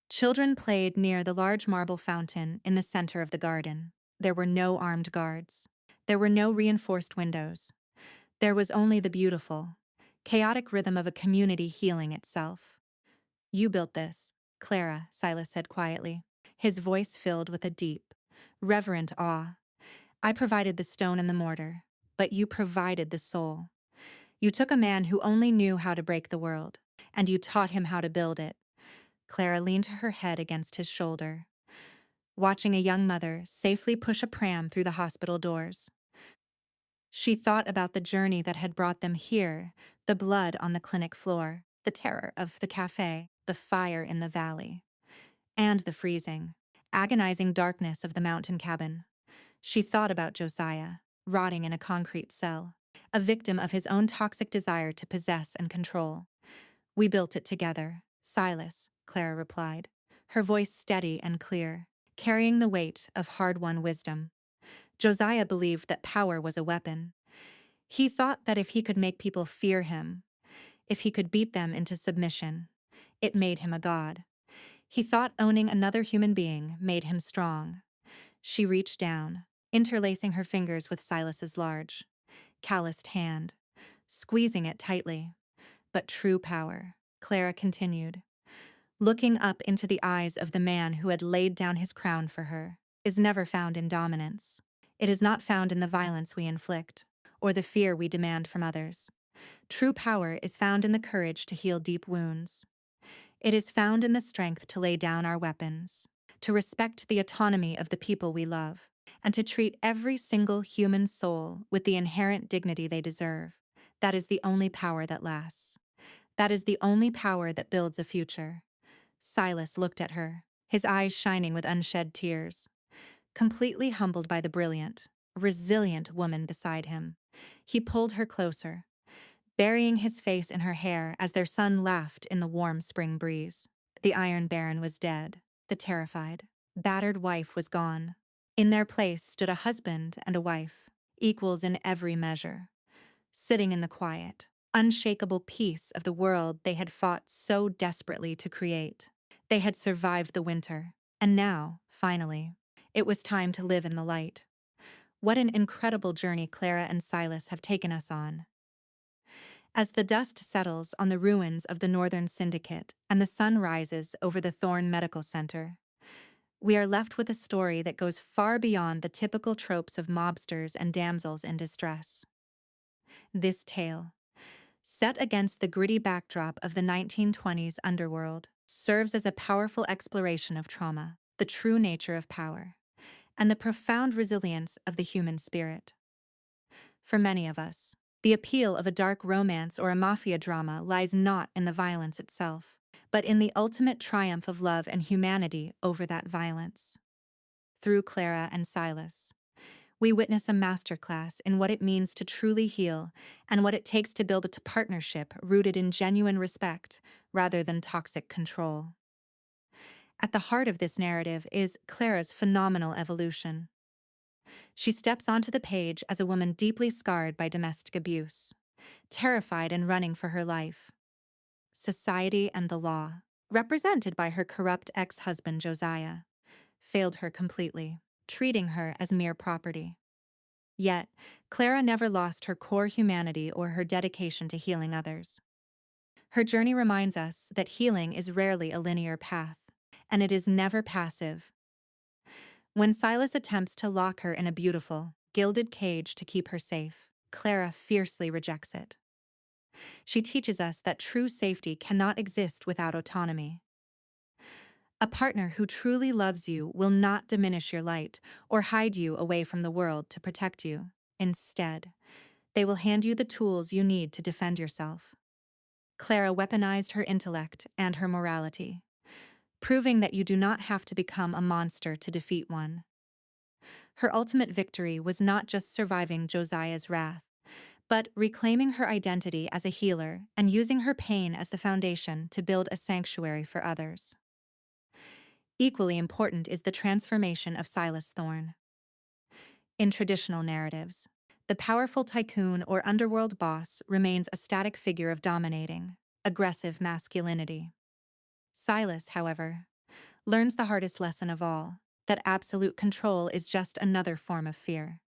Children played near the large marble fountain in the center of the garden. There were no armed guards. There were no reinforced windows. There was only the beautiful, chaotic rhythm of a community healing itself. "You built this, Clara," Silas said quietly, his voice filled with a deep, reverent awe. "I provided the stone and the mortar, but you provided the soul. You took a man who only knew how to break the world, and you taught him how to build it." Clara leaned her head against his shoulder, watching a young mother safely push a pram through the hospital doors. She thought about the journey that had brought them here, the blood on the clinic floor, the terror of the café, the fire in the valley, and the freezing, agonizing darkness of the mountain cabin. She thought about Josiah, rotting in a concrete cell, a victim of his own toxic desire to possess and control. We built it together, Silas, Clara replied, her voice steady and clear, carrying the weight of hard-won wisdom. Josiah believed that power was a weapon. He thought that if he could make people fear him, if he could beat them into submission, it made him a god. He thought owning another human being made him strong. She reached down, interlacing her fingers with Silas's large, calloused hand, squeezing it tightly. But true power, Clara continued, looking up into the eyes of the man who had laid down his crown for her, is never found in dominance. It is not found in the violence we inflict, or the fear we demand from others. True power is found in the courage to heal deep wounds. It is found in the strength to lay down our weapons, to respect the autonomy of the people we love, and to treat every single human soul with the inherent dignity they deserve. That is the only power that lasts. That is the only power that builds a future. Silas looked at her, his eyes shining with unshed tears, completely humbled by the brilliant, resilient woman beside him. He pulled her closer, burying his face in her hair as their son laughed in the warm spring breeze. The Iron Baron was dead. The terrified, battered wife was gone. In their place stood a husband and a wife, equals in every measure, sitting in the quiet, unshakable peace of the world they had fought so desperately to create. They had survived the winter, and now, finally, it was time to live in the light. What an incredible journey Clara and Silas have taken us on. As the dust settles on the ruins of the Northern Syndicate and the sun rises over the Thorne Medical Center, we are left with a story that goes far beyond the typical tropes of mobsters and damsels in distress. This tale, set against the gritty backdrop of the 1920s underworld, serves as a powerful exploration of trauma, the true nature of power, and the profound resilience of the human spirit. For many of us, the appeal of a dark romance or a mafia drama lies not in the violence itself, but in the ultimate triumph of love and humanity over that violence. Through Clara and Silas, we witness a masterclass in what it means to truly heal and what it takes to build a partnership rooted in genuine respect rather than toxic control. At the heart of this narrative is Clara's phenomenal evolution. She steps onto the page as a woman deeply scarred by domestic abuse, terrified and running for her life. Society and the law, represented by her corrupt ex-husband Josiah, failed her completely, treating her as mere property. Yet, Clara never lost her core humanity or her dedication to healing others. Her journey reminds us that healing is rarely a linear path, and it is never passive. When Silas attempts to lock her in a beautiful, gilded cage to keep her safe, Clara fiercely rejects it. She teaches us that true safety cannot exist without autonomy. A partner who truly loves you will not diminish your light or hide you away from the world to protect you. Instead, they will hand you the tools you need to defend yourself. Clara weaponized her intellect and her morality, proving that you do not have to become a monster to defeat one. Her ultimate victory was not just surviving Josiah's wrath, but reclaiming her identity as a healer and using her pain as the foundation to build a sanctuary for others. Equally important is the transformation of Silas Thorne. In traditional narratives, the powerful tycoon or underworld boss remains a static figure of dominating, aggressive masculinity. Silas, however, learns the hardest lesson of all, that absolute control is just another form of fear.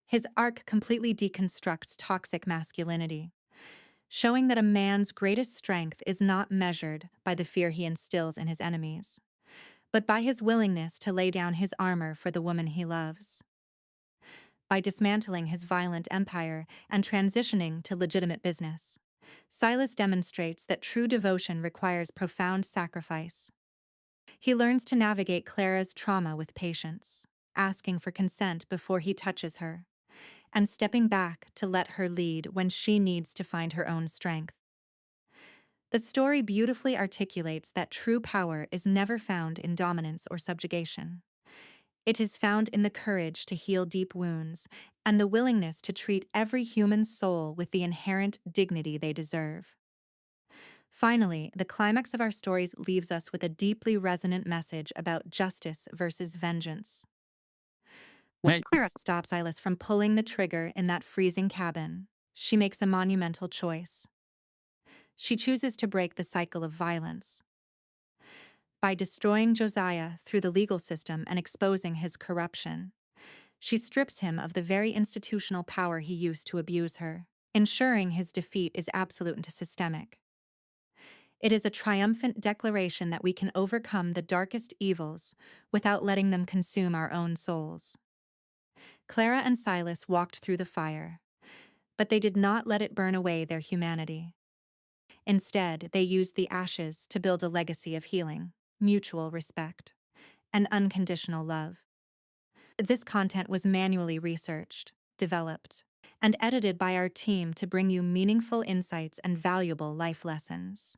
His arc completely deconstructs toxic masculinity, showing that a man's greatest strength is not measured by the fear he instills in his enemies, but by his willingness to lay down his armor for the woman he loves. By dismantling his violent empire and transitioning to legitimate business, Silas demonstrates that true devotion requires profound sacrifice. He learns to navigate Clara's trauma with patience, asking for consent before he touches her, and stepping back to let her lead when she needs to find her own strength. The story beautifully articulates that true power is never found in dominance or subjugation. It is found in the courage to heal deep wounds and the willingness to treat every human soul with the inherent dignity they deserve. Finally, the climax of our stories leaves us with a deeply resonant message about justice versus vengeance. When Clara stops Silas from pulling the trigger in that freezing cabin, she makes a monumental choice. She chooses to break the cycle of violence. By destroying Josiah through the legal system and exposing his corruption, she strips him of the very institutional power he used to abuse her, ensuring his defeat is absolute and systemic. It is a triumphant declaration that we can overcome the darkest evils without letting them consume our own souls. Clara and Silas walked through the fire, but they did not let it burn away their humanity. Instead, they used the ashes to build a legacy of healing, mutual respect, and unconditional love. This content was manually researched, developed, and edited by our team to bring you meaningful insights and valuable life lessons.